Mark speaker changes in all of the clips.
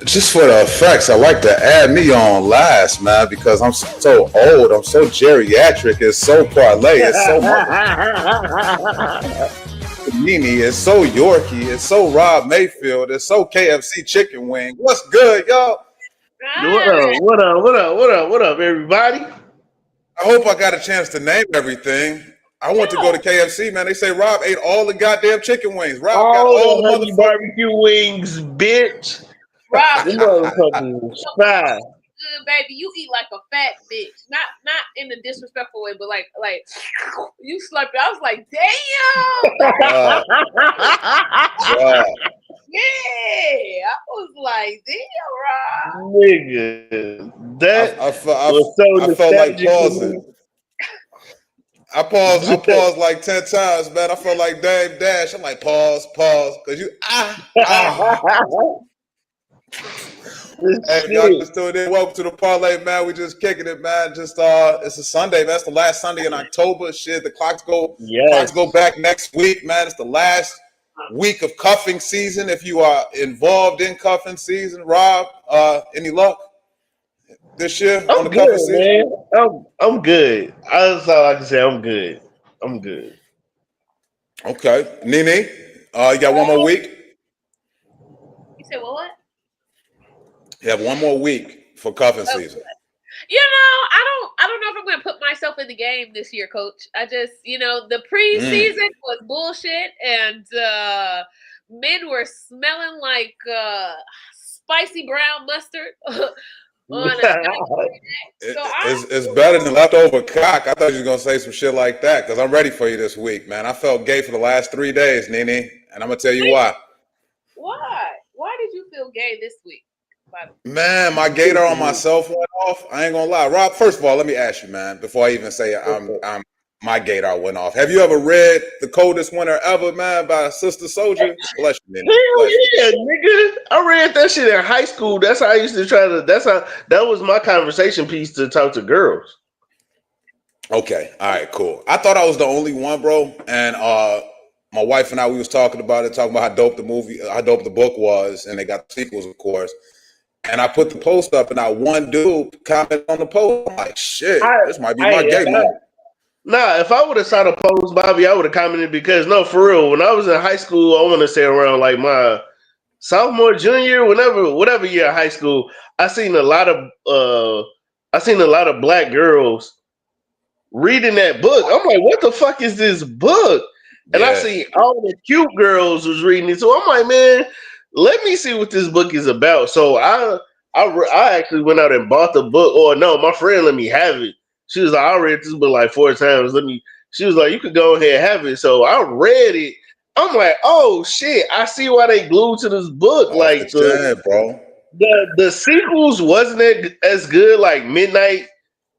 Speaker 1: Just for the effects, I like to add me on last, man, because I'm so old. I'm so geriatric. It's so parlay. It's so NiNi. It's so Yorkie. It's so Rob Mayfield. It's so KFC chicken wing. What's good, y'all?
Speaker 2: What up, everybody?
Speaker 1: I hope I got a chance to name everything. I want to go to KFC, man. They say Rob ate all the goddamn chicken wings. Rob got all the
Speaker 2: honey barbecue wings, bitch.
Speaker 3: Rob,
Speaker 2: Them motherfuckers fire.
Speaker 3: good baby. You eat like a fat bitch. Not in a disrespectful way, but like you slept. I was like, damn. Yeah, I was like, damn, Rob.
Speaker 2: Nigga, that
Speaker 1: I felt like pausing. I paused like 10 times, man. I felt like Dame Dash. I'm like, pause, because you Hey, y'all just tuned in. Welcome to the parlay, man. We just kicking it, man. Just it's a Sunday, man. It's the last Sunday in October. Shit, the clocks go back next week, man. It's the last week of cuffing season. If you are involved in cuffing season, Rob, any luck this year on the cuffing season?
Speaker 2: Man. I'm good. That's all I can say. I'm good.
Speaker 1: Okay, NiNi, you got one more week.
Speaker 3: You said what?
Speaker 1: You have one more week for cuffing season.
Speaker 3: You know, I don't know if I'm gonna put myself in the game this year, Coach. I just, the preseason was bullshit, and men were smelling like spicy brown mustard.
Speaker 1: It's better than leftover cock. I thought you were gonna say some shit like that because I'm ready for you this week, man. I felt gay for the last 3 days, NiNi, and I'm gonna tell you why.
Speaker 3: Why? Why did you feel gay this week?
Speaker 1: Man, my gator on my cell phone went off. I ain't gonna lie, Rob. First of all, let me ask you, man, before I even say my gator went off. Have you ever read The Coldest Winter Ever, man, by Sister Soldier? Bless you, NiNi.
Speaker 2: Hell yeah, nigga. I read that shit in high school. That's how I used to that was my conversation piece to talk to girls.
Speaker 1: Okay, all right, cool. I thought I was the only one, bro. And my wife and I, we was talking about how dope the book was, and they got the sequels, of course. And I put the post up, and one dude commented on the post. I'm like, shit, this might be my gay moment.
Speaker 2: Nah, if I would have saw the post, Bobby, I would have commented because, no, for real, when I was in high school, I want to say around like my sophomore, junior, whatever year of high school, I seen a lot of black girls reading that book. I'm like, what the fuck is this book? And I see all the cute girls was reading it. So I'm like, man, let me see what this book is about. So I actually went out and bought the book. Or no, my friend let me have it. She was like, I read this book like 4 times. She was like, you could go ahead and have it. So I read it. I'm like, oh shit, I see why they glued to this book. Like the sequels wasn't as good, like Midnight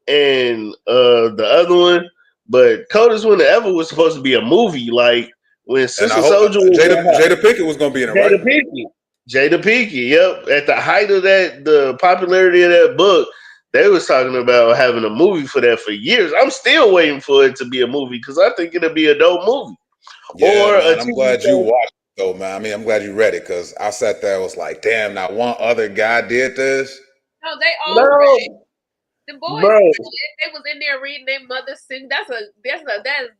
Speaker 2: and the other one. But Coldest Winter Ever was supposed to be a movie, like when Sister Soldier was
Speaker 1: Jada Pinkett was gonna be in it, right?
Speaker 2: Jada Pinkett, yep. At the height of the popularity of that book, they was talking about having a movie for that for years. I'm still waiting for it to be a movie because I think it'll be a dope movie.
Speaker 1: Yeah, man, I'm glad you watched it, though, man. I mean, I'm glad you read it because I sat there and was like, damn, not one other guy did this.
Speaker 3: No, they all read it. The boys, they was in there reading their mother sing. That is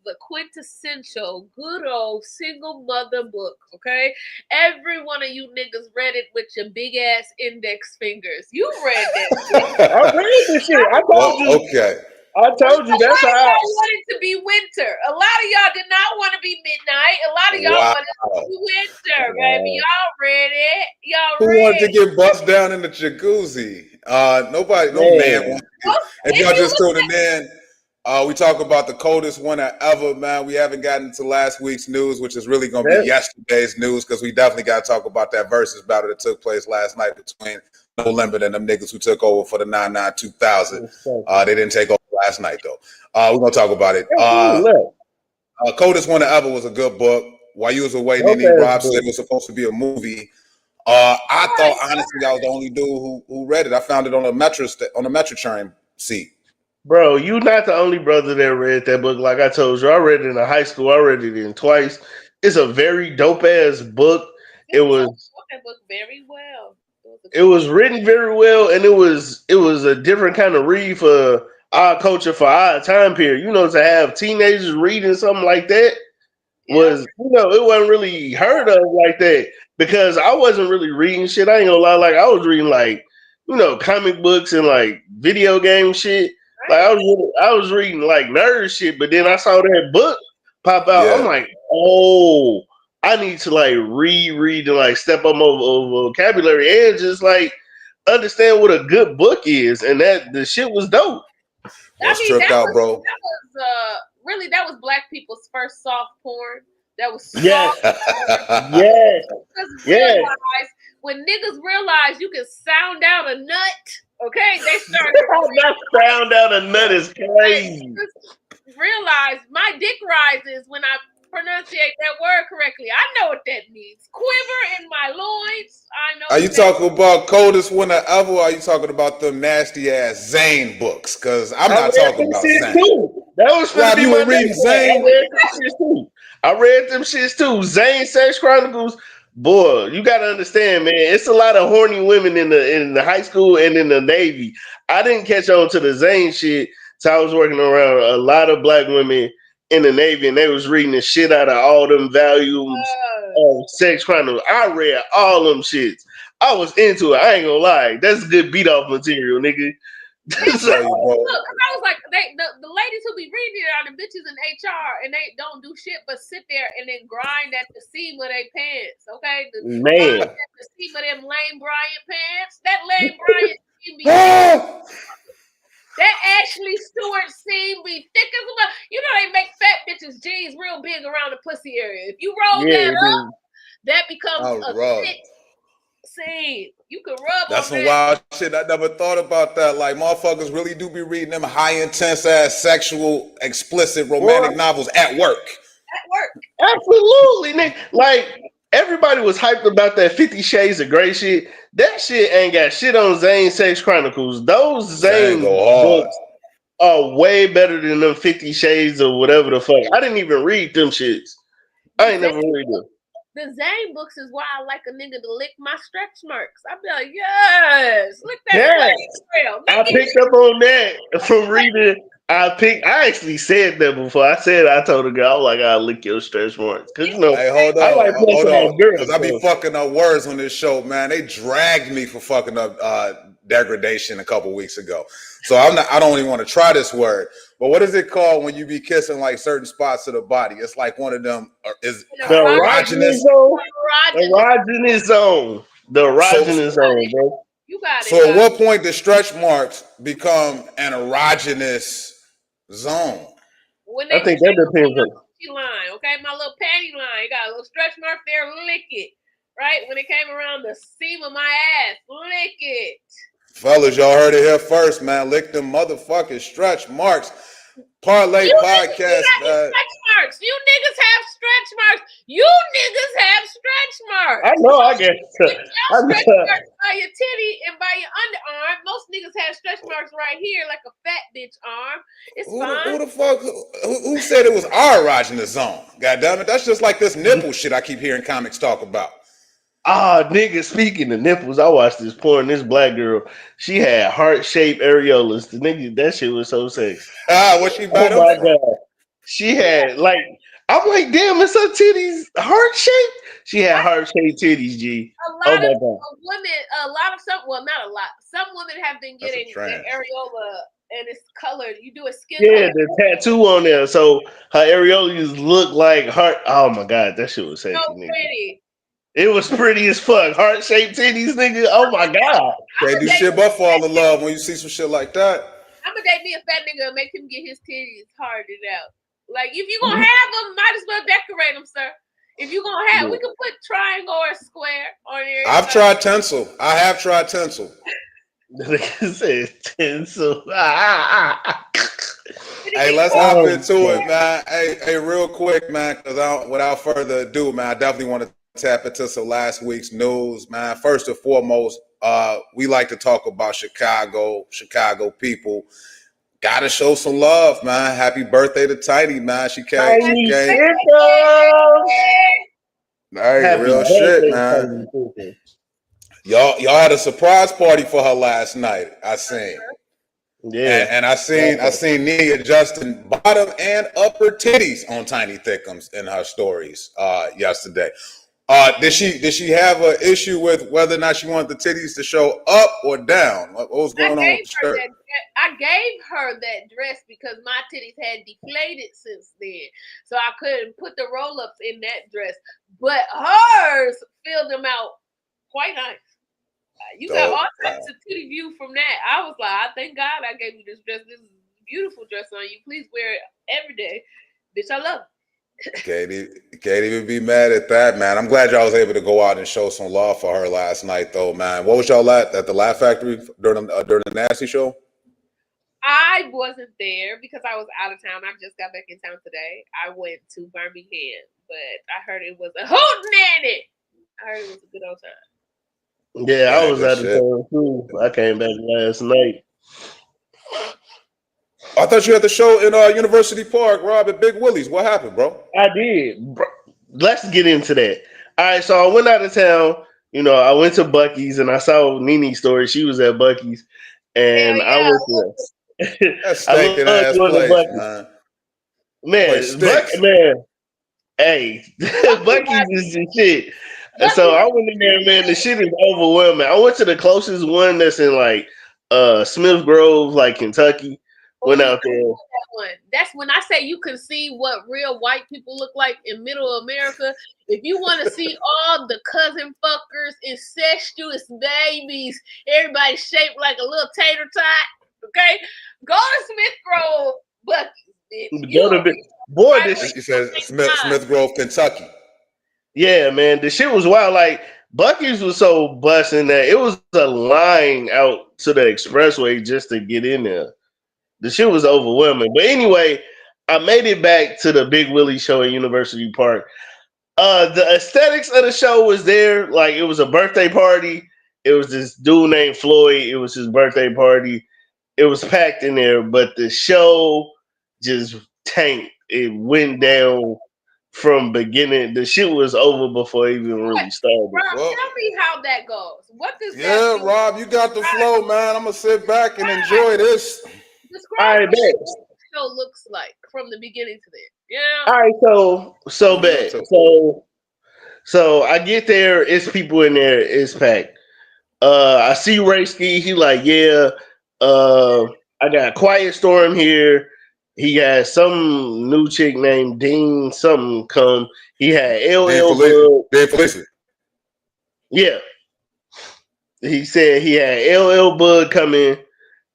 Speaker 3: the quintessential good old single mother book. Okay, every one of you niggas read it with your big ass index fingers. You read that.
Speaker 2: I read this shit. I told you.
Speaker 1: Okay.
Speaker 2: I told you that's how I
Speaker 3: wanted to be winter. A lot of y'all did not want to be midnight. A lot of y'all wanted to be winter, baby. Y'all read it.
Speaker 1: Who wanted to get bust down in the jacuzzi? Nobody, no man. If y'all just tuning in, we talk about the coldest winter ever, man. We haven't gotten to last week's news, which is really going to be yesterday's news because we definitely got to talk about that versus battle that took place last night between No Limit and them niggas who took over for the 9-9 2000. They didn't take over last night, though. We're going to talk about it. Coldest Winter Ever was a good book. While you was away, NiNi, Rob said it was supposed to be a movie. I thought, honestly, I was the only dude who read it. I found it on a metro train seat.
Speaker 2: Bro, you not the only brother that read that book. Like I told you, I read it in high school. I read it in twice. It's a very dope ass book. It was
Speaker 3: that book very well.
Speaker 2: It was written very well, and it was a different kind of read for our culture for our time period. To have teenagers reading something like that was, it wasn't really heard of like that because I wasn't really reading shit. I ain't gonna lie, like I was reading like, comic books and like video game shit. Like I was reading like nerd shit, but then I saw that book pop out. Yeah. I'm like, oh, I need to like reread and like step up my vocabulary and just like understand what a good book is, and that the shit was dope.
Speaker 1: Tripped out, bro.
Speaker 3: That was black people's first soft porn. That was soft
Speaker 2: porn. Yes.
Speaker 3: When niggas realize you can sound out a nut, okay, they started.
Speaker 2: Sound out a nut is crazy.
Speaker 3: Realize my dick rises when I pronunciate that word correctly. I know what that means. Quiver in my loins. I know.
Speaker 1: Are you talking about Coldest Winter Ever? Or are you talking about them nasty ass Zane books? Because I'm not talking about Zane.
Speaker 2: Too. That was
Speaker 1: Rob, you were reading Zane.
Speaker 2: I read them shits too. Zane Sex Chronicles. Boy, you gotta understand, man. It's a lot of horny women in the high school and in the Navy. I didn't catch on to the Zane shit. So I was working around a lot of black women in the Navy, and they was reading the shit out of all them volumes of Sex Chronicles. I read all them shits. I was into it. I ain't gonna lie. That's good beat off material, nigga.
Speaker 3: Look, because I was like, the ladies who be reading it are the bitches in HR, and they don't do shit but sit there and then grind at the seam of their pants. Okay,
Speaker 2: man,
Speaker 3: at the seam of them Lane Bryant pants. That Lane Bryant seam be that Ashley Stewart seam be thick as well. They make fat bitches jeans real big around the pussy area. If you roll that up, that becomes a thick seam. You can rub.
Speaker 1: That's some wild shit. I never thought about that. Like motherfuckers really do be reading them high intense ass sexual explicit romantic novels at work.
Speaker 3: At work.
Speaker 2: Absolutely, nigga. Like everybody was hyped about that 50 Shades of Grey shit. That shit ain't got shit on Zane Sex Chronicles. Those Zane books are way better than them 50 Shades or whatever the fuck. I didn't even read them shits. I ain't never read them.
Speaker 3: The Zane books is why I like a nigga to lick my stretch marks. I'd be like, yes, lick that trail.
Speaker 2: I picked up on that from reading. I actually said that before. I told a girl, I was like, I'll lick your stretch marks. Because,
Speaker 1: hey, hold on. Because I be fucking up words on this show, man. They dragged me for fucking up degradation a couple weeks ago. So I don't even want to try this word. But what is it called when you be kissing like certain spots of the body? It's like one of them is
Speaker 2: the erogenous zone. The erogenous zone, bro.
Speaker 3: You got it.
Speaker 1: So at what point do stretch marks become an erogenous zone?
Speaker 2: I think that depends on
Speaker 3: line. Okay, my little panty line got a little stretch mark there. Lick it. Right when it came around the seam of my ass, lick it.
Speaker 1: Fellas, y'all heard it here first, man. Lick them motherfucking stretch marks. Parlay Podcast.
Speaker 3: Stretch marks. You niggas have stretch marks. You niggas have stretch marks.
Speaker 2: I know. I guess.
Speaker 3: Stretch marks by your titty and by your underarm. Most niggas have stretch marks right here, like a fat bitch arm. It's fine.
Speaker 1: Who the fuck? Who said it was our erogenous zone? God damn it! That's just like this nipple shit I keep hearing comics talk about.
Speaker 2: Nigga, speaking of nipples, I watched this porn. This black girl, she had heart-shaped areolas. The nigga, that shit was so sexy.
Speaker 1: What she bought?
Speaker 2: Oh my god, she had like, I'm like, damn, it's her titties heart-shaped. She had heart-shaped titties, G.
Speaker 3: Some women, not a lot. Some women have been getting an areola and it's colored. You do a skin.
Speaker 2: Yeah, the tattoo on there, so her areolas look like heart. Oh my god, that shit was sexy.
Speaker 3: So pretty.
Speaker 2: It was pretty as fuck. Heart-shaped titties, nigga. Oh my god.
Speaker 1: Can't do shit but fall in love when you see some shit like that.
Speaker 3: I'm gonna date me a fat nigga and make him get his titties hardened out. Like, if you gonna have them, might as well decorate them, sir. If you gonna have, we can put triangle or square on there.
Speaker 1: I've tried tinsel. I have tried tinsel.
Speaker 2: The nigga said tinsel.
Speaker 1: Hey, let's hop into it, man. Hey, real quick, man, because without further ado, man, I definitely want to tap into some last week's news, man. First and foremost, we like to talk about Chicago people. Gotta show some love, man. Happy birthday to Tiny, man. She came. Hey, real shit, man. Y'all had a surprise party for her last night. I seen.
Speaker 2: Yeah,
Speaker 1: and I seen NiNi adjusting bottom and upper titties on Tiny Thickums in her stories yesterday. Did she have an issue with whether or not she wanted the titties to show up or down? What was going on with the shirt?
Speaker 3: I gave her that dress because my titties had deflated since then, so I couldn't put the roll-ups in that dress. But hers filled them out quite nice. You got all types of titty view from that. I was like, I thank God I gave you this dress. This is a beautiful dress on you. Please wear it every day. Bitch, I love it.
Speaker 1: Can't even be mad at that, man. I'm glad y'all was able to go out and show some love for her last night, though, man. What was y'all at the Laugh Factory during the Nasty show?
Speaker 3: I wasn't there because I was out of town. I just got back in town today. I went to Birmingham, but I heard it was a hoot nanny. I heard it was a good old time.
Speaker 2: Yeah, I was out of town too. I came back last night.
Speaker 1: I thought you had the show in University Park, Rob, at Big Willie's. What happened, bro?
Speaker 2: I did. Bro, let's get into that. All right, so I went out of town. You know, I went to Buc-ee's and I saw NiNi's story. She was at Buc-ee's, and I went there.
Speaker 1: That's stinking ass place, man.
Speaker 2: Man, hey, Buc-ee's is the shit. So I went in there, man. The shit is overwhelming. I went to the closest one that's in like Smith Grove, like Kentucky. Went out there.
Speaker 3: That one. That's when I say you can see what real white people look like in Middle America. If you want to see all the cousin fuckers, incestuous babies, everybody shaped like a little tater tot. Okay, go to Smith Grove, Buc-ee's.
Speaker 1: You said Smith Grove, Kentucky.
Speaker 2: Yeah, man, the shit was wild. Like Buc-ee's was so busting that it was a line out to the expressway just to get in there. The shit was overwhelming. But anyway, I made it back to the Big Willie show at University Park. The aesthetics of the show was there. Like it was a birthday party. It was this dude named Floyd. It was his birthday party. It was packed in there, but the show just tanked. It went down from beginning. The shit was over before it even really started.
Speaker 3: Rob, tell me how that goes. What does that
Speaker 1: mean? Rob, you got the flow, man. I'm gonna sit back and enjoy this.
Speaker 3: Describe what the show looks like from the beginning to the end. Yeah.
Speaker 2: All right, so bad. So I get there, it's people in there, it's packed. I see Rayski, he like, yeah, I got Quiet Storm here. He got some new chick named Dean something come. He had LL Bud. Yeah. He said he had LL Bud come in,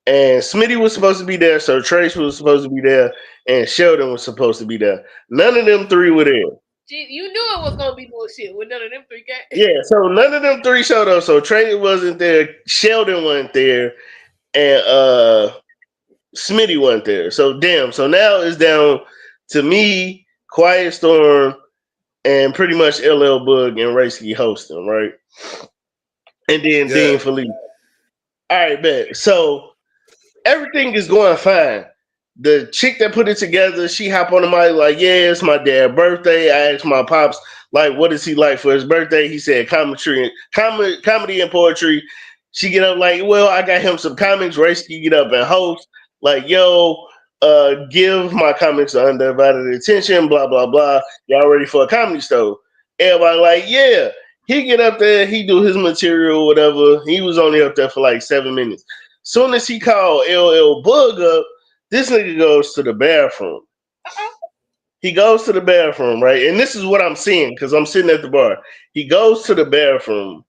Speaker 2: and Smitty was supposed to be there, so Trace was supposed to be there, and Sheldon was supposed to be there. None of them three were there.
Speaker 3: You knew it was gonna be bullshit when none of them three came.
Speaker 2: Yeah, so none of them three showed up. So Trace wasn't there, Sheldon wasn't there, and Smitty wasn't there. So damn. So now it's down to me, Quiet Storm, and pretty much LL Bug and Rayski hosting, right? And then Dean Felipe. All right, bet. So everything is going fine. The chick that put it together, she hop on the mic like, yeah, it's my dad's birthday. I asked my pops, like, what is he like for his birthday? He said comedy and poetry. She get up like, well, I got him some comics. Rayski get up and host. Like, yo, give my comics undivided attention, blah, blah, blah. Y'all ready for a comedy show? Everybody like, yeah. He get up there, he do his material, whatever. He was only up there for like 7 minutes. Soon as he called LL Bug up, this nigga goes to the bathroom. He goes to the bathroom, right? And this is what I'm seeing because I'm sitting at the bar. He goes to the bathroom.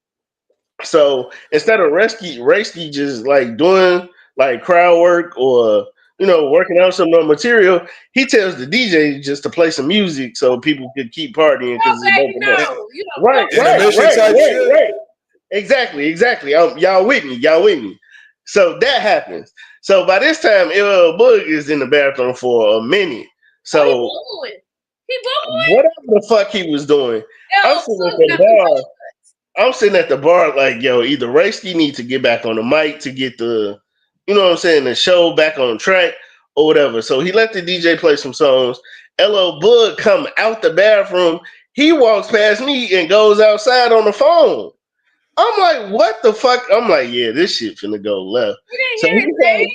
Speaker 2: So instead of Rayski just like doing like crowd work or, you know, working out some more material, he tells the DJ just to play some music so people could keep partying because right. Exactly. Y'all with me. So that happens. So by this time, LL Bug is in the bathroom for a minute. So
Speaker 3: he booing?
Speaker 2: Whatever the fuck he was doing, I'm sitting at the bar like, yo, either Rayski needs to get back on the mic to get the, you know what I'm saying, the show back on track or whatever. So he let the DJ play some songs. LL Bug come out the bathroom. He walks past me and goes outside on the phone. I'm like, what the fuck? I'm like, yeah, this shit finna go left.
Speaker 3: You didn't
Speaker 2: So
Speaker 3: hear his name?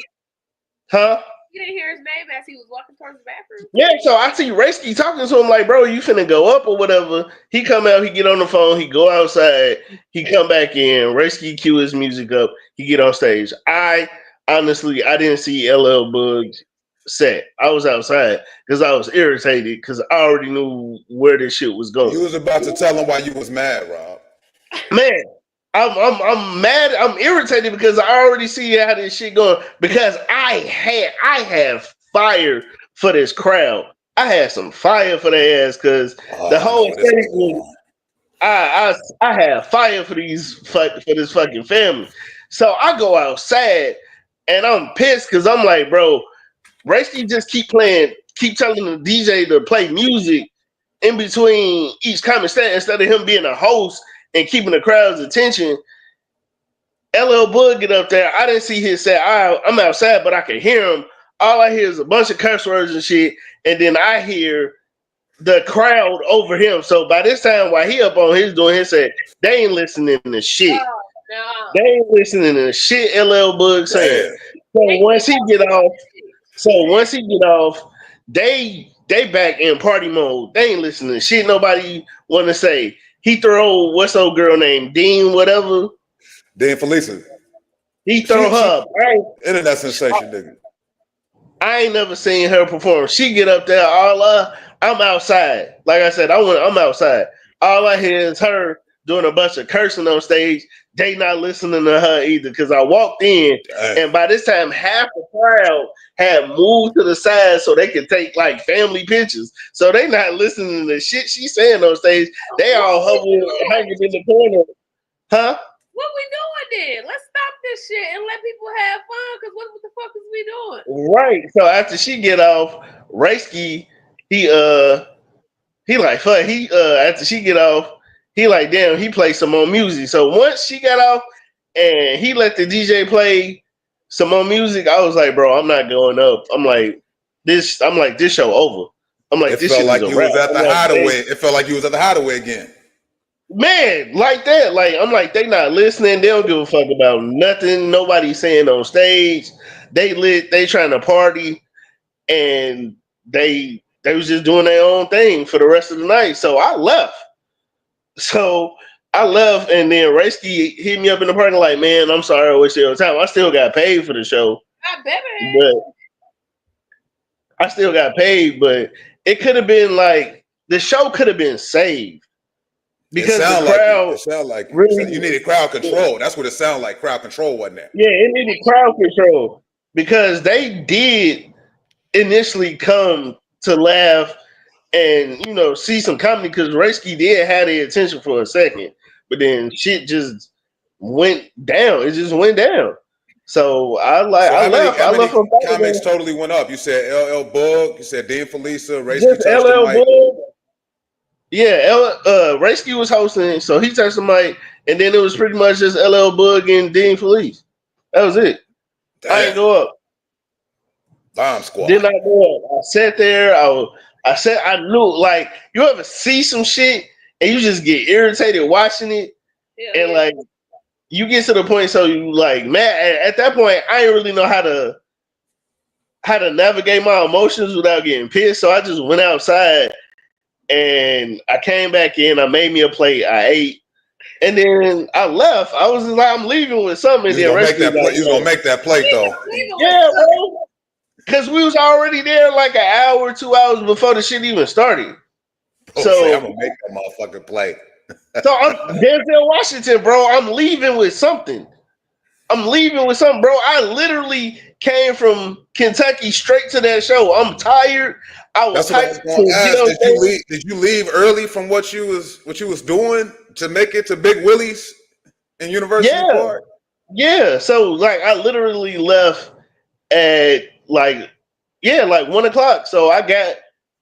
Speaker 2: Huh?
Speaker 3: You didn't hear his name as he was walking towards the bathroom?
Speaker 2: Yeah, so I see Raysky talking to him like, bro, you finna go up or whatever. He come out, he get on the phone, he go outside, he come back in, Raysky cue his music up, he get on stage. I didn't see LL Bug's set. I was outside because I was irritated because I already knew where this shit was going.
Speaker 1: You was about to tell him why you was mad, Rob.
Speaker 2: Man, I'm mad. I'm irritated because I already see how this shit going. Because I have fire for this crowd. I had some fire for their ass because the whole aesthetic was. I have fire for this fucking family. So I go outside and I'm pissed because I'm like, bro, Raysky just keep telling the DJ to play music in between each comment stand instead of him being a host and keeping the crowd's attention. LL Bug get up there. I didn't see his set. I'm outside, but I can hear him. All I hear is a bunch of curse words and shit, and then I hear the crowd over him. So by this time, while he up on his doing his set, they ain't listening to shit.
Speaker 3: Oh, no.
Speaker 2: They ain't listening to shit LL Bug saying. So once he get off, they back in party mode. They ain't listening to shit nobody want to say. He throw what's old girl named Dean whatever.
Speaker 1: Dean Felicia.
Speaker 2: He throw her up.
Speaker 1: Internet sensation, nigga.
Speaker 2: I ain't never seen her perform. She get up there, I'm outside. Like I said, I'm outside. All I hear is her doing a bunch of cursing on stage. They not listening to her either. Because I walked in, and by this time, half the crowd had moved to the side so they could take like family pictures. So they not listening to the shit she's saying on stage. They all hanging in the corner. Huh?
Speaker 3: What we doing then? Let's stop this shit and let people have fun. Cause what the fuck is we doing?
Speaker 2: Right. So after she get off, Raysky, he like fuck. After she get off, he like damn. He play some more music. So once she got off and he let the DJ play some more music, I was like, bro, I'm not going up. I'm like this show over. I'm like,
Speaker 1: it
Speaker 2: this
Speaker 1: felt
Speaker 2: shit
Speaker 1: like
Speaker 2: is a
Speaker 1: you
Speaker 2: wrap.
Speaker 1: was at the hideaway. It felt like you was at the hideaway again.
Speaker 2: Man, like that. Like I'm like, they not listening. They don't give a fuck about nothing. Nobody saying on stage. They trying to party, and they was just doing their own thing for the rest of the night. So I left. And then Raysky hit me up in the parking like, man, I'm sorry I wasted your time. I still got paid for the show. I still got paid, but it could have been like the show could have been saved. Because the crowd,
Speaker 1: it sound like really, you needed crowd control. That's what it sounded like. Crowd control wasn't there.
Speaker 2: Yeah, it needed crowd control because they did initially come to laugh and see some comedy because Raysky did have their attention for a second, but then shit just went down. It just went down. So I left.
Speaker 1: How many comics totally went up? You said LL Bug. You said Dean Felicia. Raysky
Speaker 2: just
Speaker 1: touched
Speaker 2: LL
Speaker 1: the mic.
Speaker 2: Bug. Yeah, Raysky was hosting, so he touched the mic, and then it was pretty much just LL Bug and Dean Felice. That was it. Damn. I didn't go up.
Speaker 1: Bomb squad.
Speaker 2: Did not go up. I sat there. I knew, like, you ever see some shit and you just get irritated watching it, and like you get to the point so you like, man, at that point I didn't really know how to navigate my emotions without getting pissed. So I just went outside. And I came back in. I made me a plate. I ate, and then I left. I was like, I'm leaving with something.
Speaker 1: You was gonna make that plate though.
Speaker 2: Yeah, bro. Because we was already there like an hour, 2 hours before the shit even started.
Speaker 1: So I'm gonna make that motherfucking plate.
Speaker 2: So I'm Denzel Washington, bro. I'm leaving with something. Bro. I literally came from Kentucky straight to that show. I'm tired. I was
Speaker 1: hyped to ask. Did you leave early from what you was doing to make it to Big Willie's in University Park?
Speaker 2: Yeah. So like I literally left at like 1:00. So I got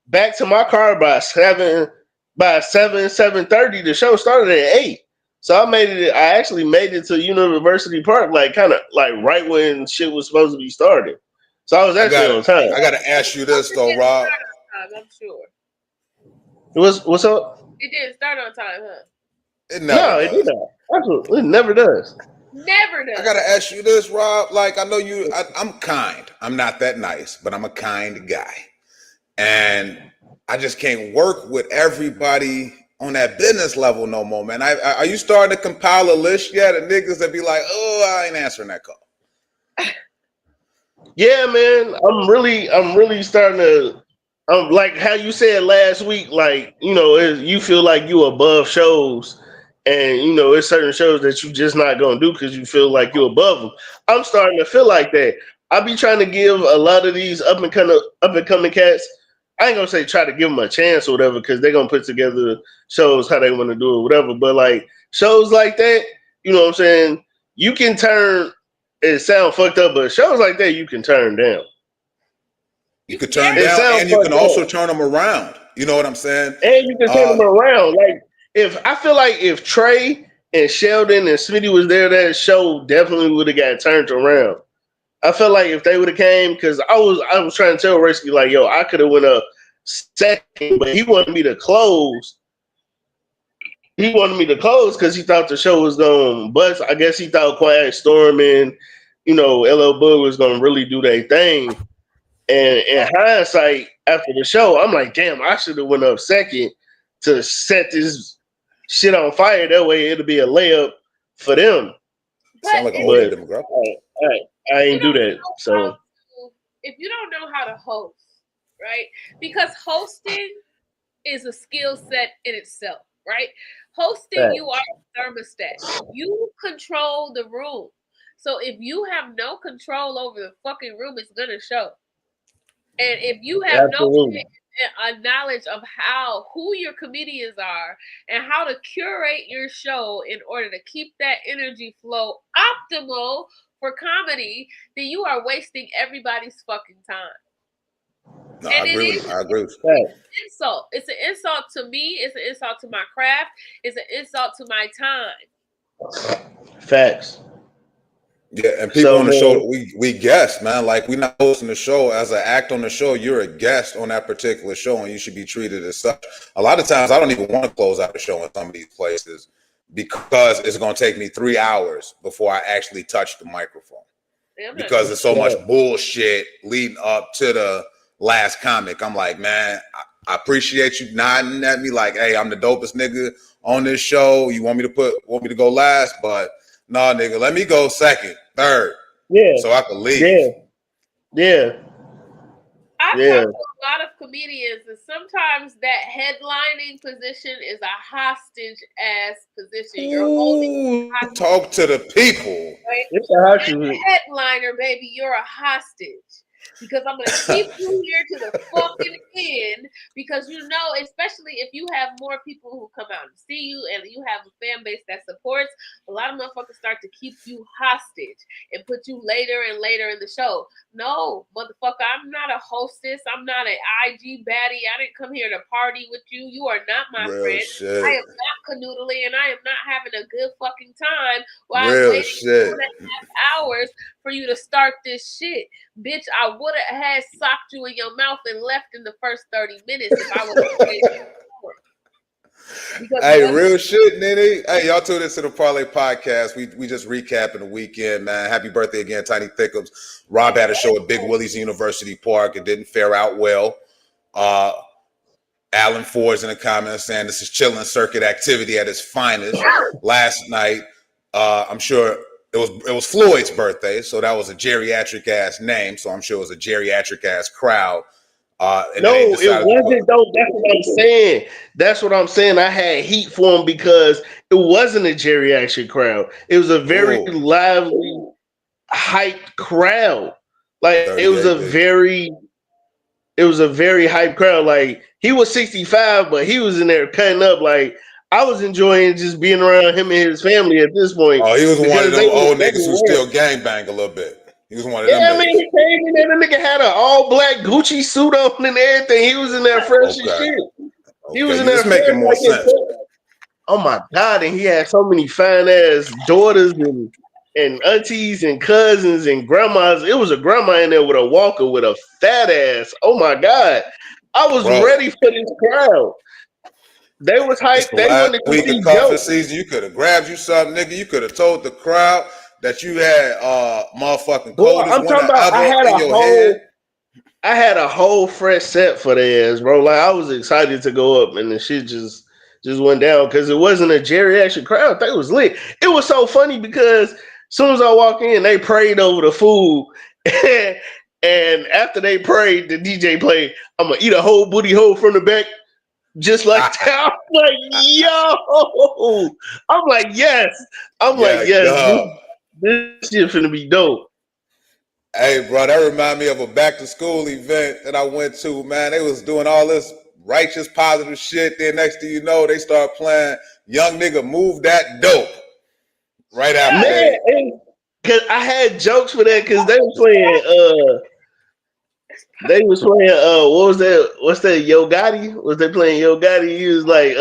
Speaker 2: back to my car by 7:30. The show started at 8. So I actually made it to University Park, like kind of like right when shit was supposed to be started. So I was actually on time.
Speaker 1: I gotta ask you this though, Rob.
Speaker 3: I'm sure.
Speaker 2: What's up?
Speaker 3: It didn't start on time, huh?
Speaker 1: It did not.
Speaker 2: Absolutely, it never does.
Speaker 3: Never does.
Speaker 1: I gotta ask you this, Rob. Like, I know you. I'm kind. I'm not that nice, but I'm a kind guy, and I just can't work with everybody on that business level no more, man. Are you starting to compile a list yet of niggas that be like, oh, I ain't answering that call?
Speaker 2: Yeah, man. I'm really starting to. Like how you said last week. Like you feel like you above shows. And it's certain shows that you just not gonna do because you feel like you're above them. I'm starting to feel like that. I be trying to give a lot of these up and coming cats. I ain't gonna say try to give them a chance or whatever because they're gonna put together shows how they want to do it, whatever. But like shows like that, you know what I'm saying? You can turn. It sound fucked up, but shows like that you can turn down.
Speaker 1: You could turn down, and you can also turn them around. You know what I'm saying?
Speaker 2: And you can turn them around. Like. I feel like if Trey and Sheldon and Smitty was there, that show definitely would have got turned around. I felt like if they would have came, because I was trying to tell Risky like, yo, I could have went up second, but he wanted me to close. He wanted me to close because he thought the show was going to bust. I guess he thought Quiet Storm and LL Bug was going to really do their thing. And in hindsight, after the show, I'm like, damn, I should have went up second to set this shit on fire. That way it'll be a layup for them.
Speaker 1: Sound like a older demographic.
Speaker 2: I ain't do that. So
Speaker 3: if you don't know how to host, right? Because hosting is a skill set in itself, right? Hosting, you are a thermostat. You control the room. So if you have no control over the fucking room, it's gonna show. And if you have no a knowledge of who your comedians are and how to curate your show in order to keep that energy flow optimal for comedy, then you are wasting everybody's fucking time.
Speaker 1: No, I agree with
Speaker 3: that. It's an insult. It's an insult to me. It's an insult to my craft. It's an insult to my time.
Speaker 2: Facts.
Speaker 1: Yeah, and people on the show, we guest, man. Like, we're not hosting the show as an act on the show. You're a guest on that particular show, and you should be treated as such. A lot of times, I don't even want to close out the show in some of these places because it's going to take me 3 hours before I actually touch the microphone. Because there's so much bullshit leading up to the last comic. I'm like, man, I appreciate you nodding at me like, hey, I'm the dopest nigga on this show. You want me to go last, but nah, nigga, let me go second, third.
Speaker 2: Yeah.
Speaker 1: So I can leave.
Speaker 2: Yeah.
Speaker 3: I've talked to a lot of comedians, and sometimes that headlining position is a hostage-ass position. You're holding hostage.
Speaker 1: Talk to the people.
Speaker 3: Right? It's a hostage. Headliner, baby, you're a hostage. Because I'm going to keep you here to the fucking end because especially if you have more people who come out and see you and you have a fan base that supports, a lot of motherfuckers start to keep you hostage and put you later and later in the show. No, motherfucker, I'm not a hostess. I'm not an IG baddie. I didn't come here to party with you. You are not my friend. Shit. I am not canoodling and I am not having a good fucking time while I'm waiting 4.5 hours for you to start this shit. Bitch, I would have had socked you in your mouth and left in the first 30 minutes if I was
Speaker 1: Hey, real shit, NiNi. Hey, y'all tuned into the Parlay Podcast. We just recapping the weekend, man. Happy birthday again, Tiny Thickums. Rob had a show at Big Willie's University Park. It didn't fare out well. Alan Ford's in the comments saying this is chilling circuit activity at its finest. Last night, I'm sure it was Floyd's birthday, so that was a geriatric ass name. So I'm sure it was a geriatric ass crowd.
Speaker 2: No, it wasn't though. That's what I'm saying. That's what I'm saying. I had heat for him because it wasn't a geriatric crowd. It was a very lively, hyped crowd. Like it was a very hyped crowd. Like he was 65, but he was in there cutting up. Like I was enjoying just being around him and his family at this point.
Speaker 1: Oh, he was one of those old niggas who still gangbang a little bit. He was one of them.
Speaker 2: Yeah, I mean, he came in there. The nigga had an all-black Gucci suit on and everything. He was in there fresh as shit. He was in there
Speaker 1: making more sense.
Speaker 2: Oh my God! And he had so many fine-ass daughters and aunties and cousins and grandmas. It was a grandma in there with a walker with a fat ass. Oh my God! I was ready for this crowd. They was
Speaker 1: It's
Speaker 2: hyped.
Speaker 1: the
Speaker 2: They
Speaker 1: last
Speaker 2: wanted to
Speaker 1: week
Speaker 2: see
Speaker 1: of cuffing
Speaker 2: jokes.
Speaker 1: season. You could have grabbed you something, nigga. You could have told the crowd that you had motherfucking
Speaker 2: Boy,
Speaker 1: coldest
Speaker 2: I'm
Speaker 1: winter
Speaker 2: talking about.
Speaker 1: ever in your hand.
Speaker 2: I had a whole fresh set for their ass, bro. Like I was excited to go up, and the shit just went down because it wasn't a geriatric crowd. I think it was lit. It was so funny because as soon as I walk in, they prayed over the food, and after they prayed, the DJ played. I'm gonna eat a whole booty hole from the back, just like that. I'm like, yo. I'm like, yes. I'm like,
Speaker 1: Yeah,
Speaker 2: yes.
Speaker 1: dog.
Speaker 2: This shit finna be dope.
Speaker 1: Hey, bro, that remind me of a back to school event that I went to, man. They was doing all this righteous, positive shit. Then next thing you know, they start playing Young Nigga Move That Dope right after
Speaker 2: Man, cause I had jokes for that because they was playing what was that? What's that? Yo Gotti? Was they playing Yo Gotti? He was like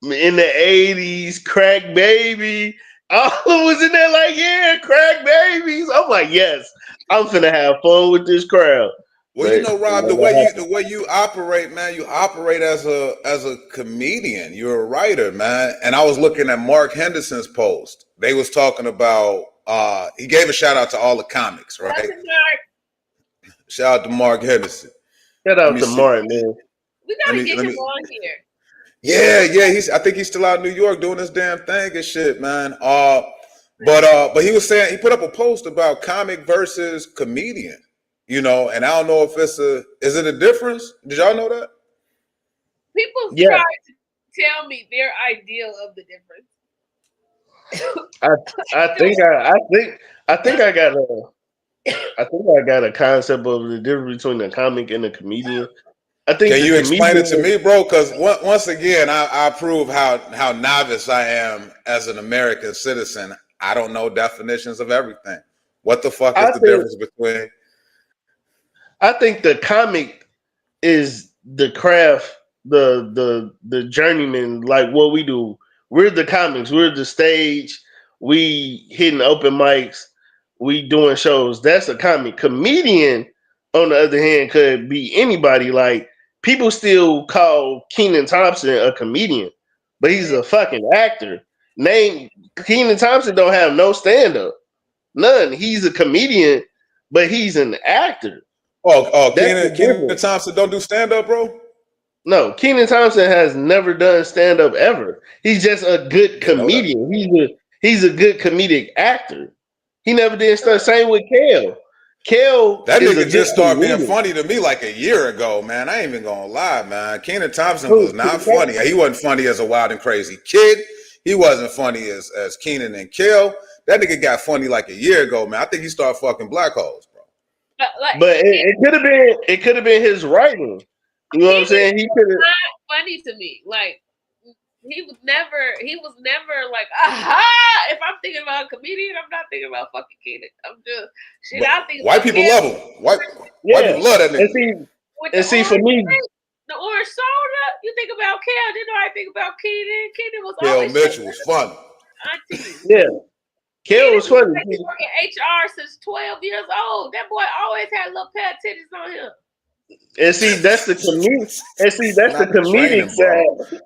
Speaker 2: in the 80s, crack baby. All was in there like, yeah, crack babies. I'm like, yes, I'm finna have fun with this crowd.
Speaker 1: Well, you know, Rob, the way you operate, man, you operate as a comedian. You're a writer, man. And I was looking at Mark Henderson's post. They was talking about he gave a shout out to all the comics, right? Shout out to Mark Henderson.
Speaker 2: Shout out to Mark, man.
Speaker 3: We gotta get him on here.
Speaker 1: Yeah. I think he's still out in New York doing this damn thing and shit, man. But he was saying he put up a post about comic versus comedian. You know, and I don't know if is it a difference? Did y'all know that?
Speaker 3: People try to tell me their ideal of the difference.
Speaker 2: I think I got a concept of the difference between a comic and a comedian. I think.
Speaker 1: Can you explain it to me, bro? Because once again, I prove how novice I am as an American citizen. I don't know definitions of everything. What the fuck is the difference between?
Speaker 2: I think the comic is the craft, the journeyman, like what we do. We're the comics. We're the stage. We hitting open mics. We doing shows. That's a comic. Comedian, on the other hand, could be anybody. Like people still call Kenan Thompson a comedian, but he's a fucking actor. Kenan Thompson don't have no stand up, none. He's a comedian, but he's an actor.
Speaker 1: Kenan Thompson don't do stand up, bro.
Speaker 2: No, Kenan Thompson has never done stand up ever. He's just a good comedian. He's a good comedic actor. He never did stuff. Same with Kel.
Speaker 1: That nigga just started being funny to me like a year ago, man. I ain't even gonna lie, man. Kenan Thompson was not funny. He wasn't funny as a wild and crazy kid. He wasn't funny as Kenan and Kel. That nigga got funny like a year ago, man. I think he started fucking black holes, bro.
Speaker 2: But it could have been his writing. You know what I'm saying? He could have.
Speaker 3: Not funny to me. Like he was never like, aha. If I'm thinking about a comedian, I'm not thinking about fucking Kenan. I'm just shit. I think
Speaker 1: white people love him. White people love that nigga.
Speaker 2: And see for me,
Speaker 3: the orange soda. You think about Kel? Didn't know I think about Kenan. Kenan was
Speaker 1: Kel
Speaker 3: always
Speaker 1: Mitchell was fun.
Speaker 2: Yeah. Kel was funny.
Speaker 3: He's working HR since 12 years old. That boy always had little pet titties on him.
Speaker 2: And see, that's the comedic. And see, that's the comedic side.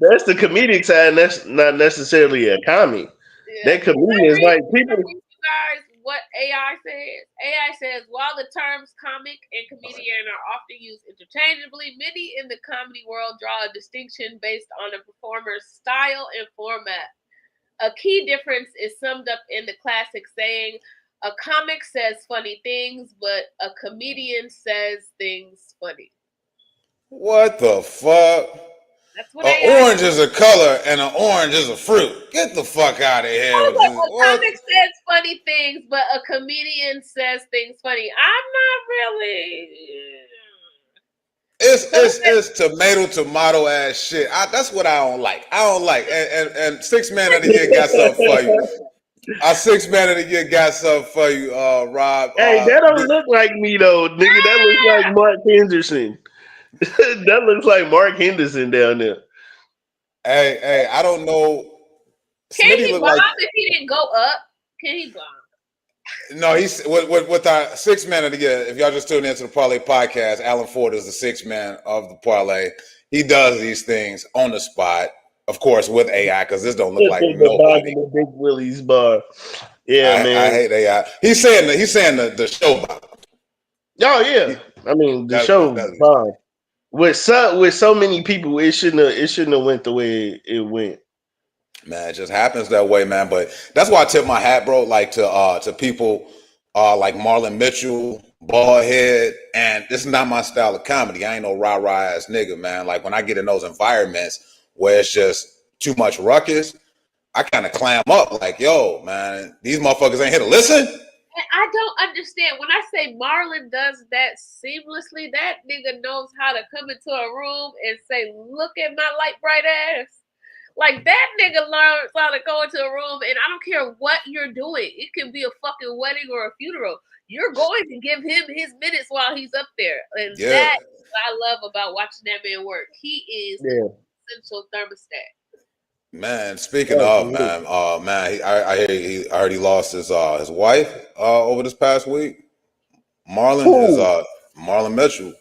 Speaker 2: That's the comedic side. And that's not necessarily a comic. Yeah. That comedians like people.
Speaker 3: You guys, what AI says? AI says while the terms comic and comedian are often used interchangeably, many in the comedy world draw a distinction based on a performer's style and format. A key difference is summed up in the classic saying, a comic says funny things, but a comedian says things funny.
Speaker 1: What the fuck?
Speaker 3: That's what
Speaker 1: orange is a color and an orange is a fruit. Get the fuck out of here.
Speaker 3: A comic says funny things, but a comedian says things funny. I'm not really...
Speaker 1: It's tomato ass shit. That's what I don't like. And 6 Man of the Year got something for you. Our 6 Man of the Year got something for you, Rob.
Speaker 2: Hey, that don't look like me though, nigga. That looks like Mark Henderson. That looks like Mark Henderson down there.
Speaker 1: Hey, I don't know.
Speaker 3: Can he bomb if he didn't go up? Can he bomb?
Speaker 1: No, he's with our 6 Man of the Year. If y'all just tuned into the Parlay Podcast, Alan Ford is the 6 Man of the Parlay. he does these things on the spot, of course, with AI, because this don't look
Speaker 2: Just
Speaker 1: like
Speaker 2: the dog
Speaker 1: nobody.
Speaker 2: in the Big Willie's bar. Yeah,
Speaker 1: I
Speaker 2: man.
Speaker 1: hate AI. He's saying the show about.
Speaker 2: Oh yeah. I mean the
Speaker 1: That's
Speaker 2: show
Speaker 1: what he's saying.
Speaker 2: bomb. With so many people, it shouldn't have went the way it went.
Speaker 1: Man, it just happens that way, man. But that's why I tip my hat, bro, like to people like Marlon Mitchell, Baldhead, and this is not my style of comedy. I ain't no rah-rah ass nigga, man. Like when I get in those environments where it's just too much ruckus, I kind of clam up like, yo, man, these motherfuckers ain't here to listen.
Speaker 3: And I don't understand when I say Marlon does that seamlessly. That nigga knows how to come into a room and say, "Look at my light bright ass." Like that nigga learns how to go into a room, and I don't care what you're doing. It can be a fucking wedding or a funeral. You're going to give him his minutes while he's up there, and that's what I love about watching that man work. He is the essential thermostat.
Speaker 1: Man, speaking of man, I heard he lost his wife over this past week. Marlon Mitchell.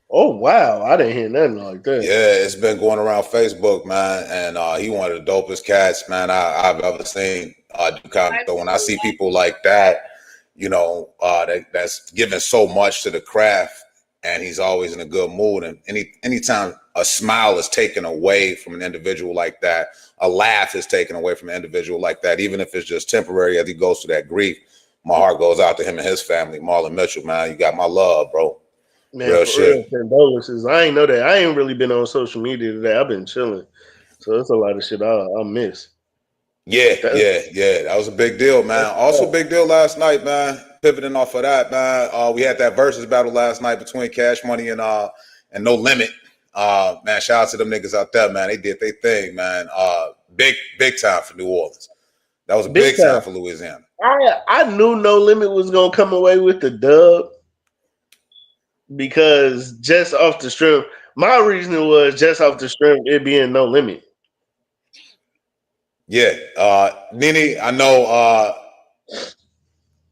Speaker 2: Oh wow, I didn't hear nothing like that.
Speaker 1: Yeah, it's been going around Facebook, man, and he one of the dopest cats, man, I've ever seen. So when I see people like that, you know, that's giving so much to the craft, and he's always in a good mood. And anytime a smile is taken away from an individual like that, a laugh is taken away from an individual like that, even if it's just temporary as he goes through that grief, my heart goes out to him and his family. Marlon Mitchell, man, you got my love, bro.
Speaker 2: Man, real shit. Real condolences. I ain't know that. I ain't really been on social media today. I've been chilling, so it's a lot of shit I miss.
Speaker 1: Yeah. That was a big deal, man. Also, big deal last night, man. Pivoting off of that, man. We had that versus battle last night between Cash Money and No Limit. Man, shout out to them niggas out there, man. They did their thing, man. Big time for New Orleans. That was a big time for Louisiana.
Speaker 2: I knew No Limit was gonna come away with the dub because just off the strength, my reasoning was just off the strength it being No Limit.
Speaker 1: Yeah, NiNi, I know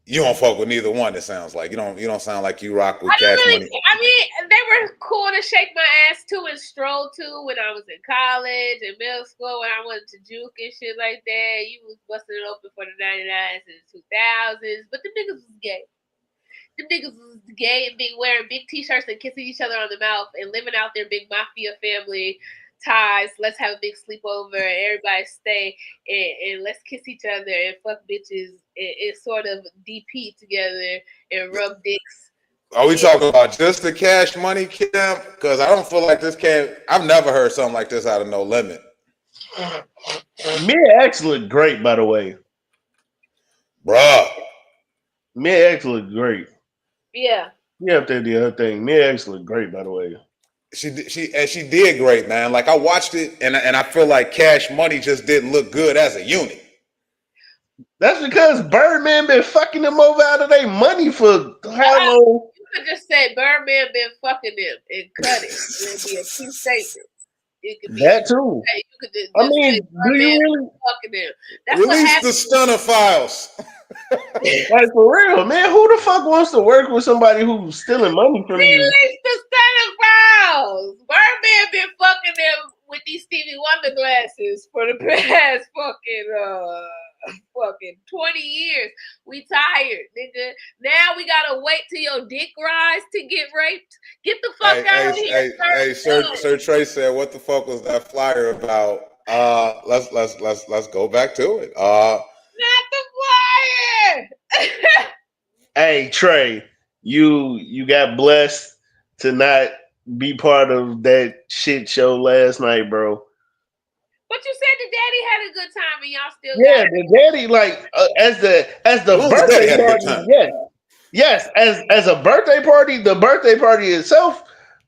Speaker 1: you don't fuck with neither one. It sounds like you don't sound like you rock with Cash Money.
Speaker 3: I mean, they were cool to shake my ass to and stroll to when I was in college and middle school when I went to juke and shit like that. You was busting it open for the 99s and the 2000s, but the niggas was gay. Them niggas was gay and wearing big t-shirts and kissing each other on the mouth and living out their big mafia family ties. Let's have a big sleepover and everybody stay and let's kiss each other and fuck bitches and sort of DP together and rub dicks.
Speaker 1: Are we talking about just the Cash Money camp? Because I don't feel like this camp. I've never heard something like this out of No Limit.
Speaker 2: Mia X looked great, by the way.
Speaker 1: Bruh.
Speaker 2: Mia X looked great.
Speaker 3: Yeah.
Speaker 2: Yeah, up there did her thing. Mia X looked great, by the way.
Speaker 1: She did great, man. Like I watched it, and I feel like Cash Money just didn't look good as a unit.
Speaker 2: That's because Birdman been fucking them over out of their money for how long?
Speaker 3: You could just say Birdman been fucking them and cut it. It'd be a true statement. It could be
Speaker 2: that too.
Speaker 3: You could just
Speaker 2: I mean, do you really
Speaker 3: fucking them? That's
Speaker 1: release the stunner files?
Speaker 2: Like for real, man. Who the fuck wants to work with somebody who's stealing money from you?
Speaker 3: Release the stunner files. Birdman been fucking them with these Stevie Wonder glasses for the past fucking 20 years. We tired, nigga. Now we gotta wait till your dick rise to get raped. Get the fuck out of here.
Speaker 1: Sir Trey said, "What the fuck was that flyer about?" Let's go back to it.
Speaker 3: Not the flyer.
Speaker 2: Hey Trey, you got blessed to not be part of that shit show last night, bro.
Speaker 3: But you said the daddy had a good time and y'all still
Speaker 2: got the daddy like as the birthday party. Yes, as a birthday party, the birthday party itself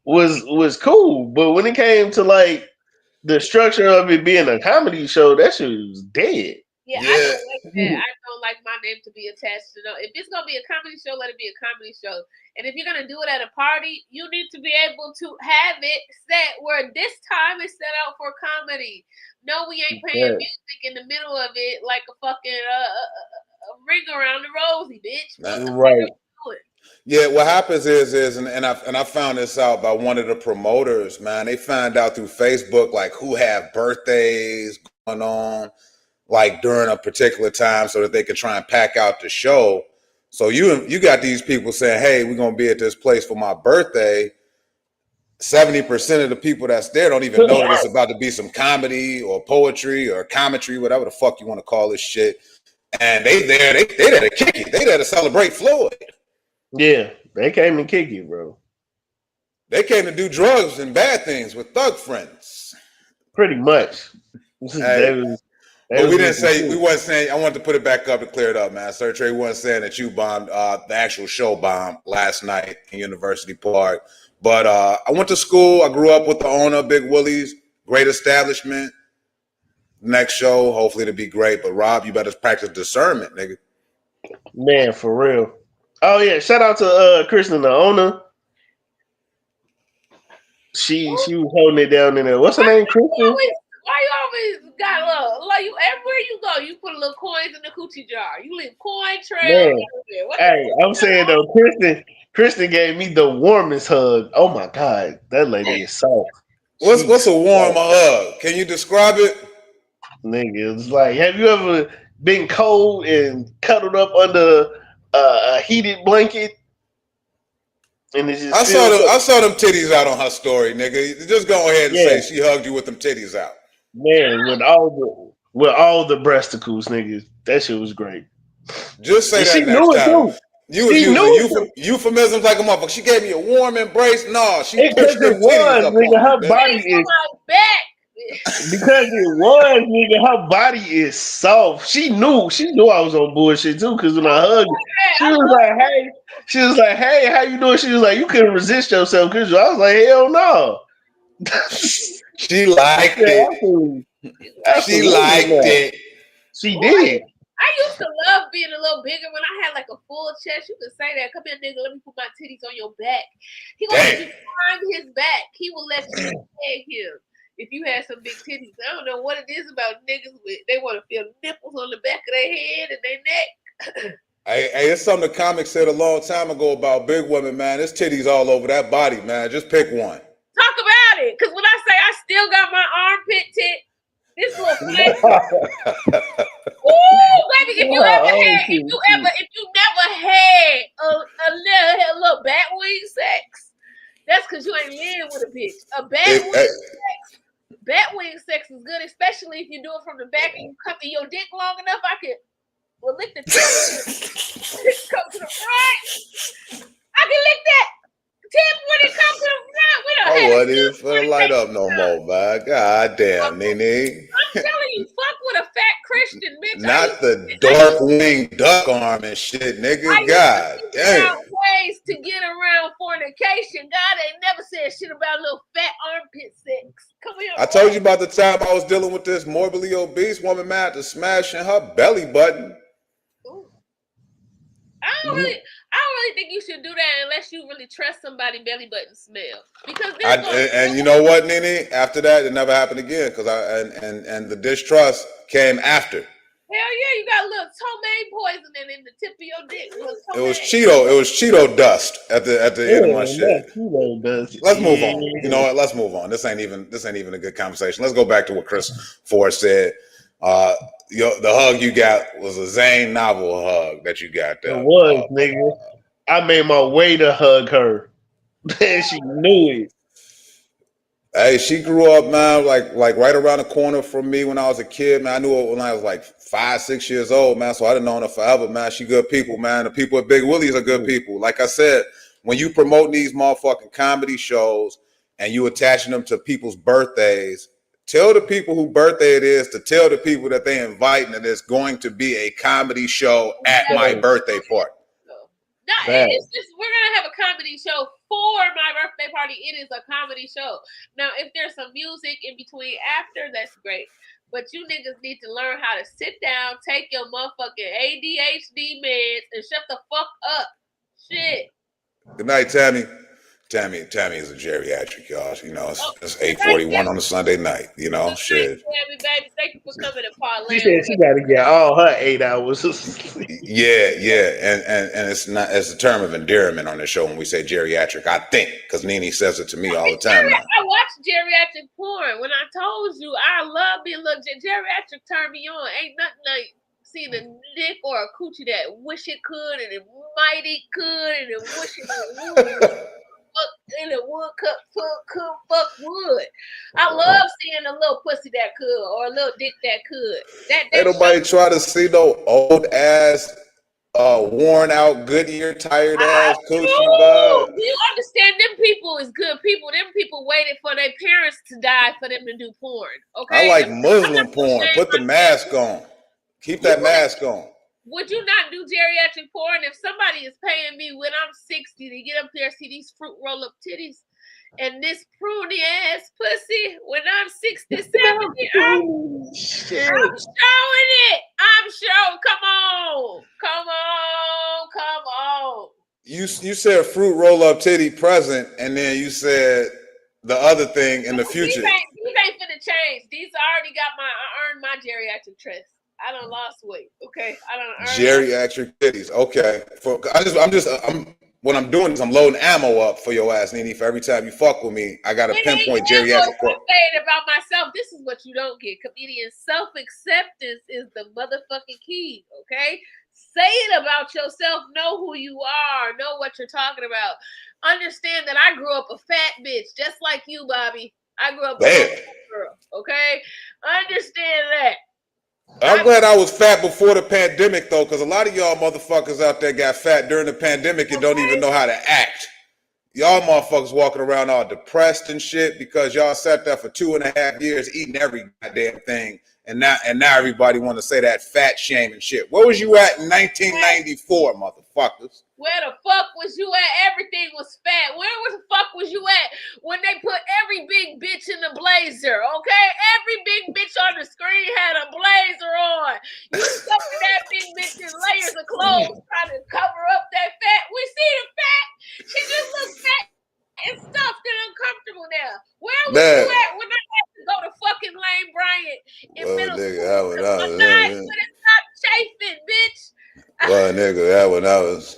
Speaker 2: was cool, but when it came to like the structure of it being a comedy show, that shit was dead.
Speaker 3: Yeah, I don't like that. I don't like my name to be attached to no. If it's gonna be a comedy show, let it be a comedy show. And if you're gonna do it at a party, you need to be able to have it set where this time is set out for comedy. No, we ain't playing music in the middle of it like a fucking ring around the rosy, bitch.
Speaker 2: Right.
Speaker 1: Yeah, what happens is, and I found this out by one of the promoters, man. They find out through Facebook like who have birthdays going on, like during a particular time, so that they can try and pack out the show. So you got these people saying, "Hey, we're gonna be at this place for my birthday." 70% of the people that's there don't even know that it's about to be some comedy or poetry or commentary, whatever the fuck you want to call this shit. And they there to kick it. They there to celebrate Floyd.
Speaker 2: Yeah, they came to kick you, bro.
Speaker 1: They came to do drugs and bad things with thug friends.
Speaker 2: Pretty much.
Speaker 1: Hey, but we wasn't saying, I wanted to put it back up to clear it up, man. Sir Trey wasn't saying that you bombed the actual show bombed last night in University Park. But I went to school. I grew up with the owner, Big Willie's, great establishment. Next show, hopefully to be great. But Rob, you better practice discernment, nigga.
Speaker 2: Man, for real. Oh yeah, shout out to Kristen, the owner. She was holding it down in there. What's her name, Kristen?
Speaker 3: Why you always got like you everywhere you go, you put a little coins in the coochie jar. You leave coin trails.
Speaker 2: Hey, I'm saying though, Kristen gave me the warmest hug. Oh my god, that lady is soft.
Speaker 1: What's a warm hug? Can you describe it?
Speaker 2: Nigga, it's like, have you ever been cold and cuddled up under a heated blanket? And it's just
Speaker 1: I saw them titties out on her story, nigga. Just go ahead and say she hugged you with them titties out.
Speaker 2: Man, with all the breasticles, niggas, that shit was great.
Speaker 1: Just say that next time. You was using euphemisms like a motherfucker. She gave me a warm embrace. No, she pushed them titties up
Speaker 2: nigga,
Speaker 1: on
Speaker 2: her body is
Speaker 3: back.
Speaker 2: because it was, nigga. Her body is soft. She knew I was on bullshit too. Because when I hugged her, she was like, "Hey, how you doing?" She was like, "You couldn't resist yourself." Because I was like, "Hell no."
Speaker 1: She liked it. She liked it.
Speaker 2: She did.
Speaker 3: I used to love being a little bigger when I had like a full chest. You could say that. Come here, nigga. Let me put my titties on your back. He will let you climb his back. He will let you peg him if you had some big titties. I don't know what it is about niggas with. They want to feel nipples on the back of their head and their neck.
Speaker 1: Hey, it's something the comics said a long time ago about big women, man. There's titties all over that body, man. Just pick one.
Speaker 3: Talk about it. Because when I say I still got my armpit tit, this little flesh. Ooh, baby, if you never had a little bat wing sex, that's because you ain't living with a bitch. A bat wing sex is good, especially if you do it from the back and you cut your dick long enough. I could lick the tip, come to the front. I can lick that tip when it comes to the front. We don't
Speaker 1: have what is for the light up no more, man. God damn, NiNi.
Speaker 3: I'm telling you, fuck with a fat Christian bitch.
Speaker 1: Not the dark wing duck arm and shit, nigga. God damn.
Speaker 3: Ways to get around fornication. God ain't never said shit about little fat armpit sex. Come here.
Speaker 1: I told you about the time I was dealing with this morbidly obese woman, man, to smashing her belly button.
Speaker 3: Ooh. I don't really think you should do that unless you really trust somebody belly button smell. Because
Speaker 1: and you know what, NiNi? After that, it never happened again because and the distrust came after.
Speaker 3: Hell yeah, you got a little tomaine poisoning in the tip of your dick.
Speaker 1: It was Cheeto dust at the end of my shit.
Speaker 2: Cheeto dust.
Speaker 1: Let's move on. You know what? Let's move on. This ain't even a good conversation. Let's go back to what Chris Ford said. The hug you got was a Zane novel hug that you got there.
Speaker 2: It was, nigga. I made my way to hug her. And she knew it.
Speaker 1: Hey, she grew up, man, like right around the corner from me when I was a kid, man. I knew her when I was like 5, 6 years old, man. So I'd have known her forever, man. She good people, man. The people at Big Willie's are good people. Like I said, when you promote these motherfucking comedy shows and you attaching them to people's birthdays, tell the people who birthday it is to tell the people that they invite that there's going to be a comedy show at my birthday party.
Speaker 3: No, it's just we're gonna have a comedy show for my birthday party. It is a comedy show. Now, if there's some music in between after, that's great. But you niggas need to learn how to sit down, take your motherfucking ADHD meds, and shut the fuck up. Shit.
Speaker 1: Good night, Tammy. Tammy is a geriatric, y'all. You know, it's 8:41 on a Sunday night. You know, shit.
Speaker 3: Tammy, baby, thank you for coming to Parlay.
Speaker 2: She said she got to get all her 8 hours of sleep.
Speaker 1: Yeah, and it's not as a term of endearment on the show when we say geriatric. I think because NiNi says it to me all the time now.
Speaker 3: I watch geriatric porn. When I told you I love being look geriatric, turn me on. Ain't nothing like seeing a dick or a coochie that wish it could and it might it could and it wish it would. In a wood could fuck wood. I love seeing a little pussy that could or a little dick that could.
Speaker 1: Ain't nobody try to see no old ass, worn out, Goodyear, tired ass coochie.
Speaker 3: Do you understand? Them people is good people. Them people waited for their parents to die for them to do porn. Okay.
Speaker 1: I like Muslim porn. Put the mask on. Keep that mask on.
Speaker 3: Would you not do geriatric porn if somebody is paying me when I'm 60 to get up there see these fruit roll up titties and this pruny ass pussy when I'm 60, 70? I'm showing it. I'm showing. Come on.
Speaker 1: You said fruit roll up titty present, and then you said the other thing in the future.
Speaker 3: These ain't finna change. These already got I earned my geriatric trust. I done lost weight. Okay, I done earned
Speaker 1: geriatric titties. Okay, what I'm doing is I'm loading ammo up for your ass, NiNi. For every time you fuck with me, I got to pinpoint geriatric.
Speaker 3: I'm saying about myself. This is what you don't get. Comedian self-acceptance is the motherfucking key. Okay, say it about yourself. Know who you are. Know what you're talking about. Understand that I grew up a fat bitch, just like you, Bobby. I grew up a fat girl. Okay, understand that.
Speaker 1: I'm glad I was fat before the pandemic, though, because a lot of y'all motherfuckers out there got fat during the pandemic and don't even know how to act. Y'all motherfuckers walking around all depressed and shit because y'all sat there for 2.5 years eating every goddamn thing, and now everybody want to say that fat shame and shit. Where was you at in 1994, motherfuckers?
Speaker 3: Where the fuck was you at? Everything was fat. Where the fuck was you at when they put every big bitch in the blazer, okay? Every big bitch on the screen had a blazer on. You stuffing that big bitch in layers of clothes trying to cover up that fat. We see the fat. She just looks fat and stuffed and uncomfortable now. Where was you at when I had to go to fucking Lane Bryant in middle school? Stop chafing, bitch.
Speaker 1: Well, nigga, that when I was...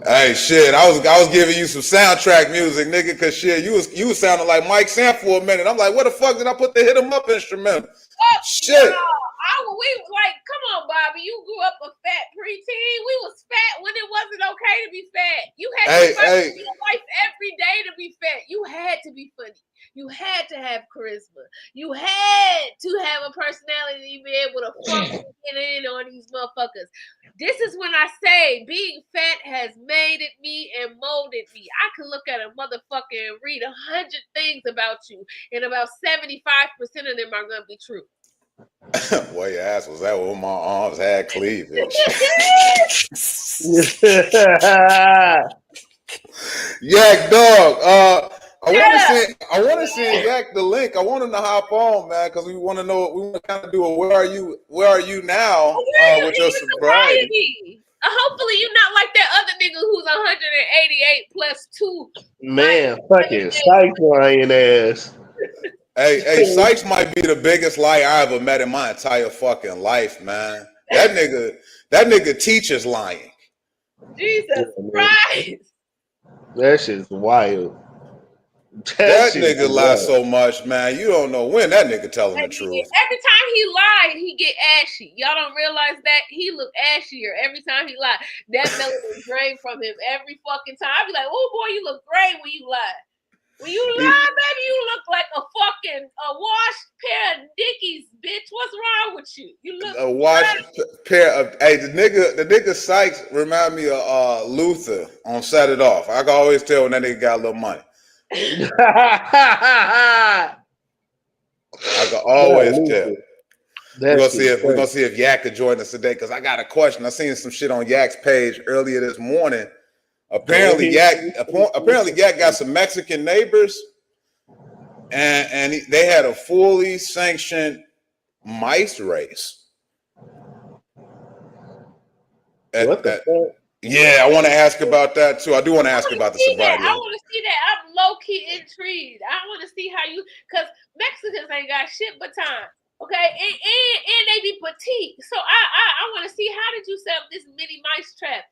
Speaker 1: Hey, shit, I was giving you some soundtrack music, nigga, because shit, you was sounding like Mike Sam for a minute. I'm like, where the fuck did I put the hit 'em up instrumental? Shit.
Speaker 3: Come on, Bobby. You grew up a fat preteen. We was fat when it wasn't okay to be fat. You had to fight in your life every day to be fat. You had to be funny. You had to have charisma. You had to have a personality to be able to fucking get in on these motherfuckers. This is when I say being fat has made me and molded me. I can look at a motherfucker and read 100 things about you, and about 75% of them are going to be true.
Speaker 1: Well, your ass was that when my arms had cleavage. Yak dog. I want to send Yak the link. I want him to hop on, man, because we want to know. We want to kind of do a where are you now with your sobriety.
Speaker 3: Hopefully you're not like that other nigga who's 188 plus 2.
Speaker 2: Man, fucking Sykes lying ass.
Speaker 1: Hey, Sykes might be the biggest liar I ever met in my entire fucking life, man. That nigga teaches lying.
Speaker 3: Jesus Christ.
Speaker 2: That shit's wild.
Speaker 1: That nigga lies so much, man. You don't know when that nigga telling the truth.
Speaker 3: Every time he lied, he get ashy. Y'all don't realize that? He look ashier every time he lied. That melanin drained from him every fucking time. I be like, oh boy, you look great when you lie. When you lie, baby, you look like a washed pair of Dickies, bitch. What's wrong with you? You look
Speaker 1: a washed pair of. Hey, the nigga Sykes remind me of Luther on Set It Off. I can always tell when that nigga got a little money. I can always tell. We're gonna see if Yak could join us today because I got a question. I seen some shit on Yak's page earlier this morning. Apparently, Yak got some Mexican neighbors, and they had a fully sanctioned mice race.
Speaker 2: What the fuck?
Speaker 1: Yeah, I want to ask about that too. I do want to ask about the sobriety.
Speaker 3: I want to see that. I'm low key intrigued. I want to see how you, because Mexicans ain't got shit but time. Okay, and they be petite. So I want to see, how did you set up this mini mice trap?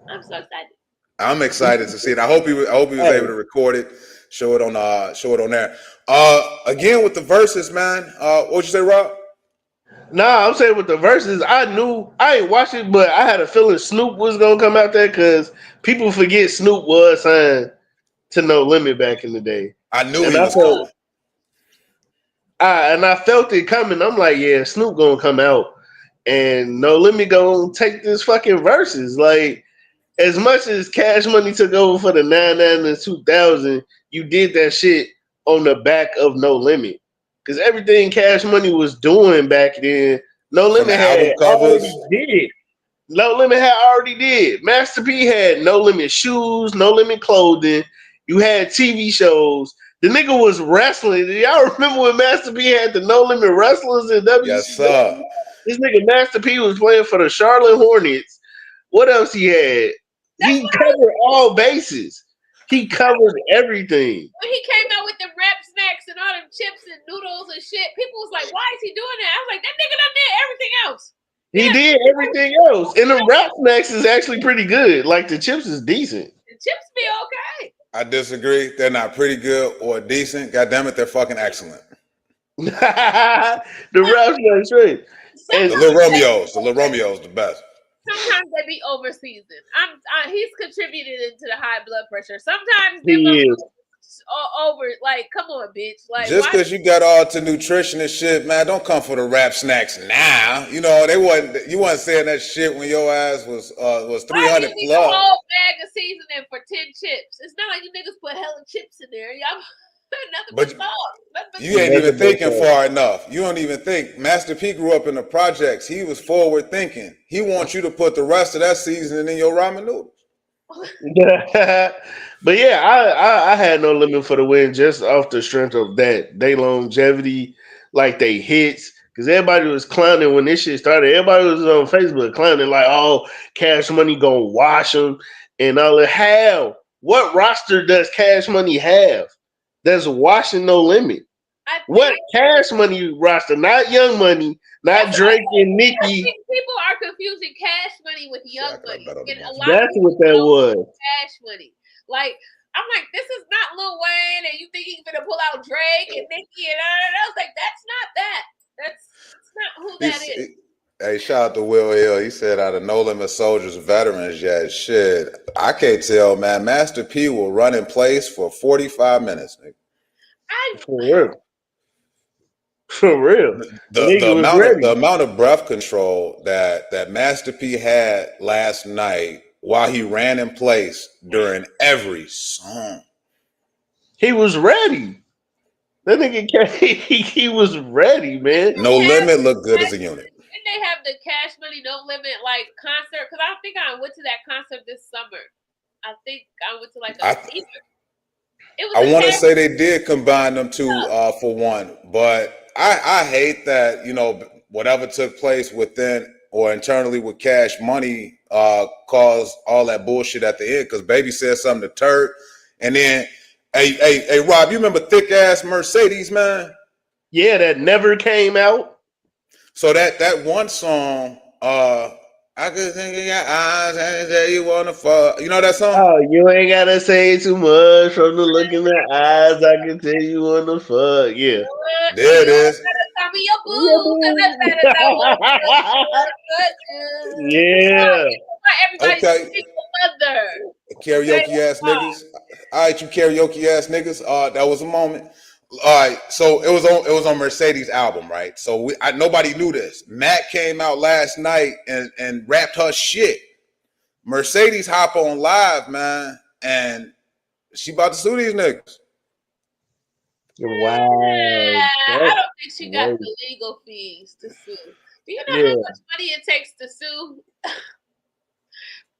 Speaker 3: I'm so excited.
Speaker 1: I'm excited to see it. I hope he was able to record it, show it on there. Again with the verses, man. What'd you say, Rob?
Speaker 2: Nah, I'm saying with the verses, I knew I ain't watched it, but I had a feeling Snoop was gonna come out there because people forget Snoop was signed to No Limit back in the day.
Speaker 1: I knew he was coming.
Speaker 2: I felt it coming. I'm like, yeah, Snoop gonna come out and No Limit gonna take this fucking verses. Like, as much as Cash Money took over for the 99 and 2000, you did that shit on the back of No Limit. Because everything Cash Money was doing back then, No Limit had already did. No Limit had already did. Master P had No Limit shoes, No Limit clothing. You had TV shows. The nigga was wrestling. Do y'all remember when Master P had the No Limit wrestlers in WCW?
Speaker 1: Yes, sir.
Speaker 2: This nigga Master P was playing for the Charlotte Hornets. What else he had? He covered all bases. He covered everything.
Speaker 3: When he came out with the rap snacks and all them chips and noodles and shit, people was like, why is he doing that? I was like, that nigga done did everything else.
Speaker 2: He did everything else. And the rap snacks is actually pretty good. Like, the chips is decent.
Speaker 3: The chips be okay.
Speaker 1: I disagree. They're not pretty good or decent. God damn it, they're fucking excellent.
Speaker 2: The rap snacks, right?
Speaker 1: The Little Romeo's the best.
Speaker 3: Sometimes they be over seasoned. He's contributed into the high blood pressure. Sometimes
Speaker 2: he is
Speaker 3: over. Like, come on, bitch. Like,
Speaker 1: just because you got all to nutrition and shit, man, don't come for the rap snacks now. You know you wasn't saying that shit when your ass was 300 plus.
Speaker 3: A whole bag of seasoning for 10 chips. It's not like you niggas put hella chips in there. Y'all.
Speaker 1: But you ain't even thinking far enough. You don't even think. Master P grew up in the projects. He was forward thinking. He wants you to put the rest of that seasoning in your ramen noodles.
Speaker 2: But yeah, I had No Limit for the win just off the strength of that. They longevity, like they hits. Because everybody was clowning when this shit started. Everybody was on Facebook clowning like, oh, Cash Money gonna wash them and all that. How? What roster does Cash Money have that's washing No Limit? What Cash Money roster? Not Young Money, not Drake and Nicki.
Speaker 3: I think people are confusing Cash Money with Young Money. And a lot
Speaker 2: that's what that was.
Speaker 3: Cash Money. Like, I'm like, this is not Lil Wayne, and you think he's gonna pull out Drake and Nicki and all that. I was like, that's not that. That's not who that is.
Speaker 1: Hey, shout out to Will Hill. He said out of No Limit Soldiers veterans, yeah, shit. I can't tell, man. Master P will run in place for 45 minutes, nigga.
Speaker 2: For real.
Speaker 1: The amount of breath control that Master P had last night while he ran in place during every song.
Speaker 2: He was ready. That nigga, he was ready, man.
Speaker 1: No Limit looked good as a unit.
Speaker 3: Didn't they have the Cash Money No Limit like concert? Because I think I went to that concert this summer. I think I went to like a
Speaker 1: I want to say they did combine them two for one, but I hate that, you know, whatever took place within or internally with Cash Money caused all that bullshit at the end because Baby said something to Turk. And then, hey, Rob, you remember Thick Ass Mercedes, man?
Speaker 2: Yeah, that never came out.
Speaker 1: So that one song, I could think in your eyes and tell you wanna fuck. You know that song?
Speaker 2: Oh, you ain't gotta say too much from the look in their eyes. I can tell you wanna fuck. Yeah.
Speaker 1: There it is.
Speaker 2: Yeah.
Speaker 3: Okay.
Speaker 1: Karaoke ass niggas. All right, you karaoke ass niggas. That was a moment. All right, so it was on Mercedes' album, right? So nobody knew this. Matt came out last night and rapped her shit. Mercedes hop on live, man, and she about to sue these niggas.
Speaker 2: Wow.
Speaker 3: I don't think she got the legal fees to sue. Do you know how much money it takes to sue?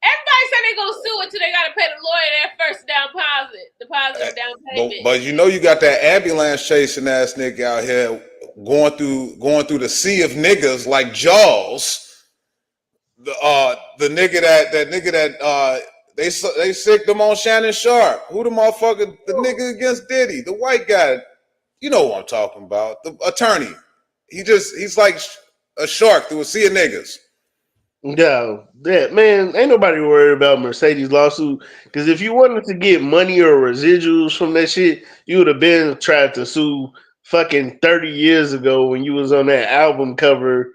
Speaker 3: Everybody said they gonna sue until they gotta pay the lawyer their first deposit down payment.
Speaker 1: But you know you got that ambulance chasing ass nigga out here going through the sea of niggas like Jaws. the nigga that they sicked him on Shannon Sharp. Who the motherfucker? The nigga against Diddy, the white guy. You know what I'm talking about? The attorney. He's like a shark through a sea of niggas.
Speaker 2: Yeah, that man, ain't nobody worried about Mercedes lawsuit. Because if you wanted to get money or residuals from that shit, you would have been tried to sue fucking 30 years ago when you was on that album cover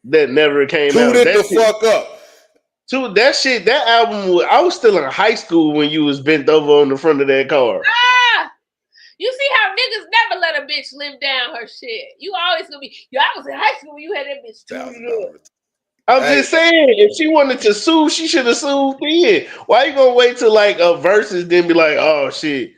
Speaker 2: that never came out.
Speaker 1: Toot it the fuck up.
Speaker 2: That album, I was still in high school when you was bent over on the front of that car.
Speaker 3: You see how niggas never let a bitch live down her shit. You always gonna be, I was in high school when you had that bitch tooted up.
Speaker 2: I'm just saying, if she wanted to sue, she should have sued then. Why you gonna wait till like a versus then be like, oh shit,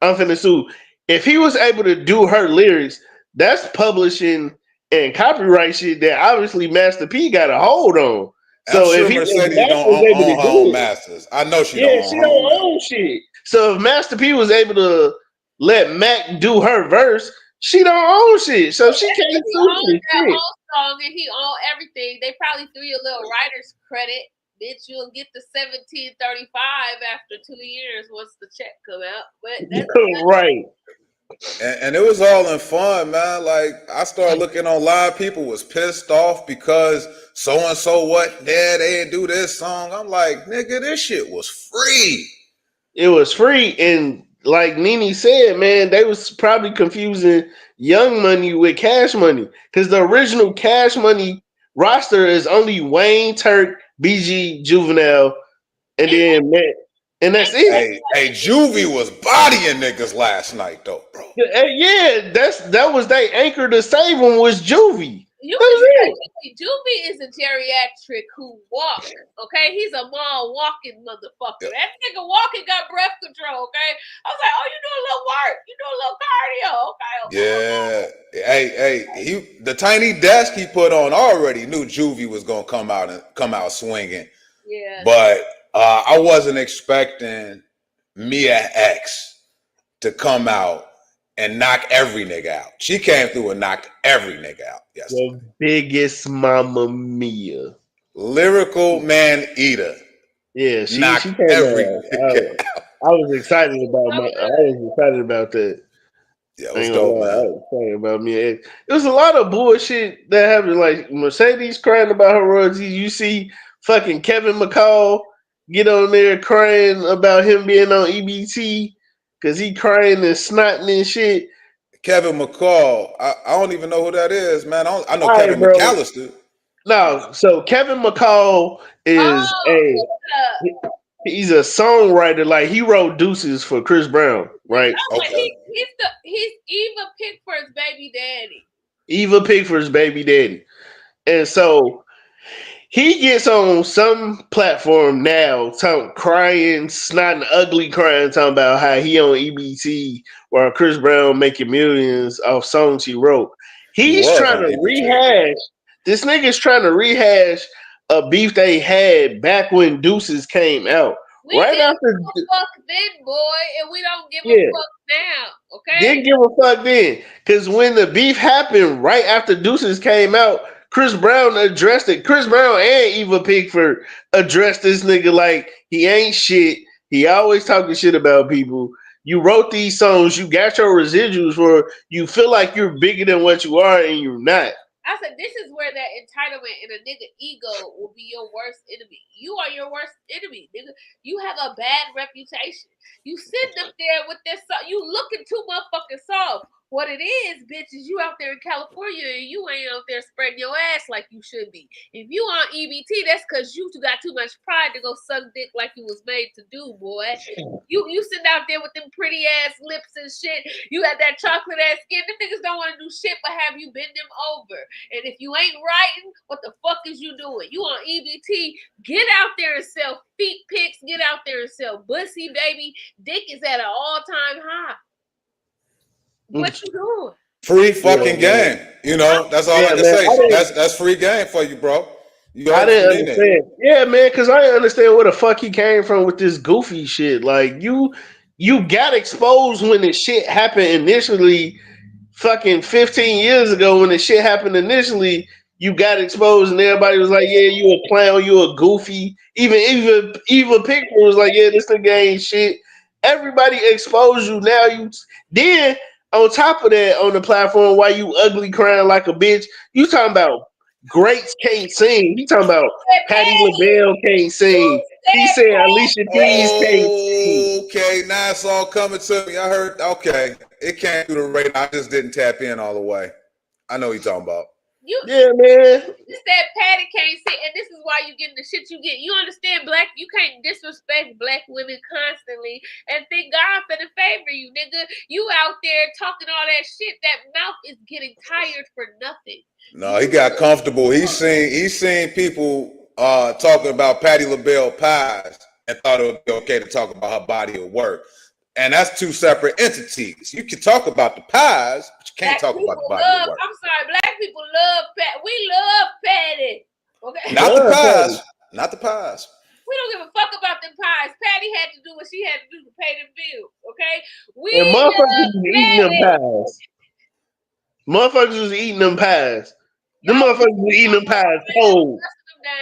Speaker 2: I'm finna sue? If he was able to do her lyrics, that's publishing and copyright shit that obviously Master P got a hold on. So
Speaker 1: I'm sure
Speaker 2: if
Speaker 1: Mercedes don't own her own masters. I know she don't own
Speaker 2: shit. So if Master P was able to let Mac do her verse, she don't own shit. So she can't sue shit.
Speaker 3: Song and he owned everything. They probably threw you a little writer's credit. Bitch, you'll get the $17.35 after 2 years once the check come out. But that's
Speaker 2: right.
Speaker 1: And it was all in fun, man. Like I started looking online, people was pissed off because so and so what? Yeah, they didn't do this song. I'm like, nigga, this shit was free.
Speaker 2: It was free, and like NiNi said, man, they was probably confusing Young Money with Cash Money because the original Cash Money roster is only Wayne, Turk, BG, Juvenile, and then Matt, and that's it.
Speaker 1: Hey, Juvie was bodying niggas last night, though, bro.
Speaker 2: Yeah, that was their anchor to save him was Juvie.
Speaker 3: Juvie is a geriatric who walks, okay? He's a mall walking motherfucker. Yeah. That nigga walking got breath control, okay? I was like, oh, you do a little work. You do a little cardio, okay?
Speaker 1: Yeah. Hey, the tiny desk he put on already knew Juvie was gonna come out swinging.
Speaker 3: Yeah.
Speaker 1: But I wasn't expecting Mia X to come out and knock every nigga out. She came through and knocked every nigga out. Yes.
Speaker 2: The biggest Mama Mia.
Speaker 1: Lyrical man eater.
Speaker 2: Yeah, she
Speaker 1: knocked
Speaker 2: came
Speaker 1: every
Speaker 2: out. I was excited about that.
Speaker 1: Yeah, it was dope, man.
Speaker 2: I was excited about Mia X. There was a lot of bullshit that happened. Like Mercedes crying about her royalties. You see fucking Kevin McCall get on there crying about him being on EBT. Cause he crying and snotting and shit.
Speaker 1: Kevin McCall, I don't even know who that is, man. I know Kevin McAllister.
Speaker 2: No, so Kevin McCall is he's a songwriter. Like he wrote Deuces for Chris Brown, right?
Speaker 3: Okay. He's Eva Pickford's baby daddy.
Speaker 2: Eva Pickford's baby daddy, and so he gets on some platform now, crying, snotting, ugly crying, talking about how he on EBT while Chris Brown making millions off songs he wrote. He's trying to rehash. This nigga's trying to rehash a beef they had back when Deuces came out.
Speaker 3: We didn't give a fuck then, boy, and we don't give a fuck now. Okay?
Speaker 2: Didn't give a fuck then. Because when the beef happened right after Deuces came out, Chris Brown addressed it. Chris Brown and Eva Pickford addressed this nigga like he ain't shit. He always talking shit about people. You wrote these songs. You got your residuals for. You feel like you're bigger than what you are, and you're not.
Speaker 3: I said, this is where that entitlement and a nigga ego will be your worst enemy. You are your worst enemy, nigga. You have a bad reputation. You sitting up there with this song. You looking too motherfucking soft. What it is, bitch, is you out there in California and you ain't out there spreading your ass like you should be. If you on EBT, that's because you got too much pride to go suck dick like you was made to do, boy. You sitting out there with them pretty ass lips and shit. You got that chocolate ass skin. Them niggas don't want to do shit but have you bend them over. And if you ain't writing, what the fuck is you doing? You on EBT, get out there and sell feet pics, get out there and sell bussy, baby. Dick is at an all-time high. What you doing?
Speaker 1: Free fucking game. You know, that's all I can say. That's free game for you, bro.
Speaker 2: I didn't understand. Yeah, man, because I didn't understand where the fuck he came from with this goofy shit. Like, you got exposed when the shit happened initially, fucking 15 years ago when the shit happened initially. you got exposed, and everybody was like, "Yeah, you a clown, you a goofy." Even Pickford was like, "Yeah, this nigga ain't shit." Everybody exposed you. Now you then on top of that on the platform, why you ugly crying like a bitch? You talking about greats can't sing. You talking about Patti LaBelle can't sing. He said Alicia Keys can't sing.
Speaker 1: Okay, now it's all coming to me. I heard. Okay, it came through the radar. I just didn't tap in all the way. I know what you're talking about.
Speaker 2: Yeah, man.
Speaker 3: You said Patty can't sit, and this is why you getting the shit you get. You understand, you can't disrespect black women constantly and think God finna favor you, nigga. You out there talking all that shit. That mouth is getting tired for nothing.
Speaker 1: No, he got comfortable. He's seen people talking about Patti LaBelle pies and thought it would be okay to talk about her body of work. And that's two separate entities. You can talk about the pies, but you can't talk about the body of work.
Speaker 3: I'm sorry, black people love Patty. We love Patty. Okay.
Speaker 1: Not the pies. Not the pies.
Speaker 3: We don't give a fuck about them pies. Patty had to do what she had to do to pay them bills. Okay.
Speaker 2: And motherfuckers was eating them pies. Motherfuckers was eating them pies. Them motherfuckers was eating them pies cold.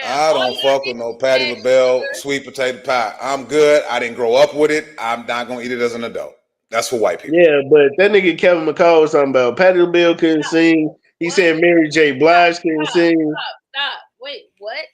Speaker 1: I don't fuck with no Patti LaBelle sweet potato pie. I'm good. I didn't grow up with it. I'm not gonna eat it as an adult. That's for white people.
Speaker 2: Yeah, but that nigga Kevin McCall was talking about Patti LaBelle couldn't sing. He said Mary J. Blige couldn't sing.
Speaker 3: Stop. Wait, what?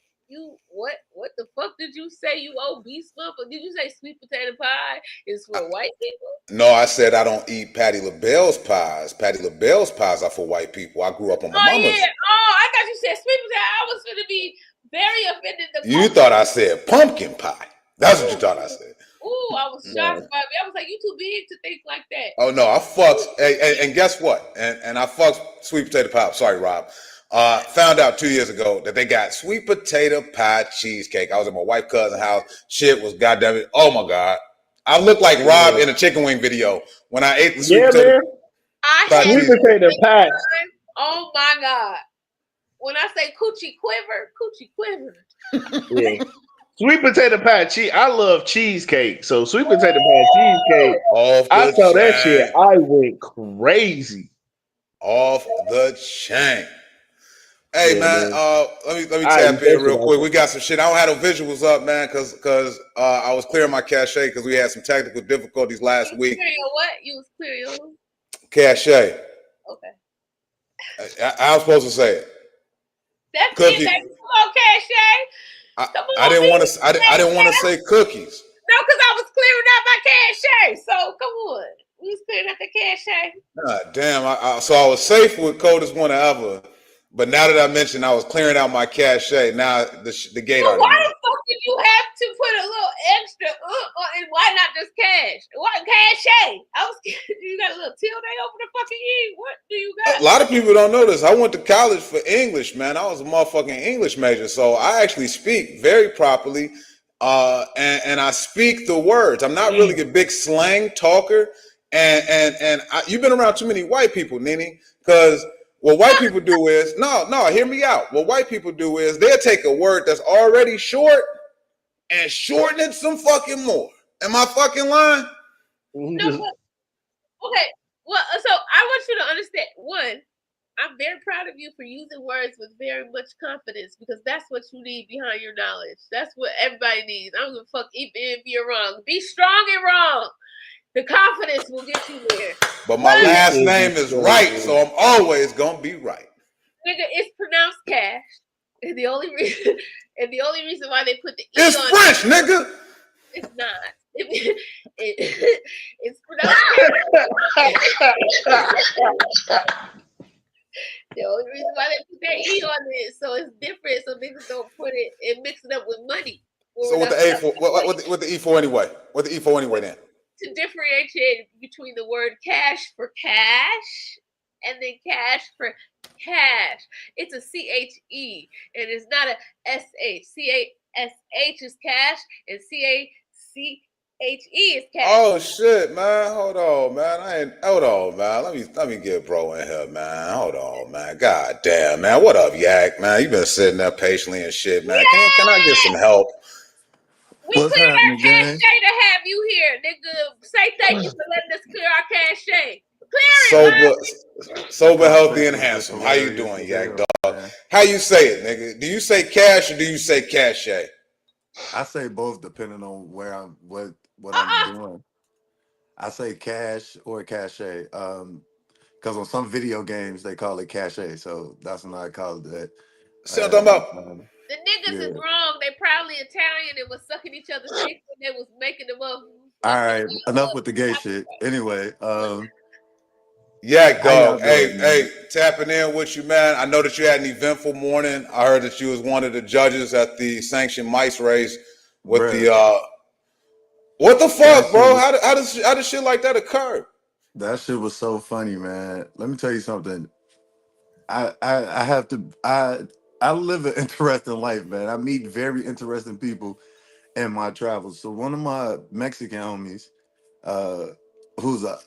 Speaker 3: What the fuck did you say, you obese motherfucker? Did you say sweet potato pie is for white people?
Speaker 1: No, I said I don't eat Patti LaBelle's pies. Patti LaBelle's pies are for white people. I grew up on my mama's.
Speaker 3: Yeah. Oh, I thought you said sweet potato. I was going to be very offended.
Speaker 1: You thought I said pumpkin pie. That's what you thought I said.
Speaker 3: Ooh, I was shocked by me. I was like, you too big to think like that.
Speaker 1: Oh, no, I fucked. And guess what? And I fucked sweet potato pie. Sorry, Rob. Found out 2 years ago that they got sweet potato pie cheesecake. I was at my white cousin's house. Shit was goddamn it. Oh, my God. I looked like Rob in a chicken wing video when I ate the sweet potato
Speaker 3: pie. Sweet potato pie. Oh, my God. When I say coochie quiver.
Speaker 2: Yeah. Sweet potato pie cheese. I love cheesecake. So sweet potato pie cheesecake. I saw that shit. I went crazy.
Speaker 1: Off the chain. Hey man, let me tap in real quick. We got some shit. I don't have no visuals up, man, because I was clearing my cache because we had some technical difficulties last week.
Speaker 3: What? You was clearing your
Speaker 1: cache. Okay. I was supposed to say it.
Speaker 3: That's cookies. Come on, cache.
Speaker 1: I didn't want to. I didn't want to say cookies.
Speaker 3: No, because I was clearing out my cache. So come on, we was clearing out the cache.
Speaker 1: God damn! So I was safe with coldest one ever. But now that I mentioned I was clearing out my cache, now the gate already.
Speaker 3: Why the fuck did you have to put a little extra and why not just cash? Why cache? You got a little tilde over the fucking E. What do you got?
Speaker 1: A lot of people don't know this. I went to college for English, man. I was a motherfucking English major, so I actually speak very properly, and I speak the words. I'm not really a big slang talker, and you've been around too many white people, NiNi, because. What white people do is, hear me out. What white people do is they'll take a word that's already short and shorten it some fucking more. Am I fucking lying?
Speaker 3: No, okay. Well, so I want you to understand. One, I'm very proud of you for using words with very much confidence because that's what you need behind your knowledge. That's what everybody needs. I don't give a fuck even if you're wrong. Be strong and wrong. The confidence will get you there.
Speaker 1: But my last name is Wright, so I'm always gonna be right.
Speaker 3: Nigga, it's pronounced cash. And the only reason why they put the E
Speaker 1: it's
Speaker 3: on
Speaker 1: French, nigga.
Speaker 3: It's not. It's pronounced cash. The only reason why they put that E on it so it's different, so niggas don't put it and mix it up with money.
Speaker 1: So what the A for? What the E for anyway? What the E for anyway then?
Speaker 3: To differentiate between the word cash for cash and then cash for cash. It's a CHE and it's not a SH. CASH is cash and CACHE is cash.
Speaker 1: Oh shit, man. Hold on, man. Let me get bro in here, man. Hold on, man. God damn, man. What up, Yak, man? You been sitting there patiently and shit, man. Can I get some help?
Speaker 3: We cleared our cache to have you here, nigga. Say thank you for letting us clear our cache.
Speaker 1: sober, healthy, and handsome. How you doing, Yak Dog? Man. How you say it, nigga? Do you say cash or do you say cachet?
Speaker 4: I say both, depending on where I'm, what I'm doing. I say cash or cachet. Because on some video games they call it cachet, so that's what I call it that.
Speaker 1: See what I'm talking about?
Speaker 3: The niggas is wrong. They probably Italian and was sucking each other's dicks when they was making them up.
Speaker 4: All right, enough with the gay shit. Anyway,
Speaker 1: yeah, dog. Hey, tapping in with you, man. I know that you had an eventful morning. I heard that you was one of the judges at the sanctioned mice race with the what the fuck, bro? How does shit like that occur?
Speaker 4: That shit was so funny, man. Let me tell you something. I live an interesting life, man. I meet very interesting people in my travels. So one of my Mexican homies,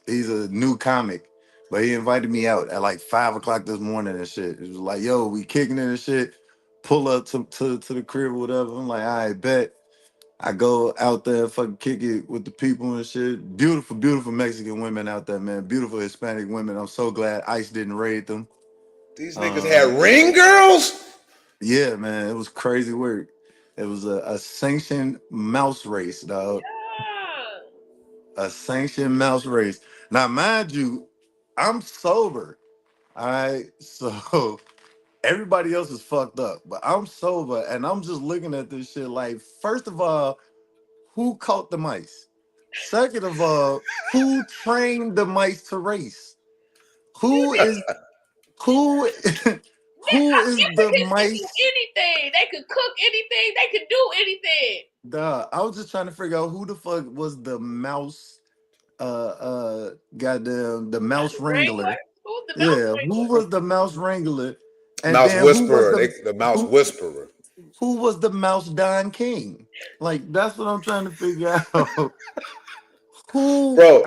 Speaker 4: he's a new comic, but he invited me out at like 5:00 this morning and shit. It was like, yo, we kicking it and shit. Pull up to the crib or whatever. I'm like, I bet. I go out there and fucking kick it with the people and shit. Beautiful, beautiful Mexican women out there, man. Beautiful Hispanic women. I'm so glad ICE didn't raid them.
Speaker 1: These niggas had ring girls?
Speaker 4: Yeah, man. It was crazy work. It was a sanctioned mouse race, dog. Yeah. A sanctioned mouse race. Now, mind you, I'm sober. All right. So everybody else is fucked up, but I'm sober and I'm just looking at this shit like, first of all, who caught the mice? Second of all, who trained the mice to race? Who is the mice?
Speaker 3: Anything. They could cook anything. They could do anything.
Speaker 4: Duh. I was just trying to figure out who the fuck was the mouse goddamn the mouse wrangler. Who was the mouse wrangler? And
Speaker 1: mouse whisperer. The mouse whisperer.
Speaker 4: Who was the mouse Don King? Like, that's what I'm trying to figure out.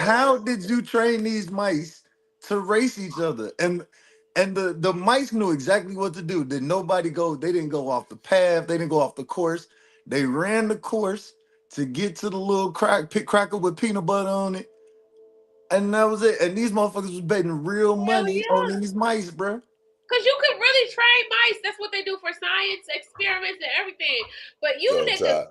Speaker 4: How did you train these mice to race each other? And the mice knew exactly what to do. They didn't go off the path, they didn't go off the course. They ran the course to get to the little cracker with peanut butter on it. And that was it. And these motherfuckers was betting real money on these mice, bro.
Speaker 3: Because you could really train mice. That's what they do for science experiments and everything. But you niggas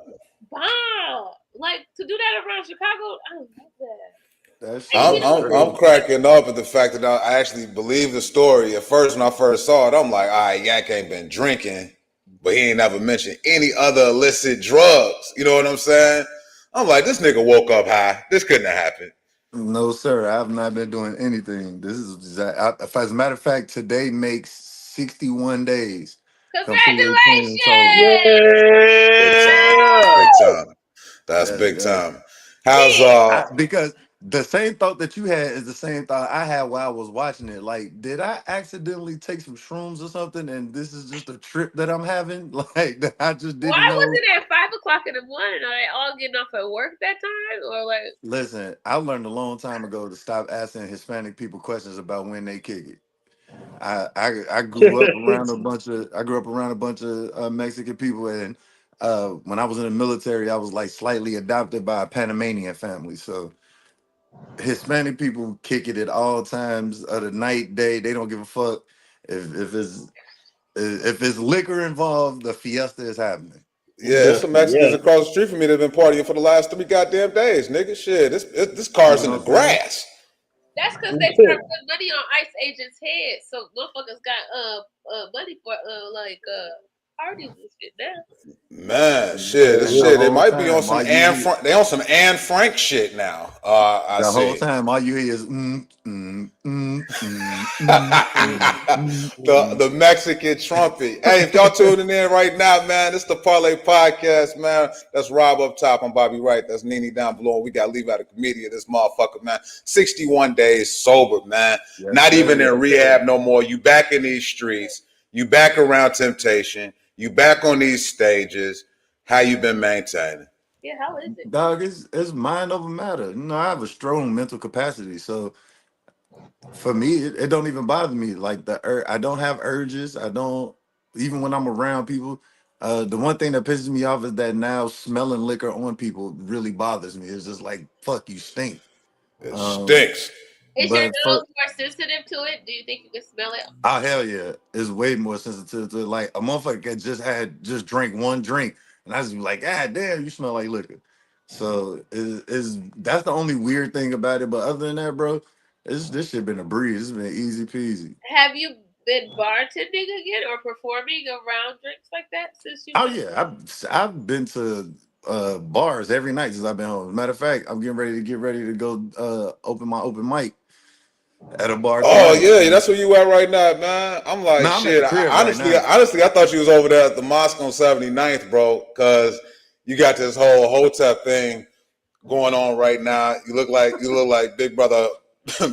Speaker 3: bomb. Like, to do that around Chicago, I love that.
Speaker 1: I'm cracking up at the fact that I actually believe the story. At first, when I first saw it, I'm like, all right, Yak ain't been drinking, but he ain't never mentioned any other illicit drugs. You know what I'm saying? I'm like, this nigga woke up high. This couldn't have happened.
Speaker 4: No, sir. I've not been doing anything. This is, as a matter of fact, today makes 61 days.
Speaker 3: Congratulations!
Speaker 1: Big time. That's big time. How's
Speaker 4: because the same thought that you had is the same thought I had while I was watching it. Like, did I accidentally take some shrooms or something? And this is just a trip that I'm having? Like, that I just didn't know.
Speaker 3: Why was it at 5:00 in the morning? Are they all getting off at work that time? Or like,
Speaker 4: listen, I learned a long time ago to stop asking Hispanic people questions about when they kick it. I grew up around a bunch of Mexican people, and when I was in the military, I was like slightly adopted by a Panamanian family. So Hispanic people kick it at all times of the night, day. They don't give a fuck if it's liquor involved. The fiesta is happening.
Speaker 1: Yeah, there's some Mexicans across the street from me that have been partying for the last 3 goddamn days, nigga. Shit, this car's in the grass.
Speaker 3: That's because they try to put money on ICE agents' heads, so motherfuckers got money for parties and shit now.
Speaker 1: Man, shit, this shit. They might be on some they on some Anne Frank shit now.
Speaker 4: The whole time, all you hear is
Speaker 1: the Mexican trumpet. Hey, if y'all tuning in right now, man, it's the Parlay Podcast, man. That's Rob up top. I'm Bobby Wright. That's NiNi down below. We got Levi the comedian. This motherfucker, man. 61 days sober, man. Not even in rehab no more. You back in these streets. You back around temptation. You back on these stages. How you been maintaining?
Speaker 3: Yeah, how is it?
Speaker 4: Dog, it's mind over matter. You know, I have a strong mental capacity. So for me, it don't even bother me. Like I don't have urges. I don't, even when I'm around people. The one thing that pisses me off is that now smelling liquor on people really bothers me. It's just like, fuck, you stink.
Speaker 1: It stinks.
Speaker 3: Is your
Speaker 4: But
Speaker 3: nose more sensitive to it? Do you think you can smell it?
Speaker 4: oh hell yeah, it's way more sensitive to it. Like a motherfucker that just drank one drink, and I just be like, God damn, you smell like liquor. So is that's the only weird thing about it. But other than that, bro, this shit been a breeze. It's been easy peasy.
Speaker 3: Have you been bartending again or performing around drinks like that since you
Speaker 4: Oh
Speaker 3: went?
Speaker 4: yeah, I've been to bars every night since I've been home. As a matter of fact, I'm getting ready to go open my open mic at a bar
Speaker 1: Oh
Speaker 4: tonight.
Speaker 1: yeah, that's where you at right now, man. I'm like,
Speaker 4: No, I'm at the
Speaker 1: shit.
Speaker 4: crib right
Speaker 1: Honestly,
Speaker 4: now.
Speaker 1: I thought you was over there at the mosque on 79th, bro, because you got this whole hotep thing going on right now. You look like Big Brother,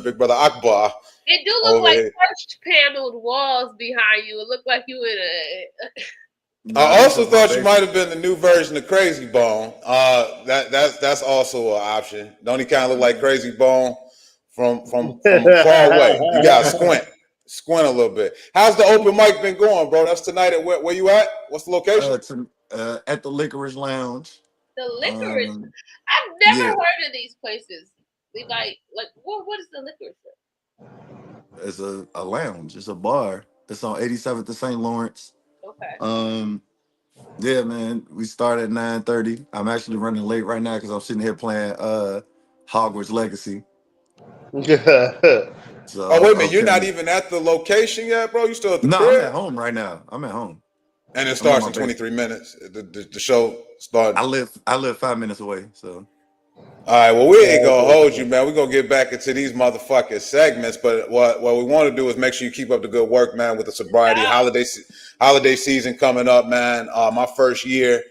Speaker 1: Big Brother Akbar
Speaker 3: It do look
Speaker 1: over
Speaker 3: like
Speaker 1: here.
Speaker 3: touch paneled walls behind you. It look like you in a.
Speaker 4: Nah,
Speaker 1: I
Speaker 4: this
Speaker 1: also
Speaker 4: is my
Speaker 1: thought you might
Speaker 4: basement.
Speaker 1: have been the new version of Crazy Bone. That's also an option. Don't he kind of look like Crazy Bone from far away? You got to squint a little bit. How's the open mic been going, bro? That's tonight at where you at? What's the location?
Speaker 4: At the Licorice Lounge.
Speaker 3: The licorice.
Speaker 4: Um,
Speaker 3: I've never
Speaker 4: yeah,
Speaker 3: heard of these places. We like what is the licorice?
Speaker 4: it's a lounge. It's a bar. It's on 87th to St. Lawrence.
Speaker 3: Okay.
Speaker 4: Yeah, man. We start at 9:30. I'm actually running late right now because I'm sitting here playing Hogwarts Legacy. So
Speaker 1: Oh wait a
Speaker 4: I'm
Speaker 1: minute, you're not
Speaker 4: finna.
Speaker 1: even at the location yet, bro. You still at the
Speaker 4: No, I'm
Speaker 1: crib?
Speaker 4: at home right now. I'm at home.
Speaker 1: And it
Speaker 4: I'm in
Speaker 1: starts
Speaker 4: my
Speaker 1: in
Speaker 4: basement.
Speaker 1: 23 minutes. The show starting.
Speaker 4: I live 5 minutes away. So
Speaker 1: All right, well, we ain't gonna hold you, man. We're gonna get back into these motherfucking segments, but what we want to do is make sure you keep up the good work, man, with the sobriety holiday season coming up, man. My first year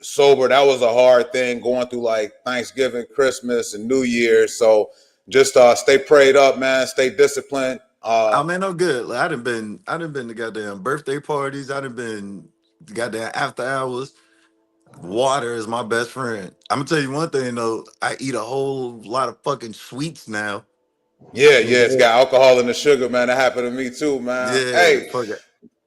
Speaker 1: sober, that was a hard thing going through like Thanksgiving, Christmas, and New Year. So just stay prayed up, man. Stay disciplined.
Speaker 4: oh man, no good. Like, I done been to goddamn birthday parties. I done been to goddamn after hours. Water is my best friend. I'm gonna tell you one thing though. I eat a whole lot of fucking sweets now.
Speaker 1: Yeah, it's got alcohol and the sugar, man. That happened to me too, man.
Speaker 4: Yeah,
Speaker 1: Hey,
Speaker 4: fuck it.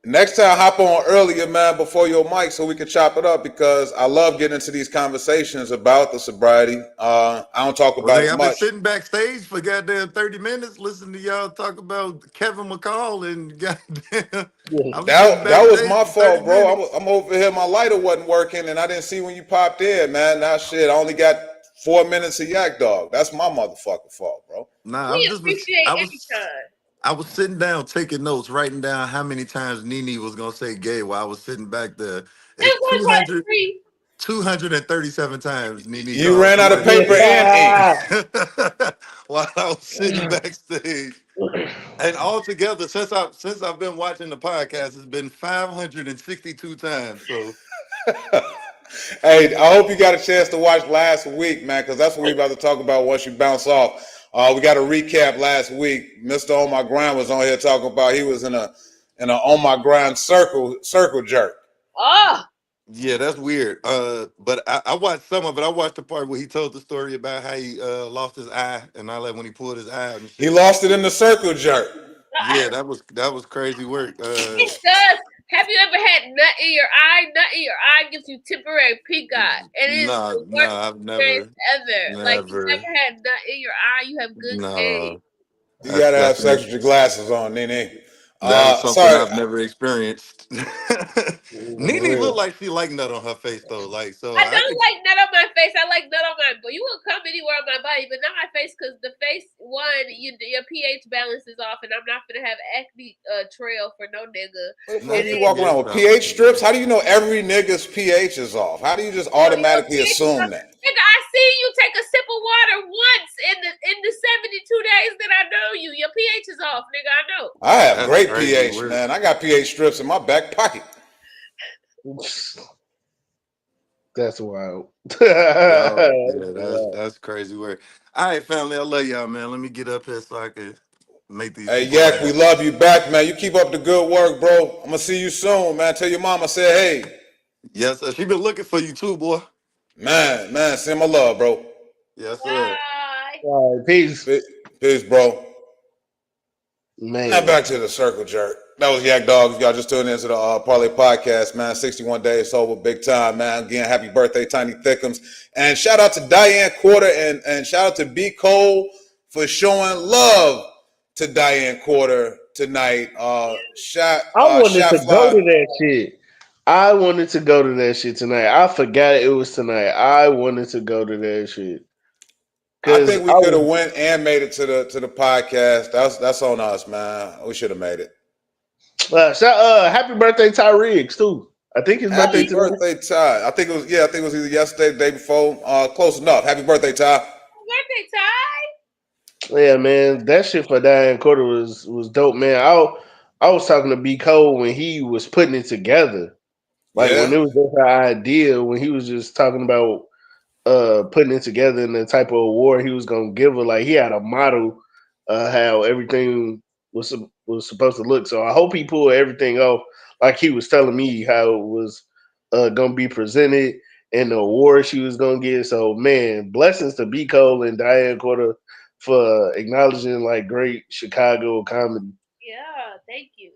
Speaker 1: next time, hop on earlier, man, before your mic so we can chop it up because I love getting into these conversations about the sobriety. I don't talk
Speaker 4: Well,
Speaker 1: about
Speaker 4: they
Speaker 1: it
Speaker 4: I've been
Speaker 1: much.
Speaker 4: sitting backstage for goddamn 30 minutes listening to y'all talk about Kevin McCall and goddamn. I was sitting
Speaker 1: That was
Speaker 4: backstage
Speaker 1: my
Speaker 4: for 30
Speaker 1: fault, bro.
Speaker 4: minutes.
Speaker 1: I'm over here. My lighter wasn't working, and I didn't see when you popped in, man. Now, shit, I only got 4 minutes of Yak Dog. That's my motherfucking fault, bro.
Speaker 4: Nah,
Speaker 3: We appreciate any time.
Speaker 4: I was sitting down taking notes, writing down how many times NiNi was gonna say gay while I was sitting back there. It's
Speaker 3: It was like 3.
Speaker 4: 237 times NiNi
Speaker 1: You
Speaker 4: called
Speaker 1: ran out of
Speaker 4: somebody
Speaker 1: paper
Speaker 4: gay
Speaker 1: and ink.
Speaker 4: while I was sitting backstage. And altogether, since I've been watching the podcast, it's been 562 times. So
Speaker 1: Hey, I hope you got a chance to watch last week, man, because that's what we're about to talk about once you bounce off. We got a recap last week. Mr. On My Grind was on here talking about he was in a On My Grind circle jerk.
Speaker 3: Oh,
Speaker 4: yeah, that's weird. But I watched some of it. I watched the part where he told the story about how he lost his eye and all that when he pulled his eye out and
Speaker 1: He
Speaker 4: shit.
Speaker 1: lost it in the circle jerk.
Speaker 4: Yeah, that was crazy work.
Speaker 3: it does. Have you ever had nut in your eye? Nut in your eye gives you temporary pink eye. It is the worst
Speaker 4: I've
Speaker 3: experience ever. Like you
Speaker 4: never,
Speaker 3: never had nut in your eye, you have good game.
Speaker 4: no.
Speaker 1: You gotta have
Speaker 4: That's
Speaker 1: sex with your glasses on, NiNi.
Speaker 4: that is something
Speaker 1: Sorry.
Speaker 4: I've never experienced. NiNi looked like she liked nut on her face though. Like so,
Speaker 3: I
Speaker 4: I
Speaker 3: don't
Speaker 4: could.
Speaker 3: like nut on my face. I like nut on my but you will come anywhere on my body, but not my face because the face your pH balance is off and I'm not gonna have acne trail for no nigga.
Speaker 1: What the
Speaker 4: No,
Speaker 1: fuck
Speaker 4: your
Speaker 1: you walking
Speaker 4: pH
Speaker 1: around with
Speaker 4: balance
Speaker 1: pH
Speaker 4: is
Speaker 1: strips?
Speaker 4: off.
Speaker 1: How do you know every nigga's pH is off? How do you just automatically assume that?
Speaker 3: Nigga, I seen you take a sip of water once in the 72 days that I know you. Your pH is off, nigga. I know.
Speaker 1: I have
Speaker 4: That's
Speaker 1: great
Speaker 4: crazy
Speaker 1: pH,
Speaker 4: work.
Speaker 1: man. I got pH strips in my back pocket.
Speaker 2: That's wild.
Speaker 4: That's crazy work. All right, family, I love y'all, man. Let me get up here so I can make these
Speaker 1: Hey,
Speaker 4: people
Speaker 1: Yak, we
Speaker 4: laugh.
Speaker 1: love you back, man. You keep up the good work, bro. I'm gonna see you soon, man. Tell your mama, say hey.
Speaker 4: Yes, sir. She been looking for you too, boy.
Speaker 1: Man, send my love, bro.
Speaker 4: Yes, sir.
Speaker 3: Bye.
Speaker 2: All right, peace,
Speaker 1: Peace, bro.
Speaker 2: man.
Speaker 1: Now back to the circle jerk. That was Yak Dog. Y'all just tuned into the Parlay Podcast, man. 61 days sober, big time, man. Again, happy birthday, Tiny Thickums. And shout out to Diane Quarter and shout out to B. Cole for showing love to Diane Quarter tonight. Shot
Speaker 2: to go
Speaker 1: fly.
Speaker 2: to that shit. I wanted to go to that shit tonight. I forgot it was tonight. I wanted to go to that shit.
Speaker 1: I think we could have went and made it to the podcast. That's on us, man. We should have made it.
Speaker 2: Happy birthday, Ty Riggs, too. I think his birthday
Speaker 1: today. Happy birthday, Ty. I think it was either yesterday, the day before. Close enough. Happy birthday, Ty.
Speaker 3: Birthday, Ty.
Speaker 2: Yeah, man, that shit for Diane Quarter was dope, man. I was talking to B Cole when he was putting it together, like when it was just an idea. When he was just talking about putting it together and the type of award he was gonna give her. Like he had a model how everything was supposed to look. So I hope he pulled everything off like he was telling me how it was gonna be presented and the award she was gonna get. So man, blessings to B Cole and Diane Quarter for acknowledging like great Chicago comedy.
Speaker 3: Yeah, thank you.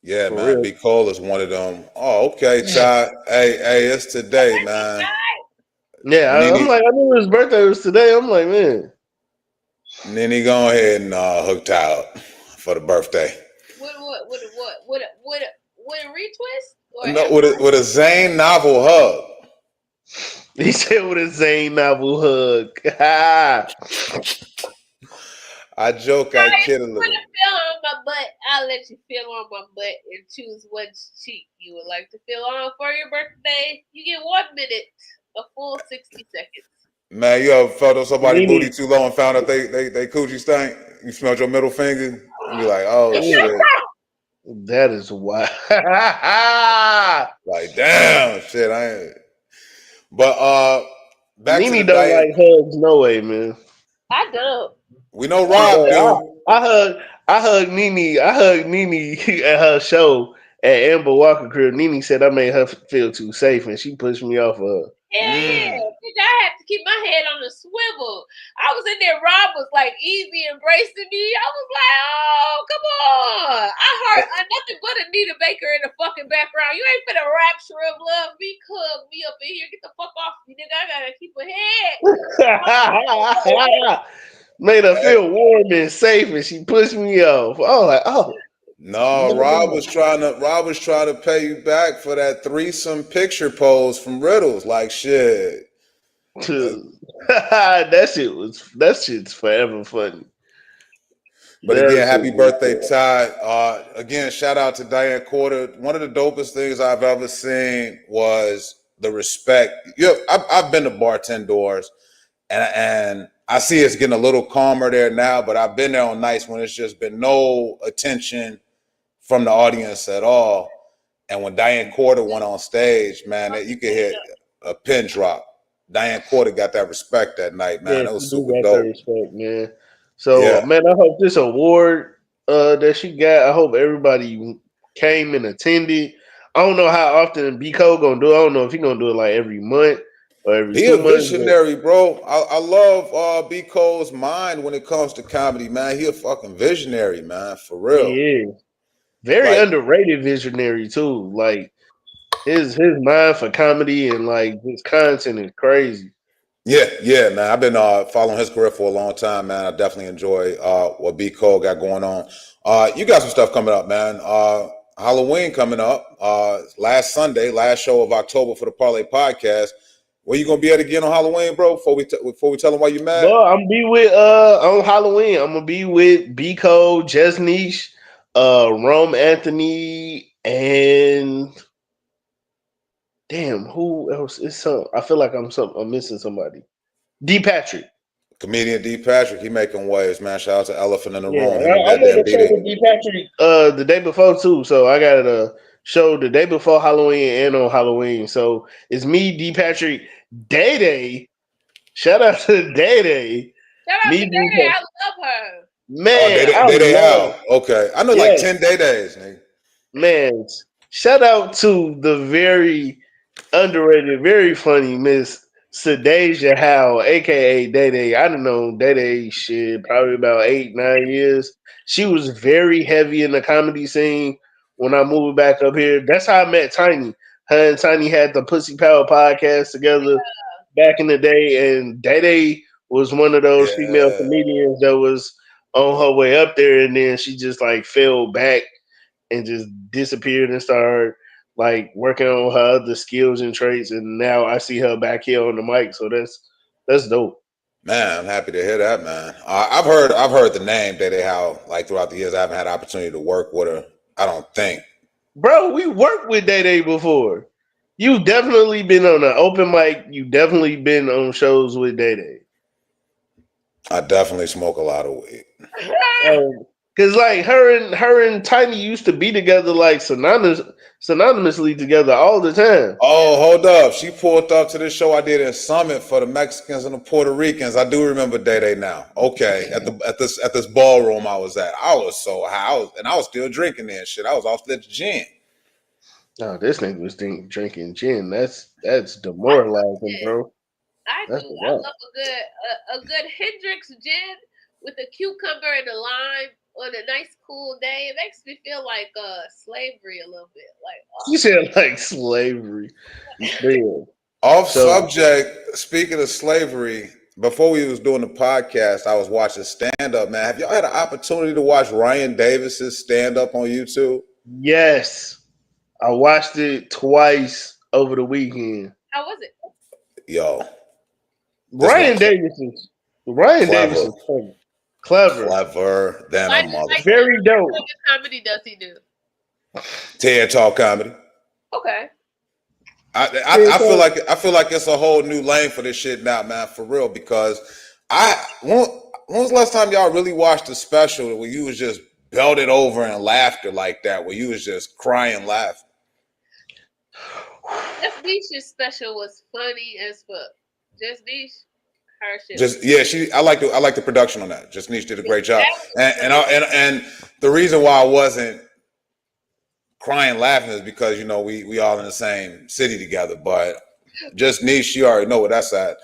Speaker 1: Yeah, man. Real. B Cole is one of them. Oh, okay, Ty. Hey, it's today, man.
Speaker 2: Yeah, I'm like, I knew his birthday was today. I'm like, man.
Speaker 1: NiNi, go ahead and hook Ty up for the birthday.
Speaker 3: What a retwist?
Speaker 1: No, with a Zane novel hug.
Speaker 2: He said with a Zane novel hug.
Speaker 1: I joke, I kid a little.
Speaker 3: Feel on my butt. I'll let you feel on my butt and choose what cheek you would like to feel on for your birthday. You get 1 minute, a full 60 seconds.
Speaker 1: Man, you ever felt on somebody's booty too low and found out they coochie stank? You smelled your middle finger? You be like, oh shit.
Speaker 2: That is wild.
Speaker 1: Like, damn, shit, I ain't. But back
Speaker 2: NiNi
Speaker 1: to the
Speaker 2: don't like hugs, no way, man.
Speaker 3: I don't.
Speaker 1: We know Rob do.
Speaker 2: I hugged NiNi. I hugged NiNi at her show at Amber Walker crib. NiNi said I made her feel too safe, and she pushed me off of her.
Speaker 3: Hell yeah. I had to keep my head on the swivel. I was in there. Rob was like easy embracing me. I was like, oh, come on. I heard nothing but Anita Baker in the fucking background. You ain't finna rapture of love me, hug me up in here. Get the fuck off me, nigga. I gotta keep a head.
Speaker 2: Made her feel warm and safe, and she pushed me off. I was like, oh.
Speaker 1: No, Rob was trying to pay you back for that threesome picture pose from Riddles. Like shit.
Speaker 2: that shit's forever funny.
Speaker 1: But again, happy birthday, Ty. Again, shout out to Diane Quarter. One of the dopest things I've ever seen was the respect. I've been to bartenders, and I see it's getting a little calmer there now, but I've been there on nights when it's just been no attention from the audience at all. And when Diane Quarter went on stage, man, you could hear a pin drop. Diane Quarter got that respect that night, man. That was super dope.
Speaker 2: Respect, man. So, man, I hope this award that she got, I hope everybody came and attended. I don't know how often B Cole gonna do it. I don't know if he's gonna do it like every month or every 2 months.
Speaker 1: He a visionary, bro. I love B Cole's mind when it comes to comedy, man. He a fucking visionary, man, for real.
Speaker 2: He is. Very underrated visionary too. Like his mind for comedy and like his content is crazy.
Speaker 1: Yeah, man. I've been following his career for a long time, man. I definitely enjoy what B Cole got going on. You got some stuff coming up, man. Halloween coming up. Last Sunday, last show of October for the Parlay Podcast. Where you gonna be at again on Halloween, bro? Before we tell them why you mad.
Speaker 2: No, I'm gonna be with on Halloween. I'm gonna be with B Cole, Jess Niche, Rome Anthony, and damn, who else? It's I feel like I'm missing somebody. D Patrick.
Speaker 1: Comedian D Patrick, he making waves, man. Shout out to Elephant in the Room.
Speaker 2: I'm on the show with D Patrick the day before too. So I got a show the day before Halloween and on Halloween. So it's me, D Patrick, Day Day. Shout out to Day Day.
Speaker 3: Shout out to Day Day. I love her.
Speaker 2: Man,
Speaker 1: Day Day how? Okay. I know like 10 Day Days, nigga.
Speaker 2: Man, shout out to the very underrated, very funny Miss Sadasia Howe, aka Day Day. I don't know Day Day shit, probably about 8-9 years. She was very heavy in the comedy scene when I moved back up here. That's how I met Tiny. Her and Tiny had the Pussy Power podcast together back in the day, and Day Day was one of those female comedians that was on her way up there, and then she just like fell back and just disappeared and started like working on her other skills and traits. And now I see her back here on the mic, so that's dope.
Speaker 1: Man, I'm happy to hear that, man. I've heard the name Day How like throughout the years. I haven't had an opportunity to work with her. I don't think.
Speaker 2: Bro, we worked with Day before. You've definitely been on an open mic. You've definitely been on shows with Day.
Speaker 1: I definitely smoke a lot of weed.
Speaker 2: Cause like her and Tiny used to be together like synonymously together all the time.
Speaker 1: Oh, hold up. She pulled up to this show I did in Summit for the Mexicans and the Puerto Ricans. I do remember Day now. Okay. At this ballroom I was at. I was so high. I was still drinking there and shit. I was off that gin.
Speaker 2: No, this nigga was drinking gin. That's demoralizing, bro.
Speaker 3: I do. I love a good Hendrix gin with a cucumber and a lime on a nice cool day. It makes me feel like slavery a little bit. Like
Speaker 2: you said like slavery.
Speaker 1: Off subject, speaking of slavery, before we was doing the podcast, I was watching stand-up, man. Have y'all had an opportunity to watch Ryan Davis's stand-up on YouTube?
Speaker 2: Yes. I watched it twice over the weekend.
Speaker 3: How was it?
Speaker 1: Yo.
Speaker 2: Ryan Davis is funny.
Speaker 1: Clever than a mother.
Speaker 2: Very dope.
Speaker 3: What comedy does he do?
Speaker 1: TED Talk comedy.
Speaker 3: Okay.
Speaker 1: I feel like it's a whole new lane for this shit now, man, for real. Because when was the last time y'all really watched a special where you was just belted over in laughter like that, where you was just crying laughing?
Speaker 3: Just Niche's special was funny as fuck. Just Niche, her shit.
Speaker 1: I like the production on that. Just Niche did a great job. And the reason why I wasn't crying laughing is because we all in the same city together. But Just Niche, you already know where that's at.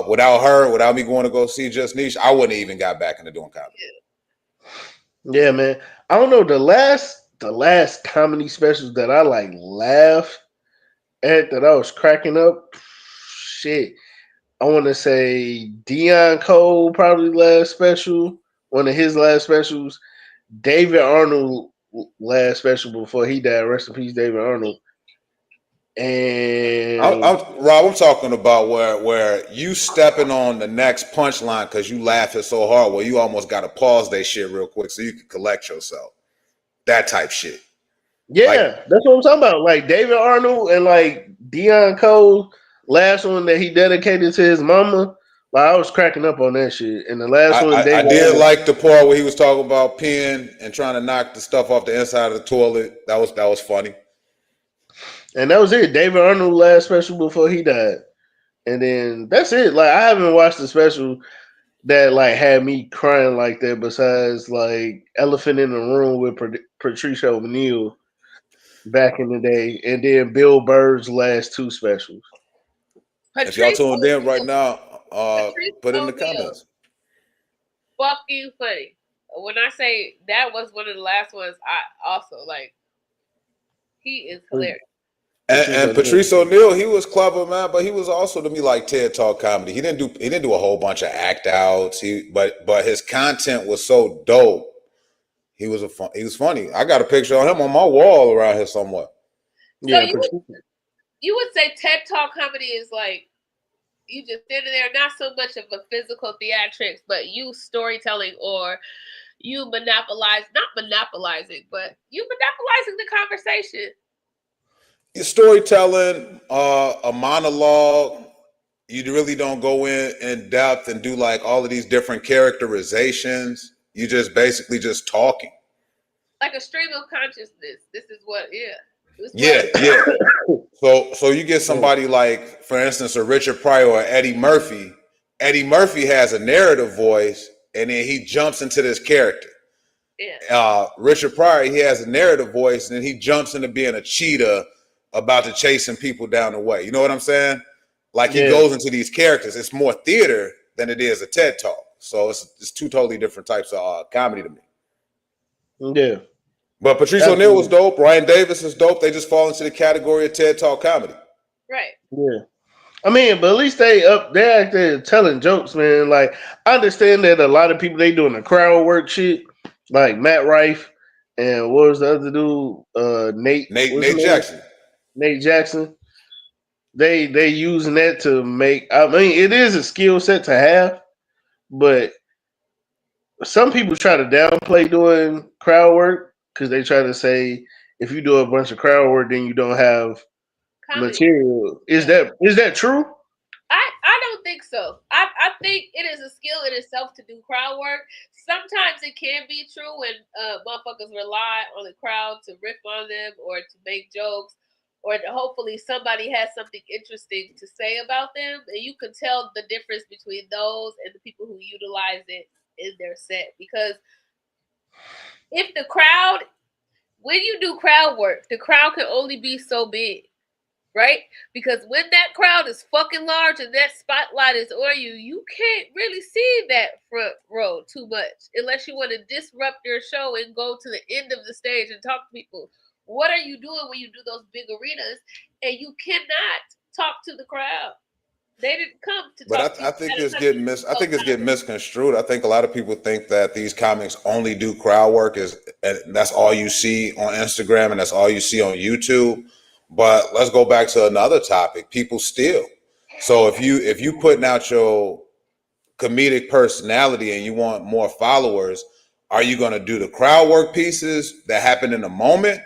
Speaker 1: Without me going to go see Just Niche, I wouldn't even got back into doing comedy.
Speaker 2: Yeah, man. I don't know, the last comedy specials that I like laughed at that I was cracking up. Shit. I want to say Dion Cole probably last special, one of his last specials. David Arnold last special before he died. Rest in peace, David Arnold. And
Speaker 1: Rob, I'm talking about where you stepping on the next punchline because you laughing so hard, where you almost got to pause that shit real quick so you can collect yourself. That type shit.
Speaker 2: Yeah, that's what I'm talking about. Like David Arnold and like Dion Cole, last one that he dedicated to his mama. Like I was cracking up on that shit. And the last one,
Speaker 1: I did like the part where he was talking about peeing and trying to knock the stuff off the inside of the toilet. That was funny.
Speaker 2: And that was it. David Arnold last special before he died. And then that's it. Like I haven't watched a special that like had me crying like that besides like Elephant in the Room with Patricia O'Neal back in the day, and then Bill Burr's last two specials.
Speaker 1: If y'all tuned in right now, put in the comments.
Speaker 3: Fucking funny. When I say that was one of the last ones, I also like. He is hilarious.
Speaker 1: And Patrice O'Neal, he was clever, man, but he was also to me like TED Talk comedy. He didn't do a whole bunch of act outs. But his content was so dope. He was funny. I got a picture of him on my wall around here somewhere.
Speaker 2: Yeah,
Speaker 3: so you would say TED Talk comedy is like you just standing there, not so much of a physical theatrics, but you storytelling or you not monopolizing, but you monopolizing the conversation.
Speaker 1: Storytelling, a monologue. You really don't go in depth and do like all of these different characterizations. You just basically just talking.
Speaker 3: Like a stream of consciousness. This is what,
Speaker 1: Yeah. So you get somebody like, for instance, a Richard Pryor or Eddie Murphy. Eddie Murphy has a narrative voice, and then he jumps into this character.
Speaker 3: Yeah.
Speaker 1: Richard Pryor, he has a narrative voice, and then he jumps into being a cheetah about to chasing people down the way. You know what I'm saying? Like he goes into these characters. It's more theater than it is a TED Talk. So it's two totally different types of comedy to me.
Speaker 2: Yeah.
Speaker 1: But Patrice O'Neal was dope. Ryan Davis is dope. They just fall into the category of TED Talk comedy.
Speaker 3: Right.
Speaker 2: Yeah. I mean, but at least they're out there telling jokes, man. Like I understand that a lot of people they doing the crowd work shit, like Matt Rife and what was the other dude? Nate. What's his
Speaker 1: Nate
Speaker 2: name?
Speaker 1: Jackson.
Speaker 2: Nate Jackson. They using that to make. I mean, it is a skill set to have, but some people try to downplay doing crowd work because they try to say if you do a bunch of crowd work, then you don't have
Speaker 3: Comedy.
Speaker 2: material. Is that true?
Speaker 3: I don't think so. I think it is a skill in itself to do crowd work. Sometimes it can be true when motherfuckers rely on the crowd to riff on them or to make jokes or to hopefully somebody has something interesting to say about them. And you can tell the difference between those and the people who utilize it in their set. Because if the crowd, when you do crowd work, the crowd can only be so big. Right? Because when that crowd is fucking large and that spotlight is on you, you can't really see that front row too much unless you want to disrupt your show and go to the end of the stage and talk to people. What are you doing when you do those big arenas and you cannot talk to the crowd? They didn't come to talk to you.
Speaker 1: I think it's getting misconstrued. I think a lot of people think that these comics only do crowd work and that's all you see on Instagram and that's all you see on YouTube. But let's go back to another topic. People steal. So if you putting out your comedic personality and you want more followers, are you going to do the crowd work pieces that happen in the moment,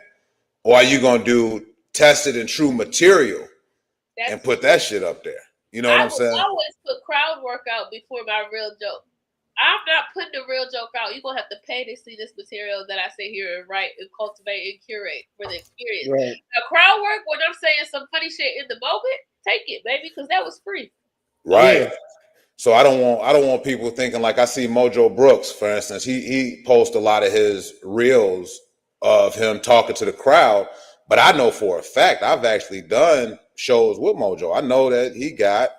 Speaker 1: or are you going to do tested and true material and put that shit up there? You know what I'm saying?
Speaker 3: I always put crowd work out before my real joke. I'm not putting a real joke out. You're going to have to pay to see this material that I sit here and write and cultivate and curate for the experience.
Speaker 2: Right.
Speaker 3: Now, crowd work, when I'm saying some funny shit in the moment, take it, baby, because that was free.
Speaker 1: Right. Yeah. So I don't want people thinking like I see Mojo Brooks, for instance. He posts a lot of his reels of him talking to the crowd, but I know for a fact I've actually done shows with Mojo. I know that he got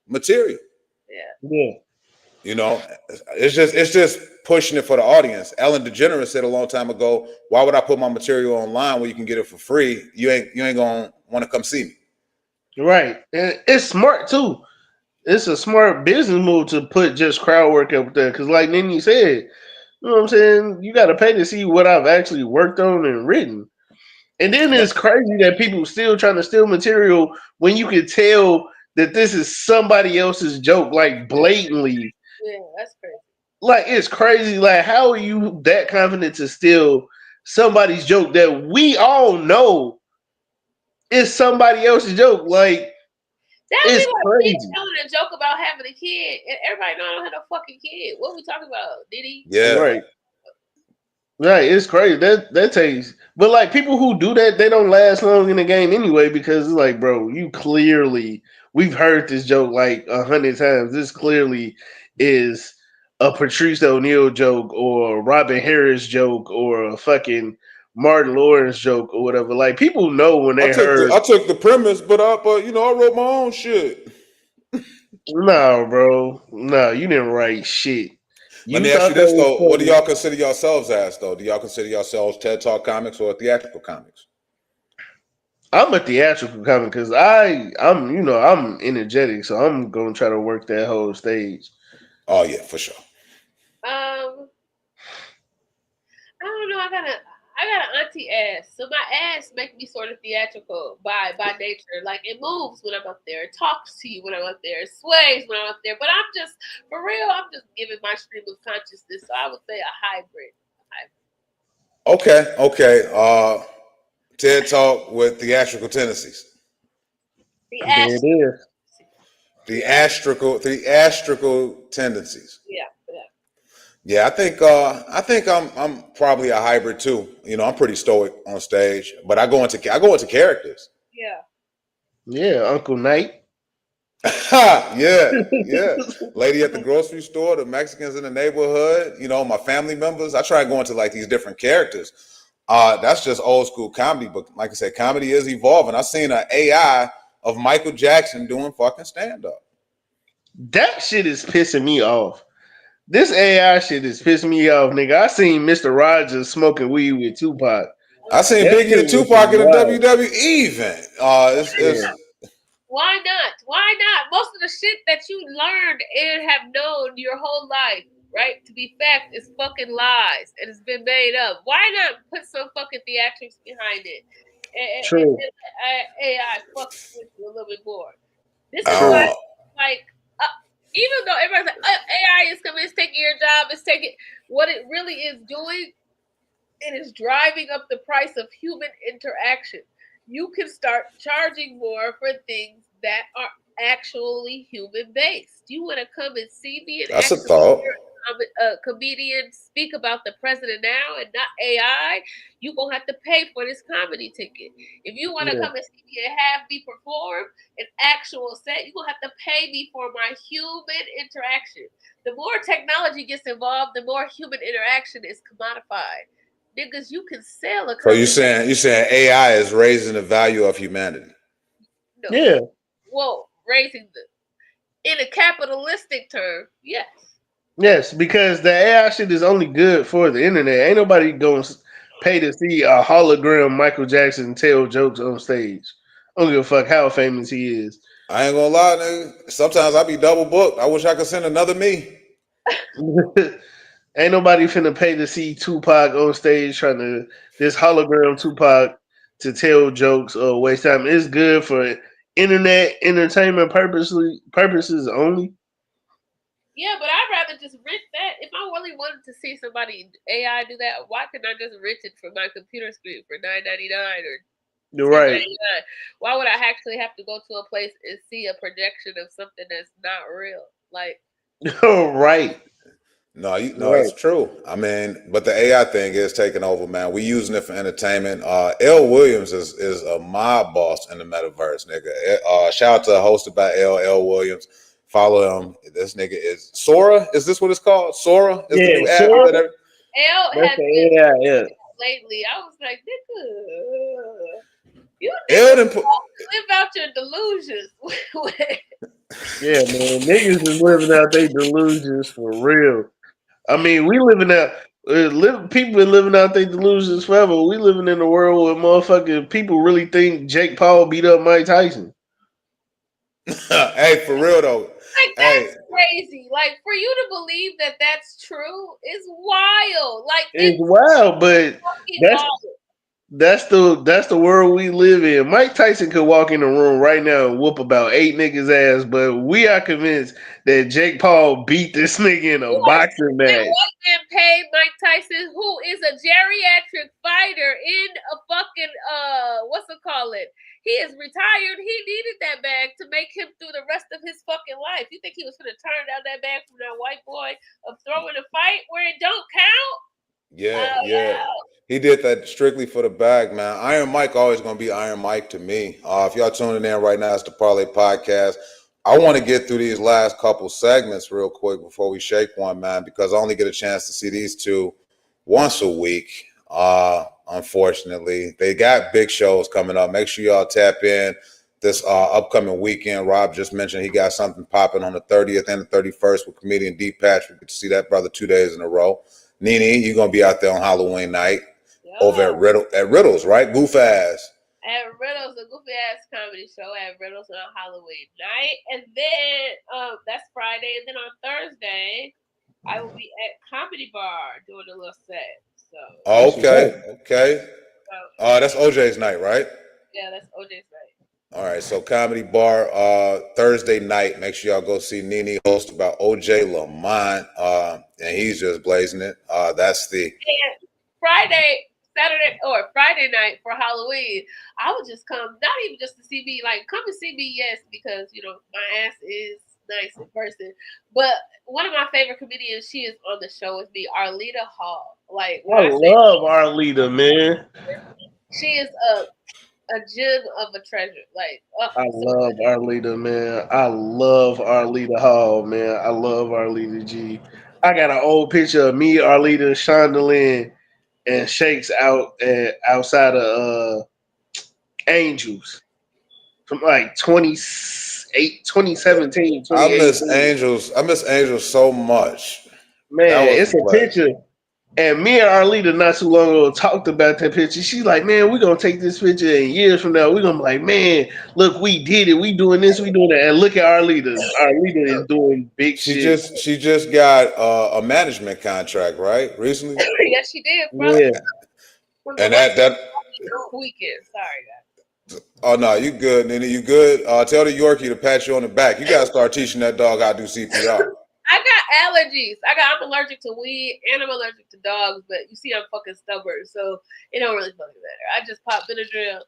Speaker 1: material.
Speaker 2: Yeah.
Speaker 1: You know, it's just pushing it for the audience. Ellen DeGeneres said a long time ago, "Why would I put my material online when you can get it for free? You ain't gonna want to come see me."
Speaker 2: Right, and it's smart too. It's a smart business move to put just crowd work up there because, like NiNi said, you know what I'm saying. You got to pay to see what I've actually worked on and written. And then it's crazy that people still trying to steal material when you can tell that this is somebody else's joke, like blatantly.
Speaker 3: Yeah, that's crazy.
Speaker 2: Like, it's crazy. Like, how are you that confident to steal somebody's joke that we all know is somebody else's joke? Like,
Speaker 3: it's crazy. Telling a joke about having a kid, and everybody know I don't have a fucking kid. What we talking about, Diddy?
Speaker 1: Yeah,
Speaker 2: right. It's crazy. That takes, but like people who do that, they don't last long in the game anyway because it's like, bro, you clearly we've heard this joke like 100 times. This clearly is a Patrice O'Neal joke or a Robin Harris joke or a fucking Martin Lawrence joke or whatever. Like people know when they heard.
Speaker 1: I took the premise, but I wrote my own shit.
Speaker 2: No, bro. No, you didn't write shit.
Speaker 1: Let me ask you this though: what do y'all consider yourselves as though? Do y'all consider yourselves TED Talk comics or theatrical comics?
Speaker 2: I'm a theatrical comic because I'm energetic, so I'm gonna try to work that whole stage.
Speaker 1: Oh yeah, for sure.
Speaker 3: I don't know. I got an auntie ass, so my ass make me sort of theatrical by nature. Like it moves when I'm up there, it talks to you when I'm up there, it sways when I'm up there. But I'm just for real. I'm just giving my stream of consciousness. So I would say a hybrid.
Speaker 1: Okay. TED Talk with theatrical tendencies. Theatrical tendencies. Yeah, I think I'm probably a hybrid too. You know, I'm pretty stoic on stage, but I go into characters.
Speaker 2: Yeah, Uncle Knight.
Speaker 1: yeah. Lady at the grocery store, the Mexicans in the neighborhood, you know, my family members. I try to go into like these different characters. That's just old school comedy, but like I said, comedy is evolving. I seen an AI of Michael Jackson doing fucking stand up.
Speaker 2: That shit is pissing me off. This AI shit is pissing me off, nigga. I seen Mr. Rogers smoking weed with Tupac.
Speaker 1: I seen Biggie and Tupac in a WWE event.
Speaker 3: Why not? Why not? Most of the shit that you learned and have known your whole life, right, to be fact, is fucking lies and it's been made up. Why not put some fucking theatrics behind it?
Speaker 2: True.
Speaker 3: AI fuck with you a little bit more. This is why, like, even though everybody's like, AI is coming, it's taking your job, it's taking what it really is doing. It is driving up the price of human interaction. You can start charging more for things that are actually human based. You want to come and see me and
Speaker 1: that's a thought.
Speaker 3: A comedian speak about the president now and not AI, you're going to have to pay for this comedy ticket. If you want to come and see me and have me perform an actual set, you're going to have to pay me for my human interaction. The more technology gets involved, the more human interaction is commodified. Niggas, you can sell a
Speaker 1: comedy. So you're saying AI is raising the value of humanity?
Speaker 3: No.
Speaker 2: Yeah.
Speaker 3: Well, raising in a capitalistic term, yes.
Speaker 2: Yes, because the AI shit is only good for the internet. Ain't nobody going to pay to see a hologram Michael Jackson tell jokes on stage. I don't give a fuck how famous he is.
Speaker 1: I ain't gonna lie, nigga. Sometimes I be double booked. I wish I could send another me.
Speaker 2: Ain't nobody finna pay to see Tupac on stage trying to this hologram Tupac to tell jokes or waste time. It's good for internet entertainment purposes only.
Speaker 3: Yeah, but I'd rather just rent that. If I really wanted to see somebody AI do that, why couldn't I just rent it from my computer screen for $9.99 or
Speaker 2: You're right.
Speaker 3: $10.99? Why would I actually have to go to a place and see a projection of something that's not real? Like,
Speaker 2: right.
Speaker 1: No, it's true. I mean, but the AI thing is taking over, man. We using it for entertainment. L. Williams is a mob boss in the metaverse, nigga. Shout out to hosted by L. Williams. Follow him. This nigga is Sora. Is this what it's called? Sora is the new app.
Speaker 3: L has been lately. I was like, nigga, you live out your delusions.
Speaker 2: Yeah, man. Niggas is living out their delusions for real. I mean, we living out. People been living out their delusions forever. We living in a world where motherfucking people really think Jake Paul beat up Mike Tyson.
Speaker 1: Hey, for real though.
Speaker 3: Like, that's crazy. Like, for you to believe that that's true is wild. Like,
Speaker 2: it's wild, but that's the world we live in. Mike Tyson could walk in the room right now and whoop about 8 niggas' ass, but we are convinced that Jake Paul beat this nigga in a boxing match.
Speaker 3: That white man paid Mike Tyson, who is a geriatric fighter in a fucking what's it called? He is retired. He needed that bag to make him through the rest of his fucking life. You think he was gonna turn down that bag from that white boy of throwing a fight where it don't count?
Speaker 1: Yeah. He did that strictly for the bag, man. Iron Mike always gonna be Iron Mike to me. If y'all tuning in right now, it's the Parlay Podcast. I want to get through these last couple segments real quick before we shake one, man, because I only get a chance to see these two once a week. Unfortunately, they got big shows coming up. Make sure y'all tap in this upcoming weekend. Rob just mentioned he got something popping on the 30th and the 31st with comedian D Patch. We get to see that brother 2 days in a row. NiNi, you're gonna be out there on Halloween night over at Riddles, right? Goof ass.
Speaker 3: At Riddles, a goofy ass comedy show at Riddles on Halloween night, and then that's Friday, and then on Thursday I will be at Comedy Bar doing a little set. So
Speaker 1: okay. That's OJ's night, right?
Speaker 3: Yeah, that's OJ's night.
Speaker 1: All right, so Comedy Bar Thursday night. Make sure y'all go see NiNi hosted by OJ Lamont, and he's just blazing it. That's the Friday night for Halloween. I would just come, not even just to see me, like come and see me, yes, because my ass is nice in person. But one of my favorite comedians, she is on the show with me, Arlita Hall. Like
Speaker 2: I love Arlita, man.
Speaker 3: She is a gem of a treasure. Like
Speaker 2: I love Arlita, man. I love Arlita Hall, man. I love Arlita G. I got an old picture of me, Arlita, Shonda and Shakes outside of
Speaker 1: Angels
Speaker 2: from like 2017.
Speaker 1: I miss Angels so much.
Speaker 2: Man, it's a picture. And me and Arlita not too long ago talked about that picture. She's like, man, we're going to take this picture and years from now, we're going to be like, man, look, we did it. We doing this, we doing that. And look at Arlita. Arlita is doing big shit.
Speaker 1: She just got a management contract, right? Recently?
Speaker 3: Yes, she did.
Speaker 2: Yeah.
Speaker 1: And that
Speaker 3: weekend. Sorry, guys.
Speaker 1: Oh no, you good, NiNi. You good? Tell the Yorkie to pat you on the back. You gotta start teaching that dog how to do CPR.
Speaker 3: I got allergies. I'm allergic to weed and I'm allergic to dogs, but you see I'm fucking stubborn, so it don't really fucking matter. I just pop Benadryl.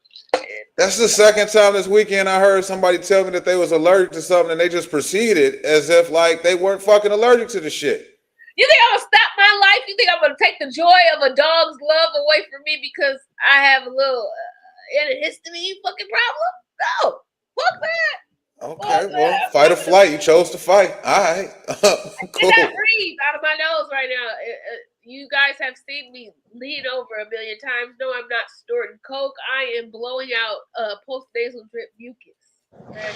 Speaker 1: That's the second time this weekend I heard somebody tell me that they was allergic to something and they just proceeded as if like they weren't fucking allergic to the shit.
Speaker 3: You think I'm gonna stop my life? You think I'm gonna take the joy of a dog's love away from me because I have a little antihistamine fucking problem? No, fuck that.
Speaker 1: Okay, well, fight or flight. You chose to fight. All right.
Speaker 3: Cool. I cannot breathe out of my nose right now. You guys have seen me lean over a million times. No, I'm not snorting coke. I am blowing out post-nasal drip mucus. Okay?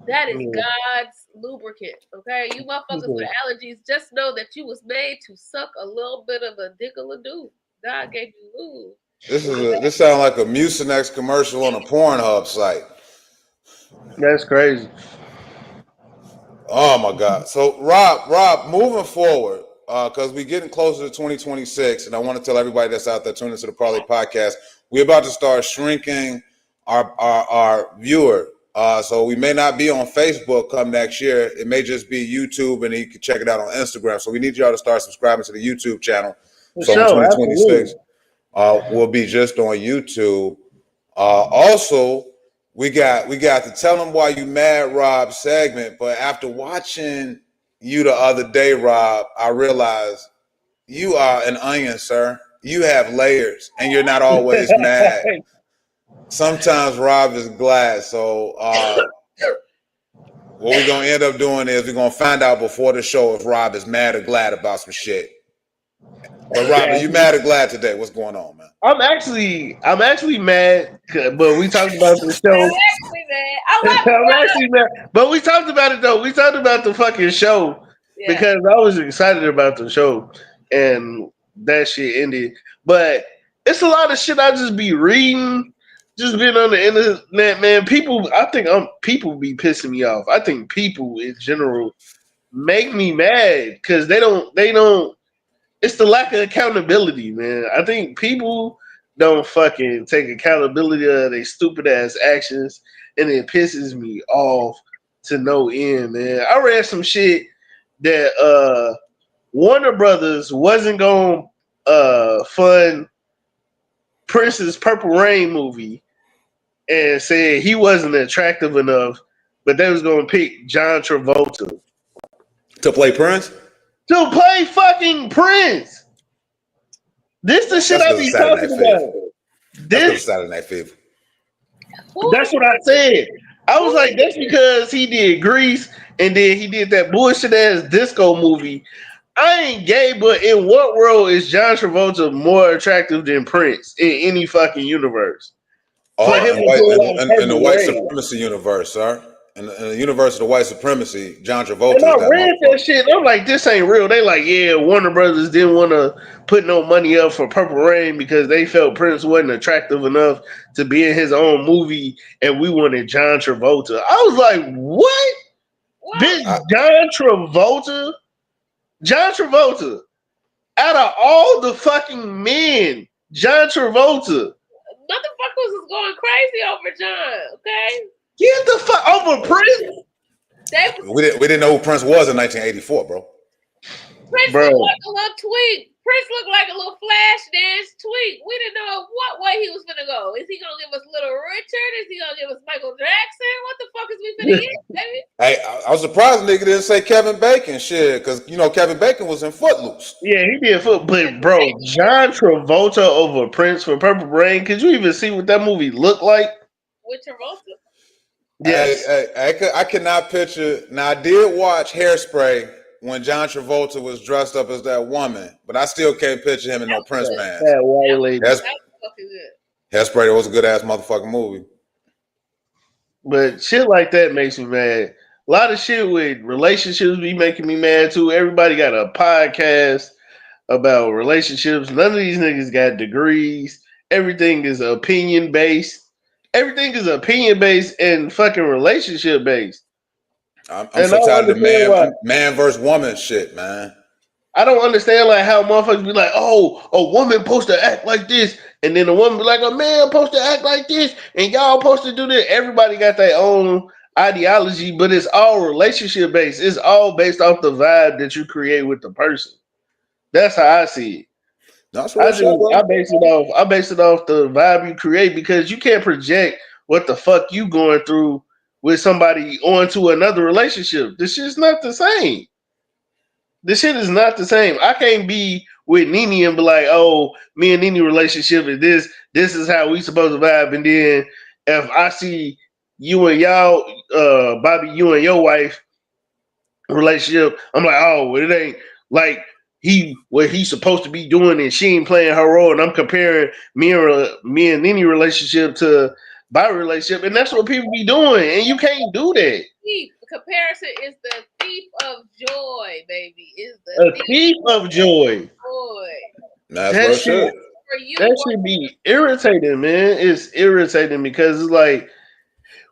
Speaker 3: That is God's lubricant. Okay, you motherfuckers with allergies, just know that you was made to suck a little bit of a dickle-a-doo. God gave you lube.
Speaker 1: This sounds like a Mucinex commercial on a Pornhub site.
Speaker 2: That's crazy.
Speaker 1: Oh my God. So Rob, moving forward, because we're getting closer to 2026, and I want to tell everybody that's out there tuning into the Parlay Podcast, we're about to start shrinking our viewer. So we may not be on Facebook come next year. It may just be YouTube, and you can check it out on Instagram. So we need y'all to start subscribing to the YouTube channel. So in 2026, we'll be just on YouTube. Also, we got the Tell Them Why You Mad, Rob segment. But after watching you the other day, Rob, I realized you are an onion, sir. You have layers, and you're not always mad. Sometimes Rob is glad. So what we're going to end up doing is we're going to find out before the show if Rob is mad or glad about some shit. But Rob, are you mad or glad today? What's going on, man?
Speaker 2: I'm actually mad, but we talked about the show. I'm actually mad, but we talked about it though. We talked about the fucking show because I was excited about the show, and that shit ended. But it's a lot of shit I just be reading, just being on the internet, man. People be pissing me off. I think people in general make me mad because they don't. It's the lack of accountability, man. I think people don't fucking take accountability of their stupid ass actions, and it pisses me off to no end, man. I read some shit that Warner Brothers wasn't gonna fund Prince's Purple Rain movie and said he wasn't attractive enough, but they was gonna pick John Travolta
Speaker 1: to play Prince.
Speaker 2: To play fucking Prince. This the shit I be talking about. This
Speaker 1: Saturday Night Fever.
Speaker 2: That's what I said. I was like, that's because he did Grease and then he did that bullshit ass disco movie. I ain't gay, but in what world is John Travolta more attractive than Prince in any fucking universe?
Speaker 1: In the white supremacy universe, sir. In the universe of the white supremacy, John Travolta.
Speaker 2: And I read that shit. I'm like, this ain't real. They like, yeah, Warner Brothers didn't want to put no money up for Purple Rain because they felt Prince wasn't attractive enough to be in his own movie, and we wanted John Travolta. I was like, what? Bitch, John Travolta. Out of all the fucking men, John Travolta.
Speaker 3: Motherfuckers was going crazy over John, okay?
Speaker 2: Get the fuck over Prince.
Speaker 1: We didn't know who Prince was in 1984, bro.
Speaker 3: Prince looked like a little tweak. Prince looked like a little flash dance tweak. We didn't know what way he was gonna go. Is he gonna give us Little Richard? Is he gonna give us Michael Jackson? What the fuck is we gonna get, baby?
Speaker 1: Hey, I was surprised nigga didn't say Kevin Bacon shit, because Kevin Bacon was in Footloose.
Speaker 2: Yeah, he did but bro, John Travolta over Prince for Purple Rain. Could you even see what that movie looked like?
Speaker 3: With Travolta.
Speaker 2: Yes.
Speaker 1: I cannot picture. Now, I did watch Hairspray when John Travolta was dressed up as that woman, but I still can't picture him in no Prince man.
Speaker 2: That white lady.
Speaker 3: That was fucking good.
Speaker 1: Hairspray was a good ass motherfucking movie.
Speaker 2: But shit like that makes me mad. A lot of shit with relationships be making me mad too. Everybody got a podcast. about relationships. None of these niggas got degrees. Everything is opinion based. Everything is opinion based and fucking relationship based.
Speaker 1: I'm
Speaker 2: And
Speaker 1: so
Speaker 2: I don't
Speaker 1: tired of
Speaker 2: understand
Speaker 1: the
Speaker 2: why.
Speaker 1: man versus woman shit, man.
Speaker 2: I don't understand like how motherfuckers be like, oh, a woman supposed to act like this, and then a woman be like, a man supposed to act like this, and y'all supposed to do this. Everybody got their own ideology, but it's all relationship based. It's all based off the vibe that you create with the person. That's how I see it.
Speaker 1: That's real shit,
Speaker 2: I
Speaker 1: bro.
Speaker 2: base it off the vibe you create because you can't project what the fuck you going through with somebody onto another relationship. This shit's not the same. This shit is not the same. I can't be with NiNi and be like, oh, me and NiNi relationship is this. This is how we supposed to vibe. And then if I see you and y'all, Bobby, you and your wife relationship, I'm like, oh, well, it ain't like what he's supposed to be doing, and she ain't playing her role. And I'm comparing me and NiNi relationship to Bobby relationship, and that's what people be doing, and you can't do that.
Speaker 3: Comparison is the thief of joy, baby. Is
Speaker 2: a thief of joy.
Speaker 1: That's real shit.
Speaker 2: That should be irritating, man. It's irritating because it's like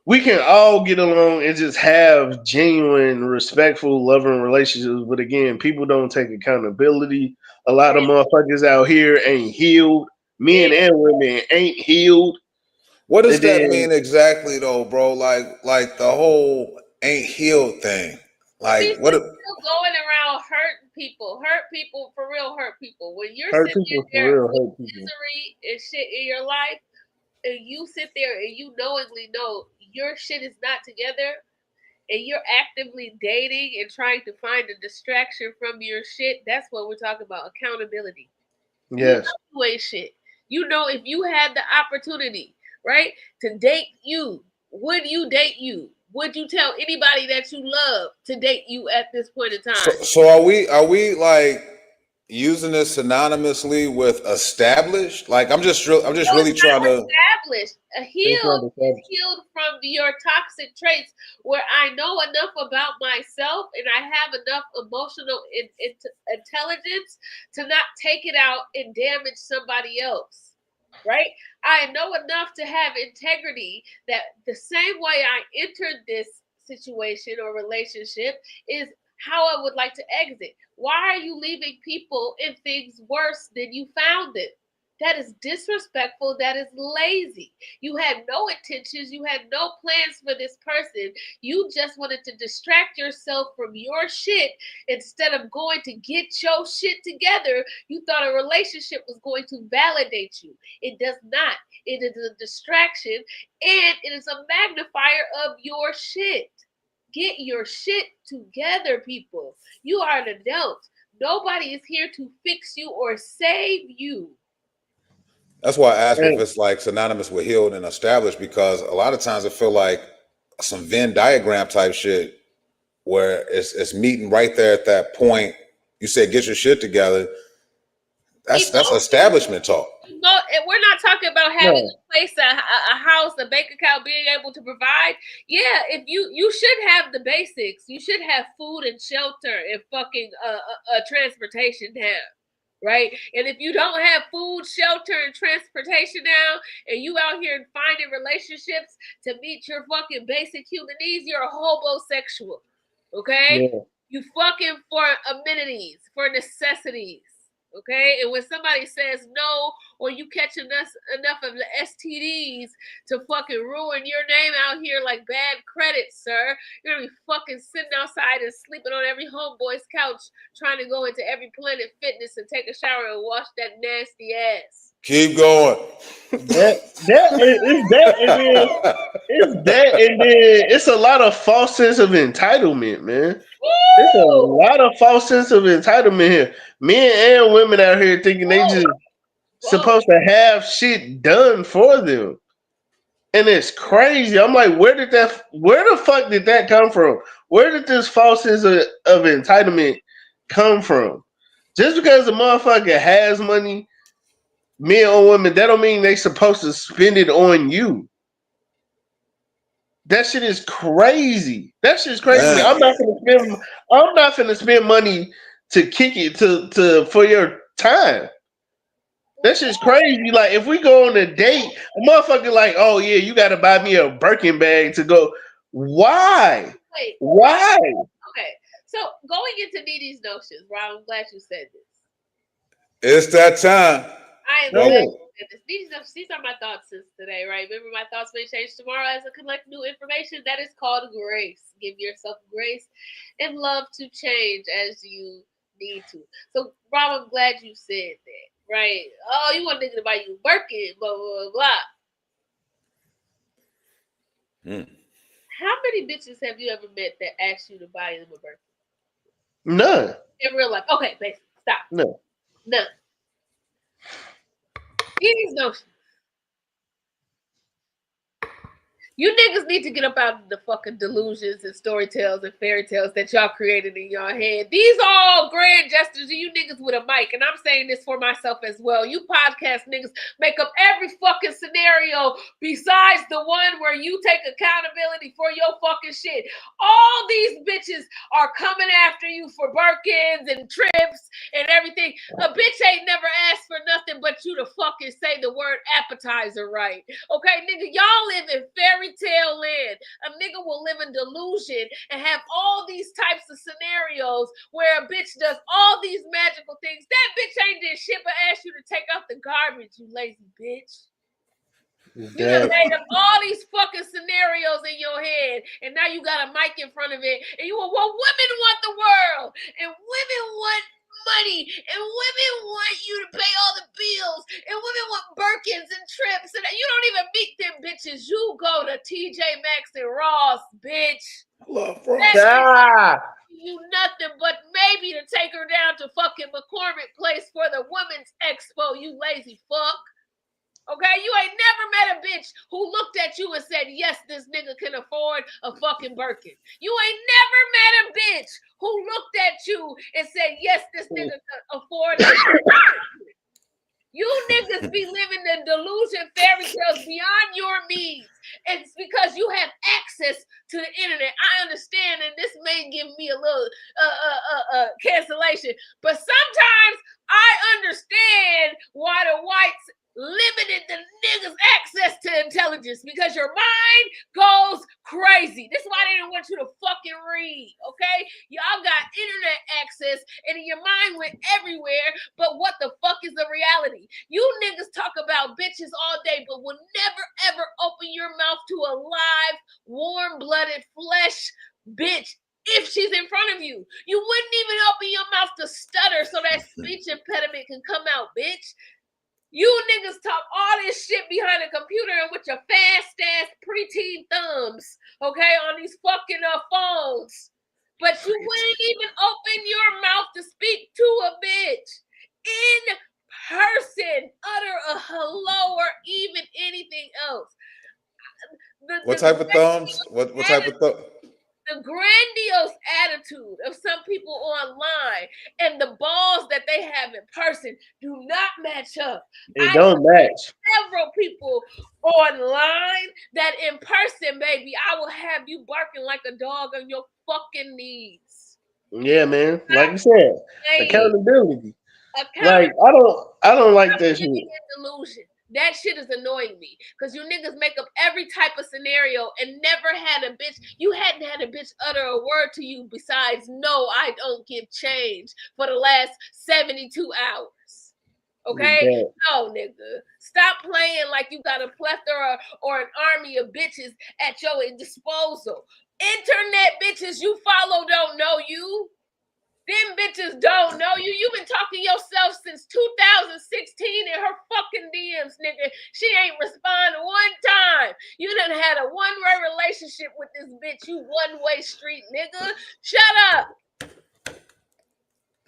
Speaker 2: we can all get along and just have genuine, respectful, loving relationships. But again, people don't take accountability. A lot of motherfuckers out here ain't healed. Men and women ain't healed.
Speaker 1: What does that mean exactly, though, bro? Like the whole ain't healed thing. Like what?
Speaker 3: Still going around hurting people for real, hurt people. When you're sitting there with misery and shit in your life, and you sit there and you knowingly know your shit is not together, and you're actively dating and trying to find a distraction from your shit, that's what we're talking about, accountability.
Speaker 2: Yes.
Speaker 3: You ain't shit. You know, if you had the opportunity, right, to date you, would you date you? Would you tell anybody that you love to date you at this point in time?
Speaker 1: So are we like using this synonymously with established? Like I'm just really trying to
Speaker 3: establish healed from your toxic traits, where I know enough about myself and I have enough emotional intelligence to not take it out and damage somebody else. Right? I know enough to have integrity that the same way I entered this situation or relationship is how I would like to exit. Why are you leaving people and things worse than you found it? That is disrespectful. That is lazy. You had no intentions. You had no plans for this person. You just wanted to distract yourself from your shit instead of going to get your shit together. You thought a relationship was going to validate you. It does not. It is a distraction, and it is a magnifier of your shit. Get your shit together, people. You are an adult. Nobody is here to fix you or save you.
Speaker 1: That's why I ask if it's like synonymous with healed and established, because a lot of times I feel like some Venn diagram type shit where it's meeting right there at that point. You said get your shit together. That's establishment talk.
Speaker 3: No, we're not talking about having a place, a house, a bank account, being able to provide. Yeah, if you should have the basics. You should have food and shelter and fucking transportation down. Right? And if you don't have food, shelter, and transportation now, and you out here finding relationships to meet your fucking basic human needs, you're a homosexual. Okay? Yeah. You fucking for amenities, for necessities. Okay? And when somebody says no, or you catching enough of the STDs to fucking ruin your name out here like bad credit, sir, you're gonna be fucking sitting outside and sleeping on every homeboy's couch trying to go into every Planet Fitness and take a shower and wash that nasty ass.
Speaker 1: Keep going.
Speaker 2: It's that, and then it's a lot of false sense of entitlement, man. There's a lot of false sense of entitlement here. Men and women out here thinking they just supposed to have shit done for them. And it's crazy. I'm like, where the fuck did that come from? Where did this false sense of entitlement come from? Just because a motherfucker has money, men or women, that don't mean they supposed to spend it on you. That shit is crazy. That shit's crazy. I'm not gonna spend money to kick it for your time. That shit's crazy. Like, if we go on a date, a motherfucker like, oh yeah, you gotta buy me a Birkin bag to go. Why?
Speaker 3: Wait.
Speaker 2: Why?
Speaker 3: Okay. So going into NiNi's notions, Rob, I'm glad you said this.
Speaker 1: It's that time.
Speaker 3: I am glad you said this. These are my thoughts since today, right? Remember, my thoughts may change tomorrow as I collect new information. That is called grace. Give yourself grace and love to change as you need to. So, Rob, I'm glad you said that. Right. Oh, you want a nigga to buy you Birkin, blah, blah, blah. How many bitches have you ever met that asked you to buy them a Birkin?
Speaker 2: None.
Speaker 3: In real life. Okay, basically. Stop.
Speaker 2: No.
Speaker 3: None. These notions. You niggas need to get up out of the fucking delusions and story tales and fairy tales that y'all created in your head. These are all grand gestures to you niggas with a mic. And I'm saying this for myself as well. You podcast niggas make up every fucking scenario besides the one where you take accountability for your fucking shit. All these bitches are coming after you for Birkins and trips and everything. A bitch ain't never asked for nothing but you to fucking say the word appetizer right. Okay, nigga, y'all live in fairy tale land. A nigga will live in delusion and have all these types of scenarios where a bitch does all these magical things. That bitch ain't did shit but ask you to take out the garbage, you lazy bitch. You done made up all these fucking scenarios in your head, and now you got a mic in front of it, and you want, well, women want the world, and women want money, and women want you to pay all the bills, and women want Birkins and trips, and you don't even meet them bitches. You go to TJ Maxx and Ross, bitch.
Speaker 1: I love Ross.
Speaker 3: You nothing but maybe to take her down to fucking McCormick Place for the Women's Expo, you lazy fuck. Okay, you ain't never met a bitch who looked at you and said, yes, this nigga can afford a fucking Birkin. You ain't never met a bitch who looked at you and said, yes, this nigga can afford a Birkin. You niggas be living the delusion fairy tales beyond your means. It's because you have access to the internet. I understand, and this may give me a little cancellation, but sometimes I understand why the whites limited the niggas' access to intelligence, because your mind goes crazy. This is why they didn't want you to fucking read, okay? Y'all got internet access and your mind went everywhere, but what the fuck is the reality? You niggas talk about bitches all day, but will never ever open your mouth to a live, warm-blooded flesh bitch. If she's in front of you, you wouldn't even open your mouth to stutter so that speech impediment can come out, bitch. You niggas talk all this shit behind a computer and with your fast-ass preteen thumbs, okay, on these fucking phones. But you wouldn't even open your mouth to speak to a bitch. In person, utter a hello or even anything else.
Speaker 1: What type of thumbs? What type of thumbs?
Speaker 3: The grandiose attitude of some people online and the balls that they have in person do not match up.
Speaker 2: It don't match.
Speaker 3: Several people online that in person, baby, I will have you barking like a dog on your fucking knees.
Speaker 2: Yeah, man. Like you said, accountability. Like I don't like that shit.
Speaker 3: Delusion. That shit is annoying me because you niggas make up every type of scenario and never had a bitch. You hadn't had a bitch utter a word to you besides, no, I don't give change for the last 72 hours. Okay? No, nigga. Stop playing like you got a plethora or an army of bitches at your disposal. Internet bitches you follow don't know you. Them bitches don't know you. You've been talking to yourself since 2016 in her fucking DMs, nigga. She ain't responded one time. You done had a one-way relationship with this bitch. You one-way street, nigga. Shut up.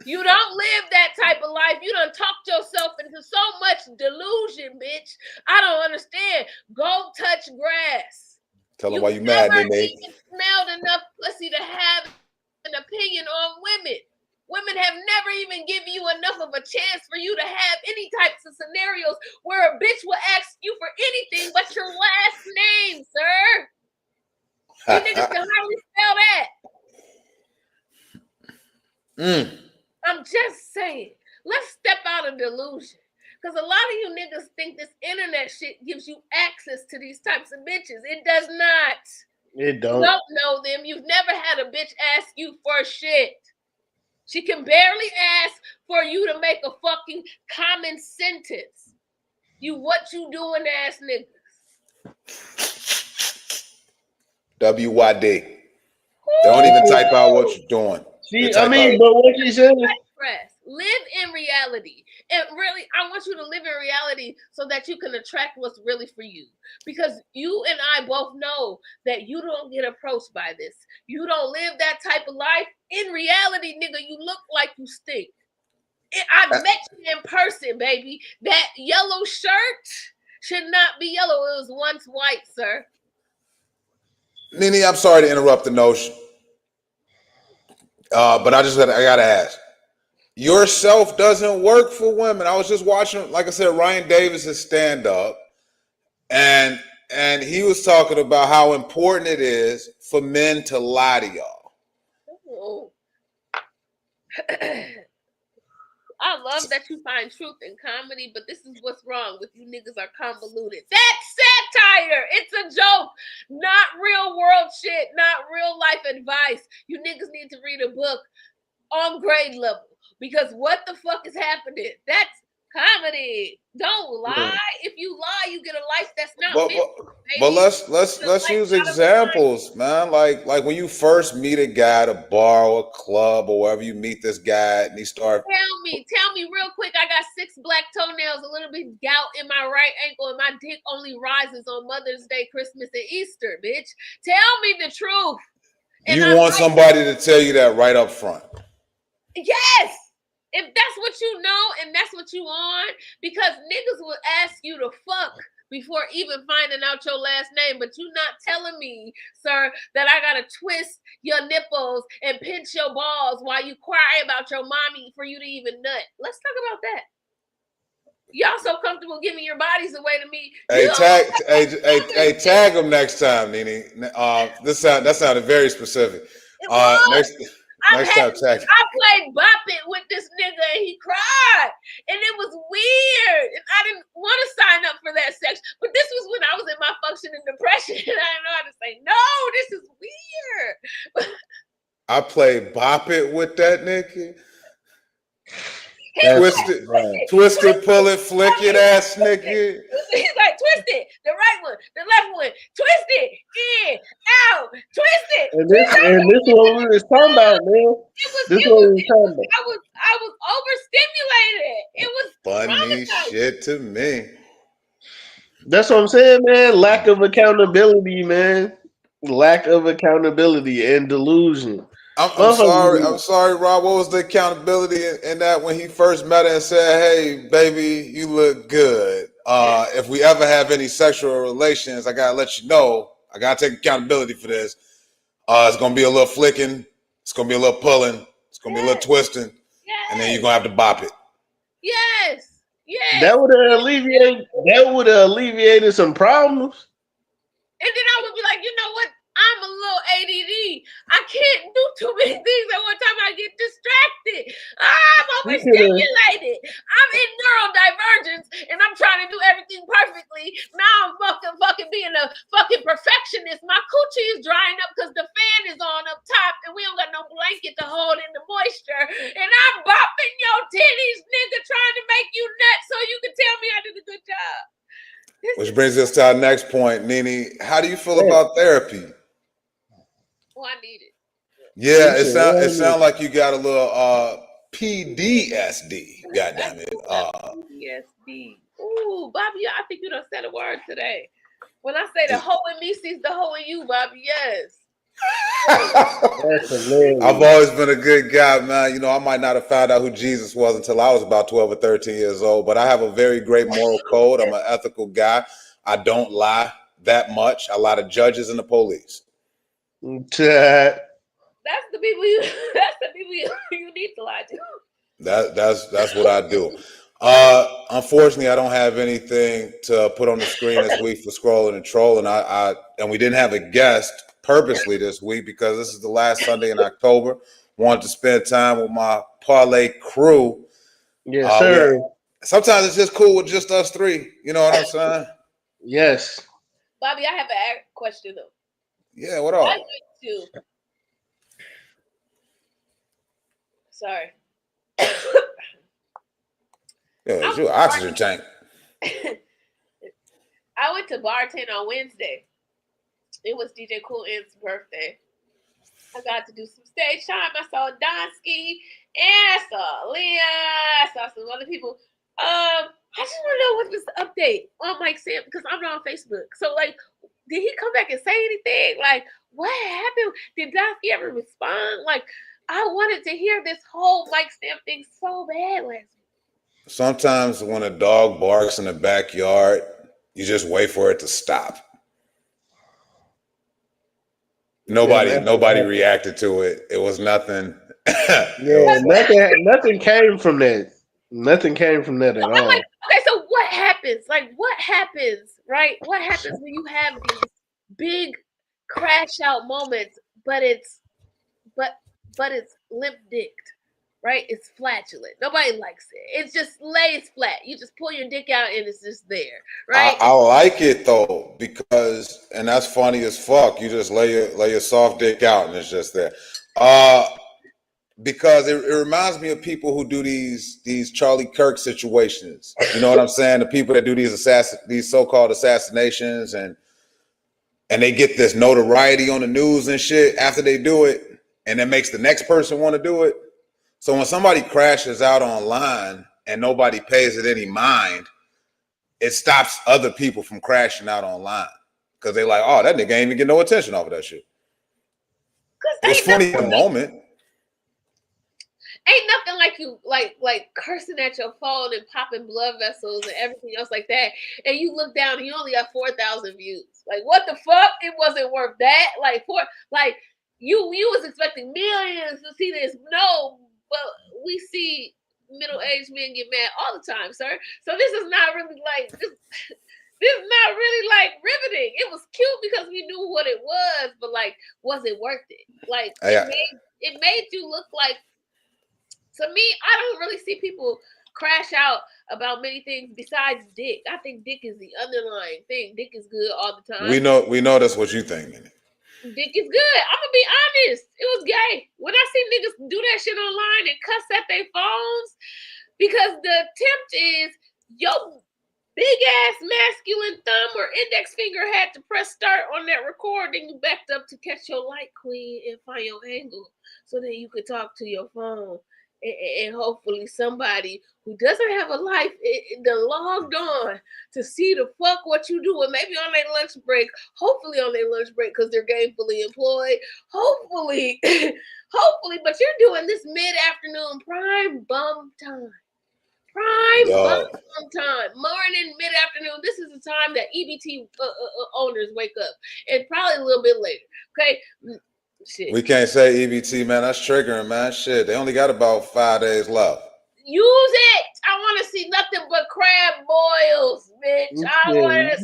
Speaker 3: You don't live that type of life. You done talked yourself into so much delusion, bitch. I don't understand. Go touch grass.
Speaker 1: Tell them why you mad, NiNi.
Speaker 3: You smelled enough pussy to have an opinion on women. Women have never even given you enough of a chance for you to have any types of scenarios where a bitch will ask you for anything but your last name, sir. You niggas can hardly spell that. I'm just saying. Let's step out of delusion. Because a lot of you niggas think this internet shit gives you access to these types of bitches. It does not.
Speaker 2: It don't.
Speaker 3: You don't know them. You've never had a bitch ask you for shit. She can barely ask for you to make a fucking common sentence. You what you doing ass niggas.
Speaker 1: WYD. Don't even type out what you're doing.
Speaker 2: But what you said is
Speaker 3: live in reality. And really, I want you to live in reality so that you can attract what's really for you. Because you and I both know that you don't get approached by this. You don't live that type of life. In reality, nigga, you look like you stink. I met you in person, baby. That yellow shirt should not be yellow. It was once white, sir.
Speaker 1: NiNi, I'm sorry to interrupt the notion. But I gotta ask. Yourself doesn't work for women. I was just watching, like I said, Ryan Davis' stand-up, and he was talking about how important it is for men to lie to y'all.
Speaker 3: Oh. I love that you find truth in comedy, but this is what's wrong with you niggas are convoluted. That's satire. It's a joke. Not real world shit. Not real life advice. You niggas need to read a book on grade level. Because what the fuck is happening? That's comedy. Don't lie. If you lie, you get a life that's not meant for you,
Speaker 1: but let's use examples, man. Like when you first meet a guy at a bar or a club or wherever you meet this guy and he starts.
Speaker 3: Tell me real quick. I got 6 black toenails, a little bit gout in my right ankle, and my dick only rises on Mother's Day, Christmas, and Easter, bitch. Tell me the truth.
Speaker 1: And you want somebody to tell you that right up front.
Speaker 3: Yes. If that's what you know and that's what you want, because niggas will ask you to fuck before even finding out your last name, but you not telling me, sir, that I gotta twist your nipples and pinch your balls while you cry about your mommy for you to even nut. Let's talk about that. Y'all so comfortable giving your bodies away to me.
Speaker 1: Hey, tag them next time, NiNi. That sounded very specific. Next time, tag.
Speaker 3: I played Bop It with this nigga and he cried. And it was weird. And I didn't want to sign up for that sex. But this was when I was in my functioning depression. And I didn't know how to say, no, this is weird.
Speaker 1: I played Bop It with that nigga. Twist it, pull it, flick it, ass nigga.
Speaker 3: He's like, twist it, the right one, the left one, twist it, in, out, twist it.
Speaker 2: And this is what we was talking about, man.
Speaker 3: I was overstimulated. It was
Speaker 1: funny shit to me.
Speaker 2: That's what I'm saying, man. Lack of accountability, man. Lack of accountability and delusion.
Speaker 1: I'm sorry, Rob. What was the accountability in that when he first met her and said, "Hey, baby, you look good. If we ever have any sexual relations, I gotta let you know. I gotta take accountability for this. It's gonna be a little flicking. It's gonna be a little pulling. It's gonna be a little twisting, and then you're gonna have to bop it."
Speaker 3: Yes.
Speaker 2: That would have alleviated some problems.
Speaker 3: And then I would be like, you know what? I'm a little ADD. I can't do too many things at one time. I get distracted. I'm overstimulated. I'm in neurodivergence, and I'm trying to do everything perfectly. Now I'm fucking being a fucking perfectionist. My coochie is drying up because the fan is on up top, and we don't got no blanket to hold in the moisture. And I'm bopping your titties, nigga, trying to make you nuts so you can tell me I did a good job.
Speaker 1: Which brings us to our next point, NiNi. How do you feel about therapy?
Speaker 3: Well, I need it.
Speaker 1: Yeah, it sound like you got a little PDSD. Goddamn it.
Speaker 3: PDSD. Ooh, Bobby, I think you done said a word today. When I say the hoe in me sees the hoe in you, Bobby, yes.
Speaker 1: I've always been a good guy, man. You know, I might not have found out who Jesus was until I was about 12 or 13 years old, but I have a very great moral code. I'm an ethical guy. I don't lie that much. I lie to judges and the police.
Speaker 3: That's the people you need to lie to.
Speaker 1: That's what I do. Unfortunately, I don't have anything to put on the screen this week for scrolling and trolling. And we didn't have a guest purposely this week because this is the last Sunday in October. Wanted to spend time with my Parlay crew.
Speaker 2: Yes, sir.
Speaker 1: Sometimes it's just cool with just us three. You know what I'm saying?
Speaker 2: Yes.
Speaker 3: Bobby, I have a question though.
Speaker 1: Yeah, what up?
Speaker 3: Sorry.
Speaker 1: Yeah, it's your oxygen tank.
Speaker 3: I went to bartend on Wednesday. It was DJ Cool Ant's birthday. I got to do some stage time. I saw Donsky and I saw Leah. I saw some other people. I just want to know what was the update on Mike Sam because I'm not on Facebook. So, like, did he come back and say anything? Like, what happened? Did Donsky ever respond? Like, I wanted to hear this whole Mike Sam thing so bad last week.
Speaker 1: Sometimes when a dog barks in the backyard, you just wait for it to stop. Nobody reacted to it. It was nothing.
Speaker 2: Nothing came from that. Nothing came from that at all.
Speaker 3: Like, okay, so what happens? Like, what happens, right? What happens when you have these big crash out moments, but it's limp-dicked, right? It's flatulent. Nobody likes it. It just lays flat. You just pull your dick out and it's just there, right?
Speaker 1: I like it though because, and that's funny as fuck. You just lay your soft dick out and it's just there. Because it reminds me of people who do these Charlie Kirk situations. You know what I'm saying? The people that do these so-called assassinations and they get this notoriety on the news and shit after they do it, and it makes the next person want to do it. So when somebody crashes out online and nobody pays it any mind, it stops other people from crashing out online because they like, oh, that nigga ain't even get no attention off of that shit. It's funny in the moment.
Speaker 3: Ain't nothing like you like cursing at your phone and popping blood vessels and everything else like that. And you look down and you only got 4,000 views. Like, what the fuck? It wasn't worth that. You was expecting millions to see this. No, but we see middle-aged men get mad all the time, sir. So this is not really like this. This is not really like riveting. It was cute because we knew what it was, but like, was it worth it? Like, it made you look like. To me, I don't really see people crash out about many things besides dick. I think dick is the underlying thing. Dick is good all the time.
Speaker 1: We know that's what you think, man.
Speaker 3: Dick is good. I'm gonna be honest. It was gay. When I see niggas do that shit online and cuss at their phones, because the attempt is your big ass masculine thumb or index finger had to press start on that recording. You backed up to catch your light, queen, and find your angle so that you could talk to your phone. And hopefully somebody who doesn't have a life, they're logged on to see the fuck what you do, and maybe on their lunch break, hopefully on their lunch break because they're gainfully employed, hopefully, but you're doing this mid-afternoon prime bum time. Bum time. Morning, mid-afternoon. This is the time that EBT owners wake up, and probably a little bit later, okay? Shit.
Speaker 1: We can't say EBT, man. That's triggering, man. Shit, they only got about 5 days left.
Speaker 3: Use it. I want to see nothing but crab boils, bitch. I want to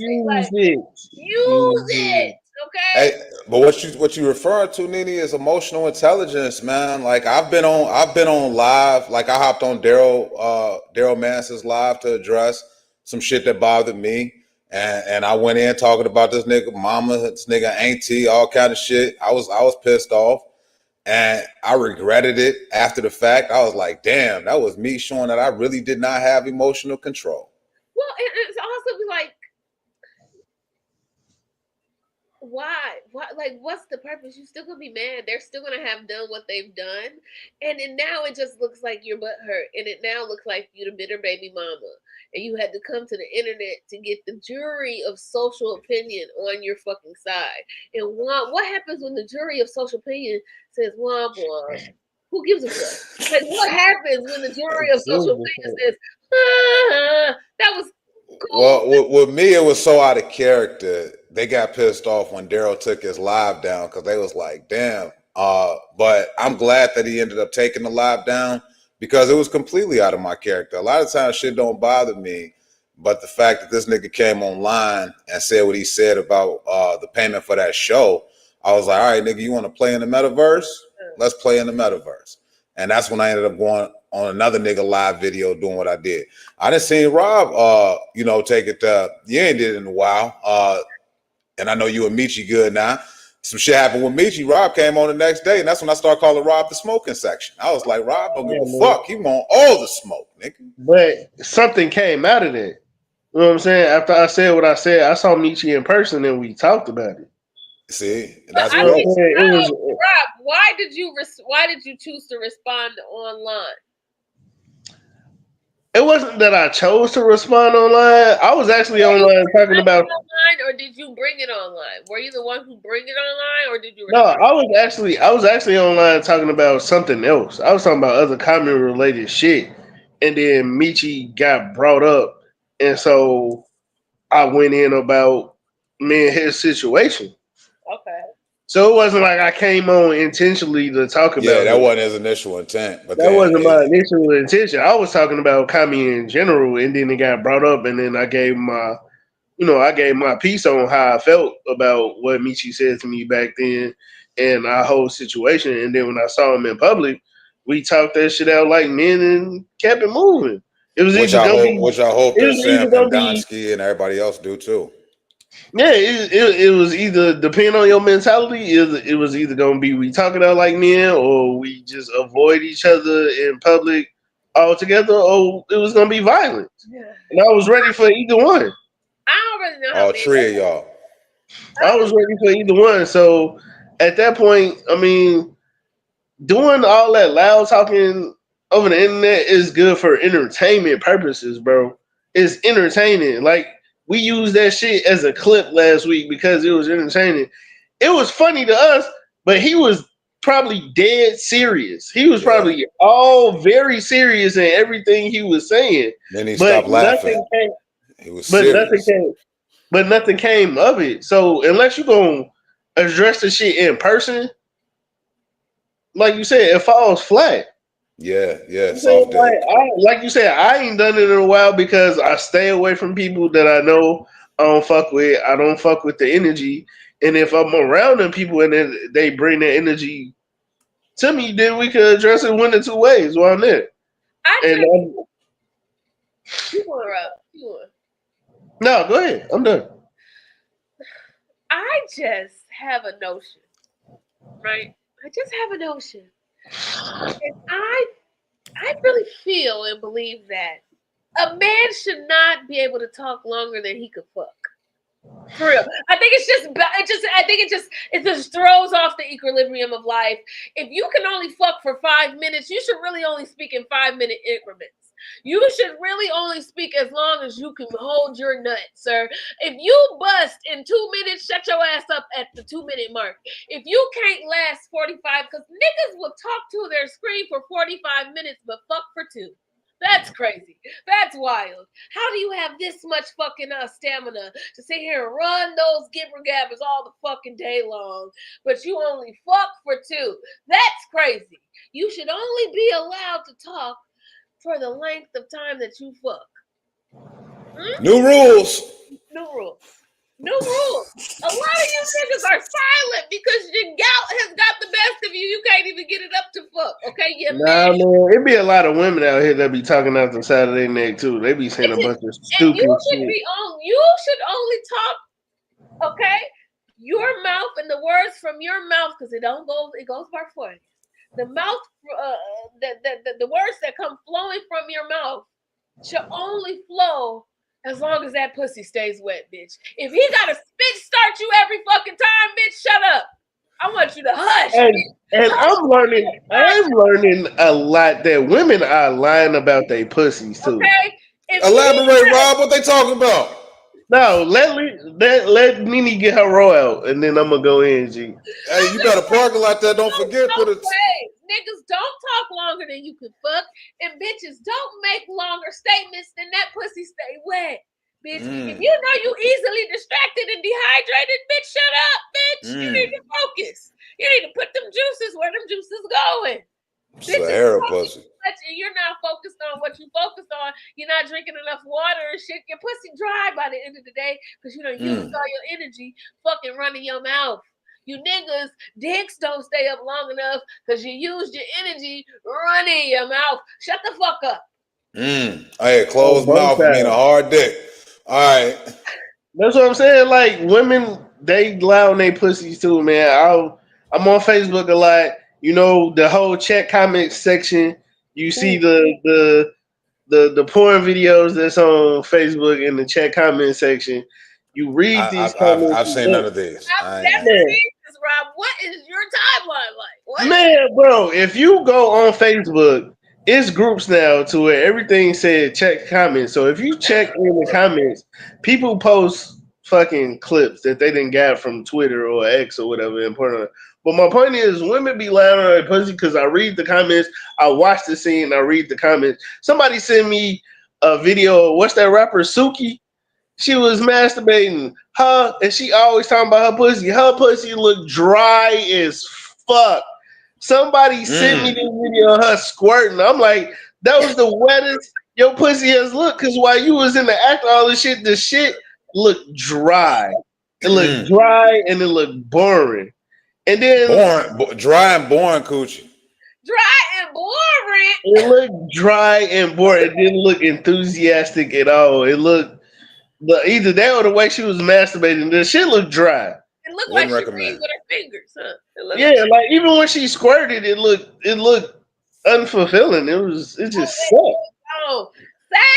Speaker 3: see use it. Okay.
Speaker 1: Hey, but what you refer to, NiNi, is emotional intelligence, man. Like I've been on live. Like I hopped on Daryl Manson's live to address some shit that bothered me. And I went in talking about this nigga mama, this nigga auntie, all kind of shit. I was pissed off, and I regretted it after the fact. I was like, damn, that was me showing that I really did not have emotional control.
Speaker 3: Well, it's also like, why? Like, what's the purpose? You're still gonna be mad. They're still gonna have done what they've done, and then now it just looks like your butt hurt, and it now looks like you're the bitter baby mama. And you had to come to the internet to get the jury of social opinion on your fucking side. And what happens when the jury of social opinion says, womp womp? Who gives a fuck? Like, what happens when the jury of social opinion says, that was cool?
Speaker 1: Well, with me, it was so out of character. They got pissed off when Daryl took his live down because they was like, damn. But I'm glad that he ended up taking the live down, because it was completely out of my character. A lot of times shit don't bother me, but the fact that this nigga came online and said what he said about the payment for that show, I was like, all right, nigga, you want to play in the metaverse? Let's play in the metaverse. And that's when I ended up going on another nigga live video doing what I did. I done seen Rob, take it. You ain't did it in a while. And I know you and Michi good now. Some shit happened with Michi. Rob came on the next day, and that's when I started calling Rob the smoking section. I was like, Rob don't give a fuck. He want all the smoke, nigga.
Speaker 2: But something came out of that. You know what I'm saying? After I said what I said, I saw Michi in person and we talked about it.
Speaker 1: See, that's
Speaker 3: Rob,
Speaker 2: Rob,
Speaker 3: why did you choose to respond online?
Speaker 2: It wasn't that I chose to respond online. I was actually online talking about
Speaker 3: online, or did you bring it online? Were you the one who bring it online, or did you?
Speaker 2: No, I was actually online talking about something else. I was talking about other comment related shit, and then Michi got brought up, and so I went in about me and his situation.
Speaker 3: Okay.
Speaker 2: So it wasn't like I came on intentionally to talk about.
Speaker 1: Yeah, that wasn't his initial intent. But
Speaker 2: that wasn't my initial intention. I was talking about Kami in general, and then it got brought up, and then I gave my piece on how I felt about what Michi said to me back then and our whole situation. And then when I saw him in public, we talked that shit out like men and kept it moving. It was
Speaker 1: which I hope that Sam Kondonsky and everybody else do too.
Speaker 2: Yeah, it was either, depending on your mentality, it was either going to be we talk it out like men, or we just avoid each other in public altogether, or it was going to be violent. Yeah. And I was ready for either one.
Speaker 3: I don't really know how
Speaker 1: all three of y'all.
Speaker 2: I was ready for either one. So at that point, I mean, doing all that loud talking over the internet is good for entertainment purposes, bro. It's entertaining. Like, we used that shit as a clip last week because it was entertaining. It was funny to us, but he was probably dead serious. He was probably all very serious in everything he was saying.
Speaker 1: Then he stopped laughing. He was serious.
Speaker 2: But nothing came of it. So unless you're going to address the shit in person, like you said, it falls flat.
Speaker 1: Yeah,
Speaker 2: soft like you said, I ain't done it in a while because I stay away from people that I know I don't fuck with. I don't fuck with the energy. And if I'm around them people and then they bring their energy to me, then we could address it one of two ways while I'm there. No, go ahead. I'm done.
Speaker 3: I just have a notion, right? I just have a notion. And I really feel and believe that a man should not be able to talk longer than he could fuck. For real. I think it just throws off the equilibrium of life. If you can only fuck for 5 minutes, you should really only speak in 5-minute increments. You should really only speak as long as you can hold your nut, sir. If you bust in 2 minutes, shut your ass up at the 2-minute mark. If you can't last 45, because niggas will talk to their screen for 45 minutes, but fuck for 2. That's crazy. That's wild. How do you have this much fucking stamina to sit here and run those gibber gabbers all the fucking day long, but you only fuck for 2? That's crazy. You should only be allowed to talk for the length of time that you fuck.
Speaker 1: New rules.
Speaker 3: A lot of you niggas are silent because your gout has got the best of you. You can't even get it up to fuck. Okay,
Speaker 2: man, it be a lot of women out here that be talking out the side of their neck too. They be saying a bunch of stupid shit.
Speaker 3: You should only talk, okay? Your mouth and the words from your mouth, because it goes by for it. The mouth, the words that come flowing from your mouth should only flow as long as that pussy stays wet, bitch. If he gotta spit start you every fucking time, bitch, shut up. I want you to hush.
Speaker 2: And I'm learning a lot that women are lying about their pussies too.
Speaker 3: Okay.
Speaker 1: Elaborate, Rob. What they talking about?
Speaker 2: No, let NiNi get her roll out, and then I'm gonna go in, G.
Speaker 1: Hey, you got a parking lot there. Don't forget.
Speaker 3: Niggas don't talk longer than you can fuck, and bitches don't make longer statements than that pussy stay wet, bitch. If you know you easily distracted and dehydrated, bitch, shut up, bitch. You need to focus. You need to put them juices where them juices going.
Speaker 1: Sahara pussy.
Speaker 3: And you're not focused on what you focused on. You're not drinking enough water and shit. Your pussy dry by the end of the day because you don't use all your energy fucking running your mouth. You niggas, dicks don't stay up long enough because you used your energy running your mouth. Shut the fuck up.
Speaker 1: Hey, closed mouth mean a hard dick. All right.
Speaker 2: That's what I'm saying. Like women, they lie on their pussies too, man. I'm on Facebook a lot. You know, the whole chat comment section. You see the porn videos that's on Facebook in the chat comment section. You read these comments.
Speaker 1: I've seen none of these.
Speaker 3: Rob, what is your timeline like? What?
Speaker 2: Man, bro, if you go on Facebook, it's groups now to where everything said check comments. So if you check in the comments, people post fucking clips that they didn't get from Twitter or X or whatever and put on. But my point is, women be lying on their pussy because I read the comments, I watch the scene, I read the comments. Somebody sent me a video. What's that rapper Suki? She was masturbating, and she always talking about her pussy. Her pussy look dry as fuck. Somebody sent me this video of her squirting. I'm like, that was the wettest your pussy has looked. Because while you was in the act of all this shit, the shit looked dry. It looked dry and it looked boring. And then
Speaker 1: dry and boring coochie.
Speaker 3: Dry and boring.
Speaker 2: It looked dry and boring. It didn't look enthusiastic at all. It looked either that or the way she was masturbating. The shit looked dry.
Speaker 3: It looked like she reads with her fingers, huh?
Speaker 2: Like even when she squirted, it looked unfulfilling. It just sucked.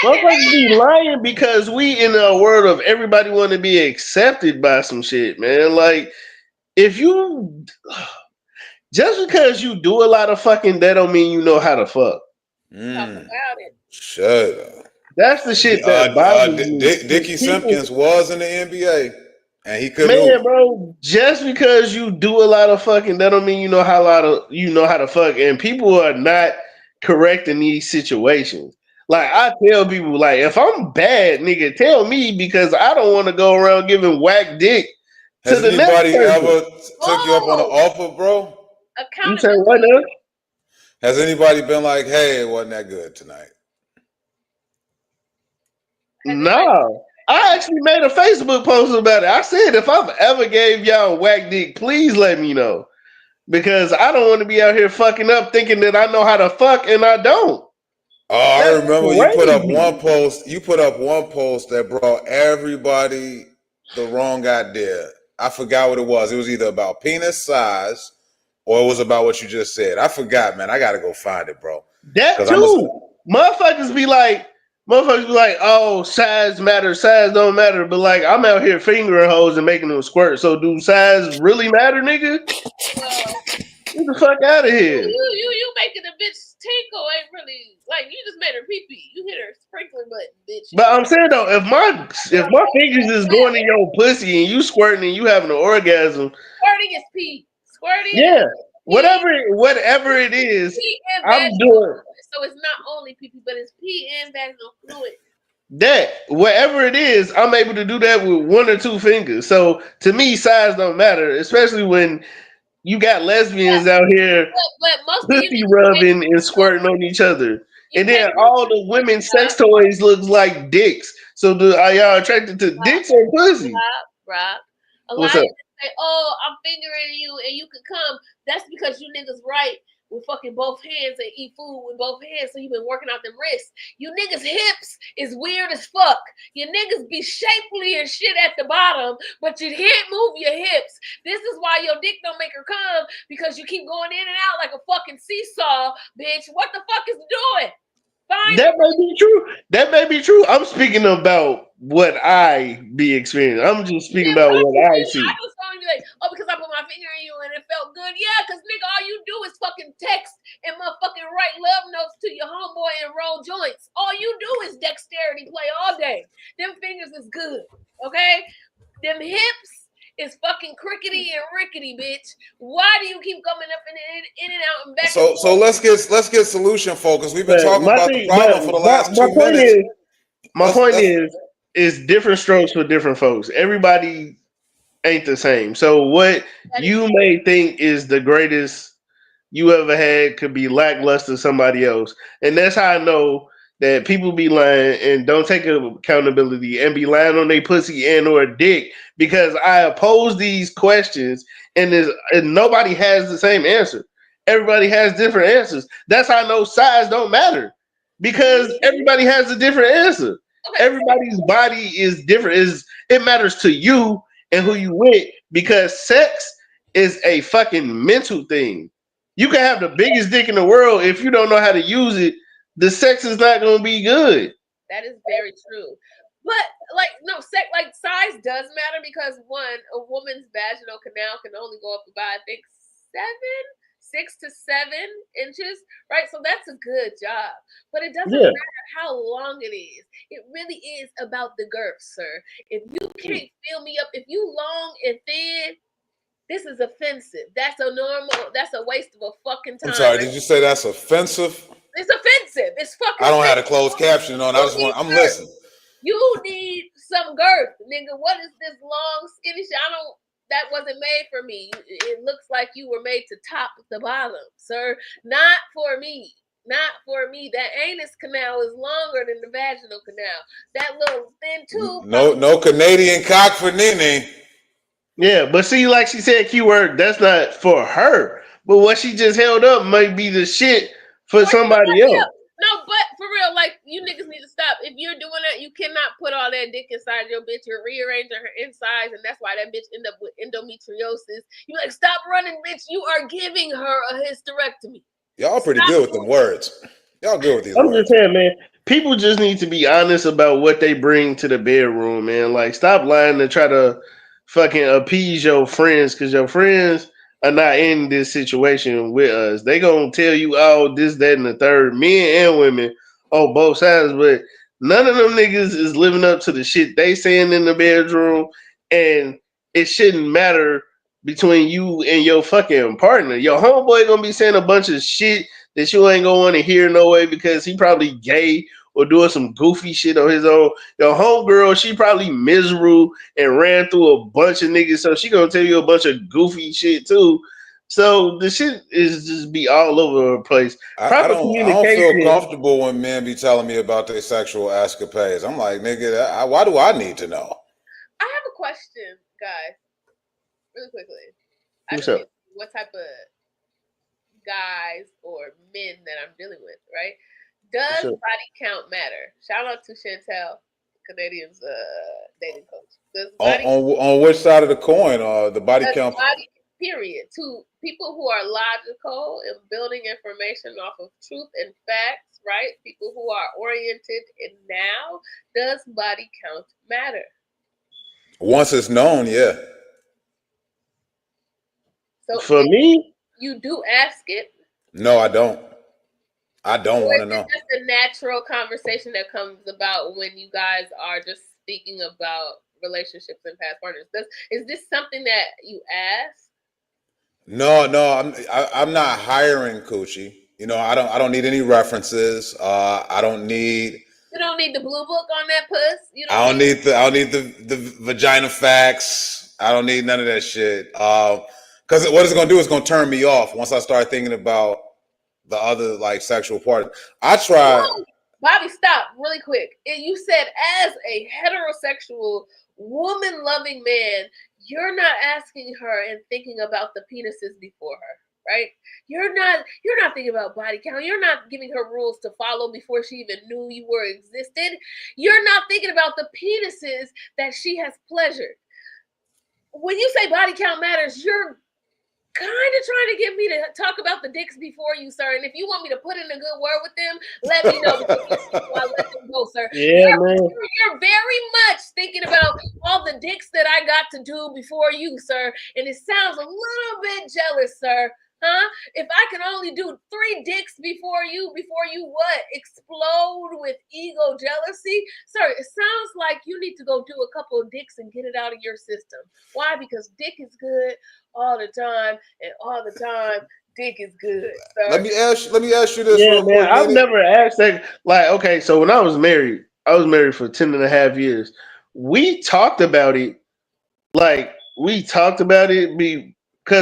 Speaker 2: Motherfuckers be lying because we in a world of everybody want to be accepted by some shit, man. Like if you just because you do a lot of fucking, that don't mean you know how to fuck.
Speaker 3: Talk about it.
Speaker 1: Shut up.
Speaker 2: That's the shit that bothers me.
Speaker 1: Dickie Simpkins was in the NBA, and he couldn't.
Speaker 2: Man, bro, just because you do a lot of fucking, that don't mean you know how to fuck. And people are not correct in these situations. Like I tell people, like if I'm bad, nigga, tell me because I don't want to go around giving whack dick to the next person.
Speaker 1: Has anybody ever took you up on an offer, bro?
Speaker 2: You say what now?
Speaker 1: Has anybody been like, "Hey, it wasn't that good tonight"?
Speaker 2: No, I actually made a Facebook post about it. I said if I've ever gave y'all whack dick, please let me know. Because I don't want to be out here fucking up thinking that I know how to fuck and I don't.
Speaker 1: Oh, I remember you put up one post. You put up one post that brought everybody the wrong idea. I forgot what it was. It was either about penis size or it was about what you just said. I forgot, man. I gotta go find it, bro.
Speaker 2: That too. Motherfuckers be like, oh, size matters, size don't matter. But like, I'm out here fingering hoes and making them squirt. So do size really matter, nigga? Get the fuck out of here.
Speaker 3: You making a bitch tinkle ain't really like you just made her pee pee. You hit her sprinkler button, bitch.
Speaker 2: But I'm saying though, if my fingers is going in your pussy and you squirting and you having an orgasm,
Speaker 3: squirting is pee. Squirting.
Speaker 2: Yeah. Whatever it is, I'm doing.
Speaker 3: So it's not only pee, but it's pee and vaginal fluid.
Speaker 2: That whatever it is, I'm able to do that with one or two fingers. So to me, size don't matter, especially when you got lesbians out here pussy rubbing and squirting on each other, and then all the women's sex toys looks like dicks. So are y'all attracted to dicks or pussy?
Speaker 3: Rob, a lot of people say, "Oh, I'm fingering you and you can come." That's because you niggas right with fucking both hands and eat food with both hands, so you've been working out them wrists. You niggas' hips is weird as fuck. You niggas be shapely and shit at the bottom, but you can't move your hips. This is why your dick don't make her come, because you keep going in and out like a fucking seesaw, bitch. What the fuck is it doing?
Speaker 2: That may be true. That may be true. I'm speaking about what I be experiencing. I'm just speaking about what I see.
Speaker 3: I was going to be like, oh, because I put my finger in you and it felt good. Yeah, because nigga, all you do is fucking text and motherfucking write love notes to your homeboy and roll joints. All you do is dexterity play all day. Them fingers is good, okay? Them hips is fucking crickety and rickety, bitch. Why do you keep coming up in and out and back?
Speaker 1: So let's get solution focused. We've been talking about the problem for the last 2 minutes.
Speaker 2: My point is different strokes for different folks. Everybody ain't the same. So what you may think is the greatest you ever had could be lackluster to somebody else. And that's how I know that people be lying and don't take accountability and be lying on their pussy and or dick because I oppose these questions and nobody has the same answer. Everybody has different answers. That's how I know size don't matter because everybody has a different answer. Everybody's body is different. It matters to you and who you with because sex is a fucking mental thing. You can have the biggest dick in the world if you don't know how to use it. The sex is not going to be good.
Speaker 3: That is very true. But size does matter because a woman's vaginal canal can only go up about, I think, 6 to 7 inches, right? So that's a good job. But it doesn't matter how long it is. It really is about the girth, sir. If you can't fill me up, if you long and thin, this is offensive. That's a waste of a fucking time.
Speaker 1: I'm sorry, did you say that's offensive?
Speaker 3: It's offensive. It's fucking
Speaker 1: I don't
Speaker 3: offensive.
Speaker 1: have a closed caption on. I'm listening.
Speaker 3: You need some girth, nigga. What is this long, skinny shit? That wasn't made for me. It looks like you were made to top the bottom, sir. Not for me. Not for me. That anus canal is longer than the vaginal canal. That little thin tube.
Speaker 1: No Canadian cock for NiNi.
Speaker 2: Yeah, but see, like she said, keyword, that's not for her. But what she just held up might be the shit for somebody else.
Speaker 3: No, but for real, like, you niggas need to stop. If you're doing that, you cannot put all that dick inside your bitch. You're rearranging her insides, and that's why that bitch end up with endometriosis. You like, stop running, bitch. You are giving her a hysterectomy.
Speaker 1: Y'all pretty good with them words. Y'all good with these
Speaker 2: words.
Speaker 1: I'm
Speaker 2: just saying, man, people just need to be honest about what they bring to the bedroom, man. Like, stop lying to try to fucking appease your friends, because your friends are not in this situation with us. They gonna tell you all this, that, and the third, men and women on both sides, but none of them niggas is living up to the shit they saying in the bedroom, and it shouldn't matter between you and your fucking partner. Your homeboy gonna be saying a bunch of shit that you ain't gonna want to hear no way because he probably gay or doing some goofy shit on his own. Your homegirl, she probably miserable and ran through a bunch of niggas, so she gonna tell you a bunch of goofy shit too. So the shit is just be all over the place.
Speaker 1: I don't feel comfortable when men be telling me about their sexual escapades. I'm like, nigga, why do I need to know?
Speaker 3: I have a question, guys, really quickly. What type of guys or men that I'm dealing with, right? Does body count matter? Shout out to Chantel, Canadian's dating coach.
Speaker 1: On which side of the coin? The body count.
Speaker 3: Period. To people who are logical and building information off of truth and facts, right? People who are oriented in now. Does body count matter?
Speaker 1: Once it's known, yeah.
Speaker 2: So for me,
Speaker 3: you do ask it.
Speaker 1: No, I don't. I don't want to know.
Speaker 3: It's just a natural conversation that comes about when you guys are just speaking about relationships and past partners. Is this something that you ask?
Speaker 1: No, I'm not hiring coochie. You know, I don't need any references. I don't need.
Speaker 3: You don't need the blue book on that puss.
Speaker 1: I don't need the vagina facts. I don't need none of that shit. Because what it's gonna do is gonna turn me off once I start thinking about the other like sexual part. I try.
Speaker 3: Bobby, stop really quick. You said as a heterosexual woman-loving man, you're not asking her and thinking about the penises before her, right? You're not thinking about body count. You're not giving her rules to follow before she even knew you were existed. You're not thinking about the penises that she has pleasured. When you say body count matters, you're kind of trying to get me to talk about the dicks before you, sir. And if you want me to put in a good word with them, let me know. I let them go, sir.
Speaker 2: Yeah, man.
Speaker 3: You're very much thinking about all the dicks that I got to do before you, sir. And it sounds a little bit jealous, sir. Huh? If I can only do 3 dicks before you what? Explode with ego jealousy? Sir, it sounds like you need to go do a couple of dicks and get it out of your system. Why? Because dick is good all the time, and all the time, dick is good, sir.
Speaker 1: Let me ask you this
Speaker 2: real
Speaker 1: quick.
Speaker 2: Man, I've never asked that. Like, okay, so when I was married for 10 and a half years. We talked about it. Because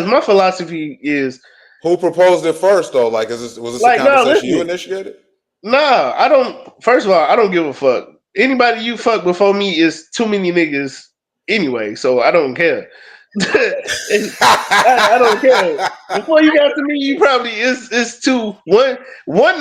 Speaker 2: my philosophy is.
Speaker 1: Who proposed it first, though? Like, was this a conversation you initiated?
Speaker 2: Nah, I don't. First of all, I don't give a fuck. Anybody you fuck before me is too many niggas anyway, so I don't care. I don't care. Before you got to me, you probably is two one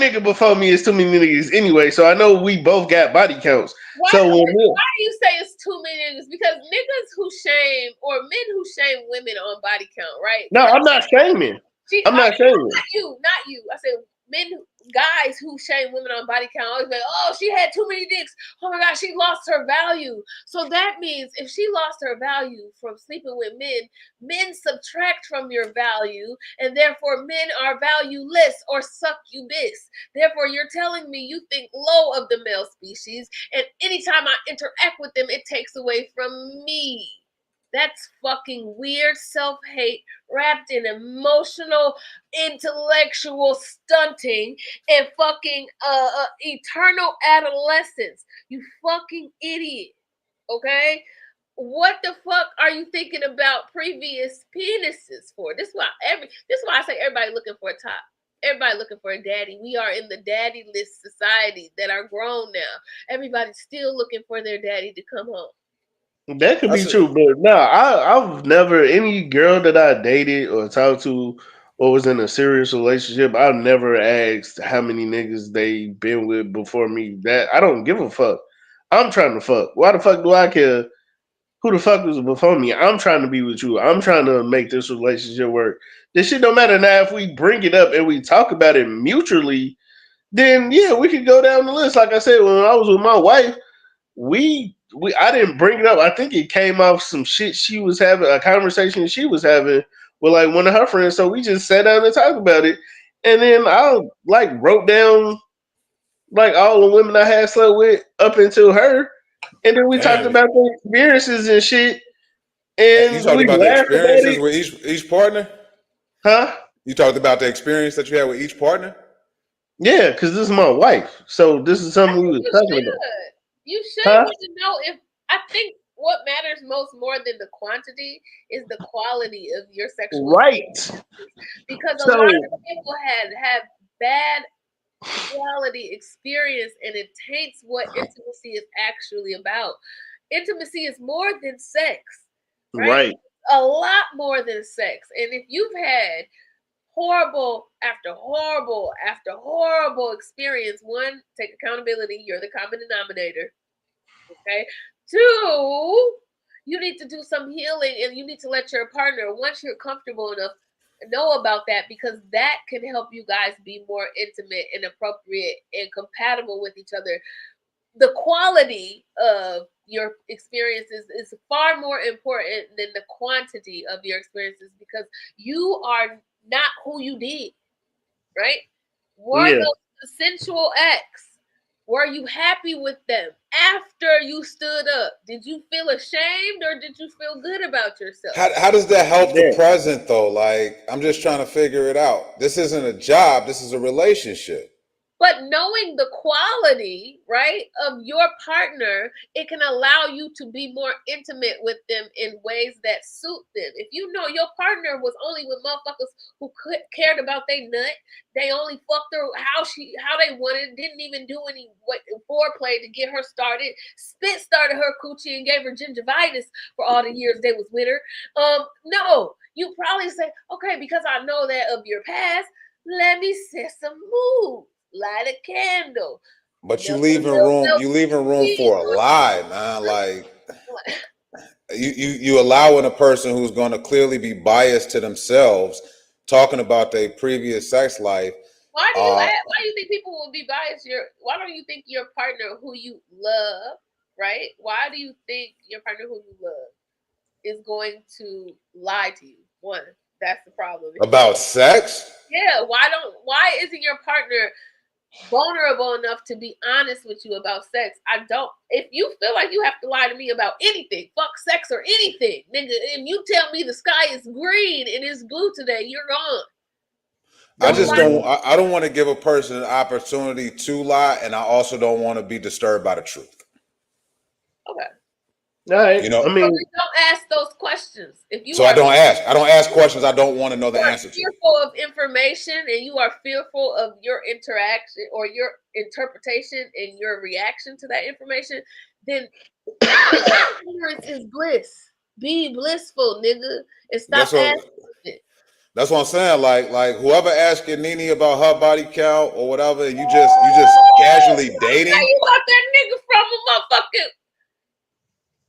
Speaker 2: nigga before me is too many niggas anyway. So I know we both got body counts.
Speaker 3: Why
Speaker 2: So
Speaker 3: do you say it's too many niggas? Because niggas who shame or men who shame women on body count, right?
Speaker 2: No, I'm not shaming. I'm not shaming.
Speaker 3: Not you. I said guys who shame women on body count always like, oh, she had too many dicks. Oh my gosh, she lost her value. So that means if she lost her value from sleeping with men subtract from your value, and therefore men are valueless or succubus. Therefore, you're telling me you think low of the male species, and anytime I interact with them, it takes away from me. That's fucking weird self-hate wrapped in emotional, intellectual stunting and fucking eternal adolescence. You fucking idiot. Okay? What the fuck are you thinking about previous penises for? This is why I say everybody looking for a top. Everybody looking for a daddy. We are in the daddy-less society that are grown now. Everybody's still looking for their daddy to come home.
Speaker 2: That could be true, but no, I've never, any girl that I dated or talked to or was in a serious relationship, I've never asked how many niggas they been with before me. That I don't give a fuck. I'm trying to fuck. Why the fuck do I care who the fuck was before me? I'm trying to be with you. I'm trying to make this relationship work. This shit don't matter now. If we bring it up and we talk about it mutually, then yeah, we could go down the list. Like I said, when I was with my wife, I didn't bring it up. I think it came off some shit she was having, a conversation she was having with like one of her friends. So we just sat down and talked about it. And then I like wrote down like all the women I had slept with up until her. And then we talked about the experiences and shit. And
Speaker 1: you talked about the experiences with each partner?
Speaker 2: Huh?
Speaker 1: You talked about the experience that you had with each partner?
Speaker 2: Yeah, because this is my wife. So this is something we were talking about.
Speaker 3: You should want to know if I think what matters more than the quantity is the quality of your sexual
Speaker 2: experience.
Speaker 3: Because a lot of people have bad quality experience, and it taints what intimacy is actually about. Intimacy is more than sex, right? A lot more than sex. And if you've had horrible after horrible after horrible experience, one, take accountability. You're the common denominator. Okay. Two, you need to do some healing, and you need to let your partner, once you're comfortable enough, know about that, because that can help you guys be more intimate and appropriate and compatible with each other. The quality of your experiences is far more important than the quantity of your experiences, because you are not who you did, right? Were those sensual acts? Were you happy with them after you stood up? Did you feel ashamed, or did you feel good about yourself?
Speaker 1: How does that help the present though? Like, I'm just trying to figure it out. This isn't a job. This is a relationship.
Speaker 3: But knowing the quality, right, of your partner, it can allow you to be more intimate with them in ways that suit them. If you know your partner was only with motherfuckers who cared about their nut, they only fucked her how they wanted, didn't even do any foreplay to get her started, started her coochie and gave her gingivitis for all the years they was with her. No, you probably say, okay, because I know that of your past, let me set some moves. Light a candle.
Speaker 1: But you leaving room for a lie, man. Like you allowing a person who's going to clearly be biased to themselves talking about their previous sex life.
Speaker 3: Why do you think people will be biased? Why don't you think your partner who you love, right? Why do you think your partner who you love is going to lie to you? One, that's the problem.
Speaker 1: About sex?
Speaker 3: Yeah. Why isn't your partner vulnerable enough to be honest with you about sex? I don't. If you feel like you have to lie to me about anything, fuck sex or anything, nigga, if you tell me the sky is green and it's blue today, you're gone.
Speaker 1: I don't want to give a person an opportunity to lie, and I also don't want to be disturbed by the truth.
Speaker 3: Okay.
Speaker 2: All right.
Speaker 1: You know,
Speaker 2: I mean,
Speaker 3: so don't ask those questions. If you
Speaker 1: so I don't ask. I don't ask questions I don't want to know the answer to.
Speaker 3: Fearful of information, and you are fearful of your interaction or your interpretation and your reaction to that information, then ignorance is bliss. Be blissful, nigga, and stop asking it.
Speaker 1: That's what I'm saying. Like whoever asking NiNi about her body count or whatever, you just casually dating.
Speaker 3: You got that nigga from a motherfucking.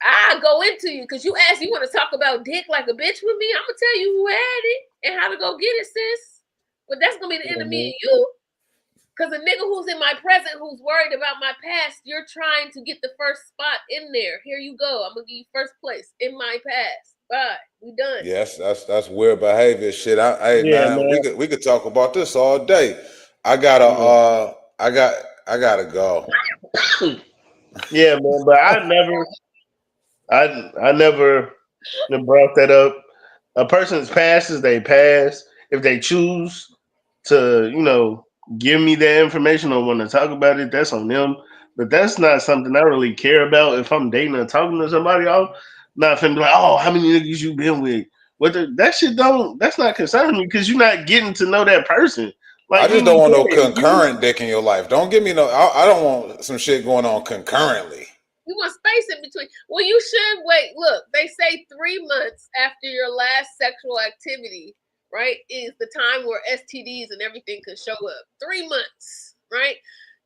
Speaker 3: I go into you because you ask, you want to talk about dick like a bitch with me? I'm gonna tell you who had it and how to go get it, sis. But that's gonna be the end of me and you. Because a nigga who's in my present, who's worried about my past, you're trying to get the first spot in there. Here you go. I'm gonna give you first place in my past. Bye. We done.
Speaker 1: Yes, that's weird behavior shit. Man, we could talk about this all day. I gotta go.
Speaker 2: Yeah, man, but I never brought that up. A person's past is they past. If they choose to, give me that information or want to talk about it, that's on them. But that's not something I really care about. If I'm dating or talking to somebody, I'm not finna be like, oh, how many niggas you been with? That shit that's not concerning me because you're not getting to know that person. Like,
Speaker 1: I just don't want no concurrent dick in your life. Don't give me I don't want some shit going on concurrently.
Speaker 3: You want space in between. Well, you should wait. Look, they say 3 months after your last sexual activity, right, is the time where STDs and everything can show up. 3 months, right?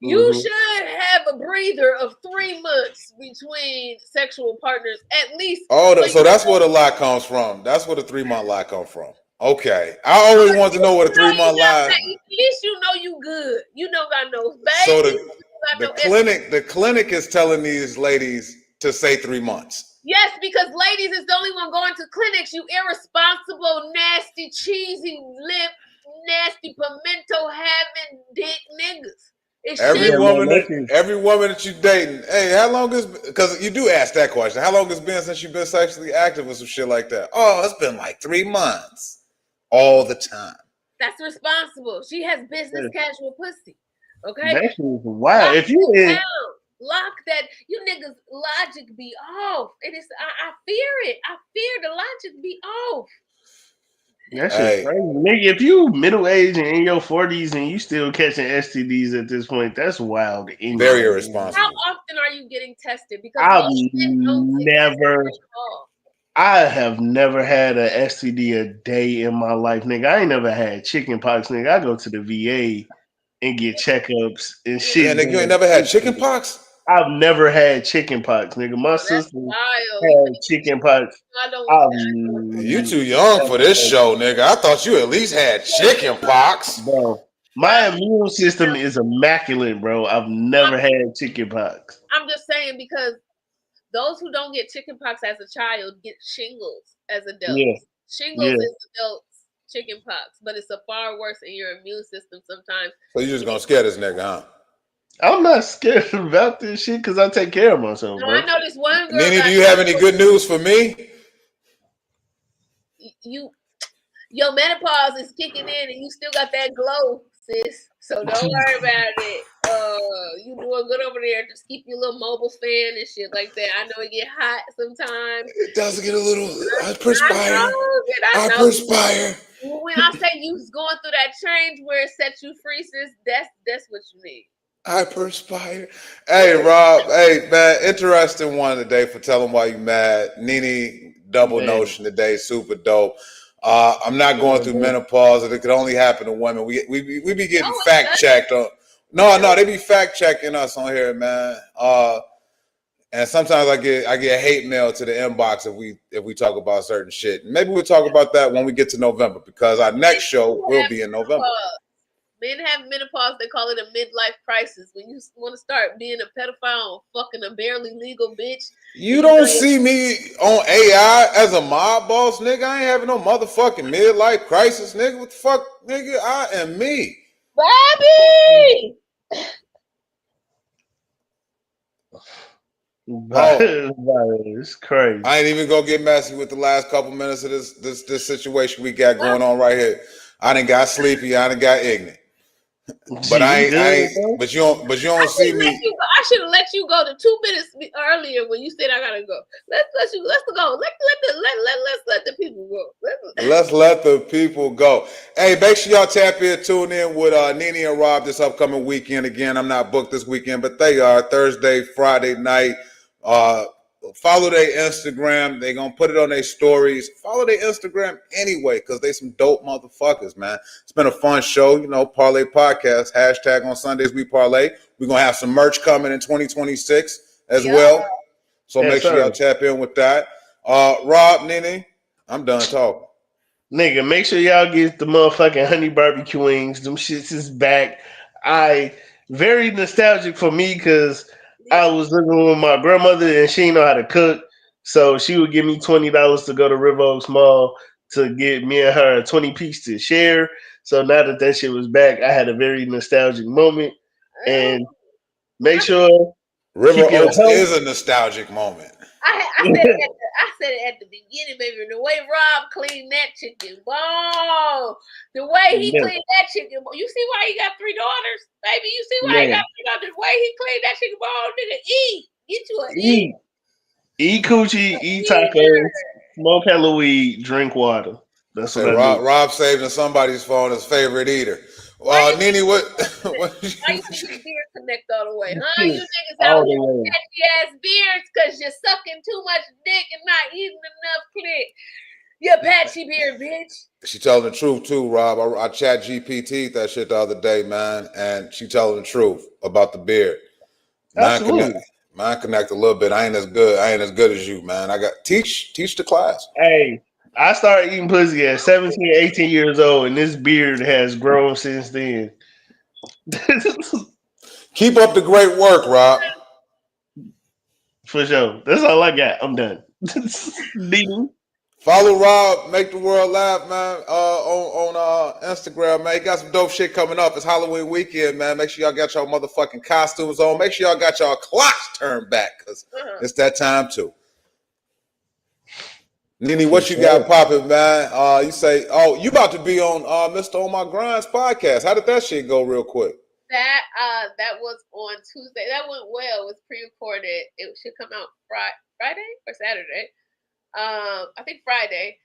Speaker 3: Mm-hmm. You should have a breather of 3 months between sexual partners, at least.
Speaker 1: So that's where the lie comes from. That's where the 3 month lie comes from. Okay, I always wanted to know what a 3 month lie.
Speaker 3: At least you know you good. You know I know.
Speaker 1: So the clinic is telling these ladies to say 3 months.
Speaker 3: Yes, because ladies is the only one going to clinics. You irresponsible, nasty, cheesy lip, nasty pimento having dick niggas.
Speaker 1: Every woman that you dating, hey, how long is, because you do ask that question, how long has it been since you've been sexually active or some shit like that? Oh, it's been like 3 months. All the time.
Speaker 3: That's responsible. She has business casual pussy. Okay?
Speaker 2: That's why. If you
Speaker 3: lock that, you niggas logic be off. It is I fear it. I fear the logic be off.
Speaker 2: That's crazy. Nigga, if you middle aged and in your 40s and you still catching STDs at this point, that's wild.
Speaker 1: Very irresponsible.
Speaker 3: How often are you getting tested? Because
Speaker 2: I have never had a STD a day in my life, nigga. I ain't never had chicken pox, nigga. I go to the VA and get checkups and shit.
Speaker 1: Yeah, nigga, you ain't never had chicken pox?
Speaker 2: I've never had chicken pox, nigga. My sister had chicken pox.
Speaker 1: You too young for this show, nigga. I thought you at least had chicken pox.
Speaker 2: Bro, my immune system is immaculate, bro. I've never had chicken pox.
Speaker 3: I'm just saying because those who don't get chicken pox as a child get shingles as adults. Yeah. Shingles is adults chicken pox, but it's a far worse in your immune system sometimes.
Speaker 1: So you just gonna scare this nigga, huh?
Speaker 2: I'm not scared about this shit because I take care of myself, bro.
Speaker 3: I know this one girl.
Speaker 1: NiNi, do you have any good news for me?
Speaker 3: Your menopause is kicking in and you still got that glow, sis. So don't worry about it. You doing good over there. Just keep your little mobile fan and shit like that. I know it get hot sometimes.
Speaker 1: It does get a little. I perspire. I perspire.
Speaker 3: When I say you going through that change where it sets you free, sis, that's what you need.
Speaker 1: I perspire. Hey, Rob. Hey, man. Interesting one today for telling why you mad. NiNi double notion today. Super dope. I'm not going through menopause. It could only happen to women. We be getting fact checked on. No, they be fact checking us on here, man. And sometimes I get hate mail to the inbox if we talk about certain shit. Maybe we'll talk about that when we get to November because our next show will be in November.
Speaker 3: Men have menopause. They call it a midlife crisis. When you want to start being a pedophile and fucking a barely legal bitch.
Speaker 1: You don't see me on AI as a mob boss, nigga. I ain't having no motherfucking midlife crisis, nigga. What the fuck, nigga? I am me.
Speaker 3: Bobby!
Speaker 2: It's crazy.
Speaker 1: I ain't even gonna get messy with the last couple minutes of this situation we got going on right here. I done got sleepy. I done got ignorant. But but you don't see me.
Speaker 3: I should have let you go to 2 minutes earlier when you said I gotta go. Let's go. Let's let the people go.
Speaker 1: Let's let the people go. Hey, make sure y'all tap in, tune in with NiNi and Rob this upcoming weekend. Again, I'm not booked this weekend, but they are Thursday, Friday night. Follow their Instagram. They're going to put it on their stories. Follow their Instagram anyway, because they some dope motherfuckers, man. It's been a fun show. Parlay Podcast. # on Sundays we parlay. We're going to have some merch coming in 2026 as well. So make sure y'all tap in with that. Rob, NiNi, I'm done talking.
Speaker 2: Nigga, make sure y'all get the motherfucking honey barbecue wings. Them shits is back. Very nostalgic for me because I was living with my grandmother and she didn't know how to cook. So she would give me $20 to go to River Oaks Mall to get me and her a 20-piece to share. So now that shit was back, I had a very nostalgic moment. And make sure
Speaker 1: River Oaks is a nostalgic moment.
Speaker 3: I said it at the beginning, baby. The way Rob cleaned that chicken bone, the way he cleaned that chicken bone. You see why he got 3 daughters, baby? You see why he got 3 daughters? The way he cleaned that chicken bone, nigga. Eat. Get you a eat.
Speaker 2: Eat coochie, eat tacos, smoke hella weed, drink water. That's what I do.
Speaker 1: Rob saving somebody's phone his favorite eater. NiNi, what?
Speaker 3: Why you think your beard connect all the way, huh? You niggas out here with catchy ass beards because you're sucking too much dick and not eating enough clit. You patchy beard, bitch.
Speaker 1: She telling the truth too, Rob. I chat GPT'd that shit the other day, man, and she telling the truth about the beard. Mine connect a little bit. I ain't as good as you, man. I got teach the class.
Speaker 2: Hey, I started eating pussy at 17, 18 years old, and this beard has grown since then.
Speaker 1: Keep up the great work, Rob.
Speaker 2: For sure. That's all I got. I'm done.
Speaker 1: Follow Rob, make the world laugh, man. On Instagram, man. He got some dope shit coming up. It's Halloween weekend, man. Make sure y'all got y'all motherfucking costumes on. Make sure y'all got y'all clocks turned back, because it's that time too. NiNi, what you got popping, man? You say, you about to be on Mr. On My Grinds podcast. How did that shit go real quick?
Speaker 3: That was on Tuesday. That went well. It was pre-recorded. It should come out Friday or Saturday. I think Friday.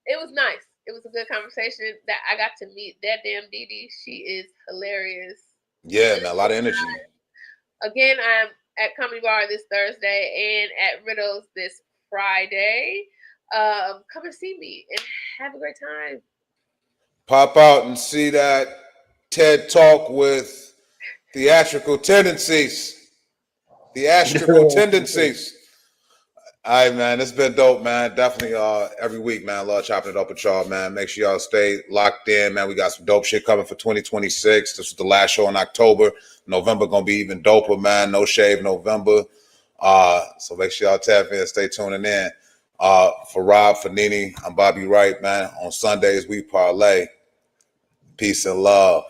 Speaker 3: It was nice. It was a good conversation. That I got to meet that damn Dee. She is hilarious.
Speaker 1: Yeah, man, a lot of energy.
Speaker 3: Again, I'm at Comedy Bar this Thursday and at Riddles this Friday. Come and see me and have a great time. Pop
Speaker 1: out and see that TED Talk with theatrical tendencies. All right, man. It's been dope, man. Definitely every week, man. I love chopping it up with y'all, man. Make sure y'all stay locked in, man. We got some dope shit coming for 2026. This was the last show in October. November gonna be even doper, man. No Shave November. So make sure y'all tap in, stay tuning in. For Rob, for NiNi, I'm Bobby Wright, man. On Sundays we parlay. Peace and love.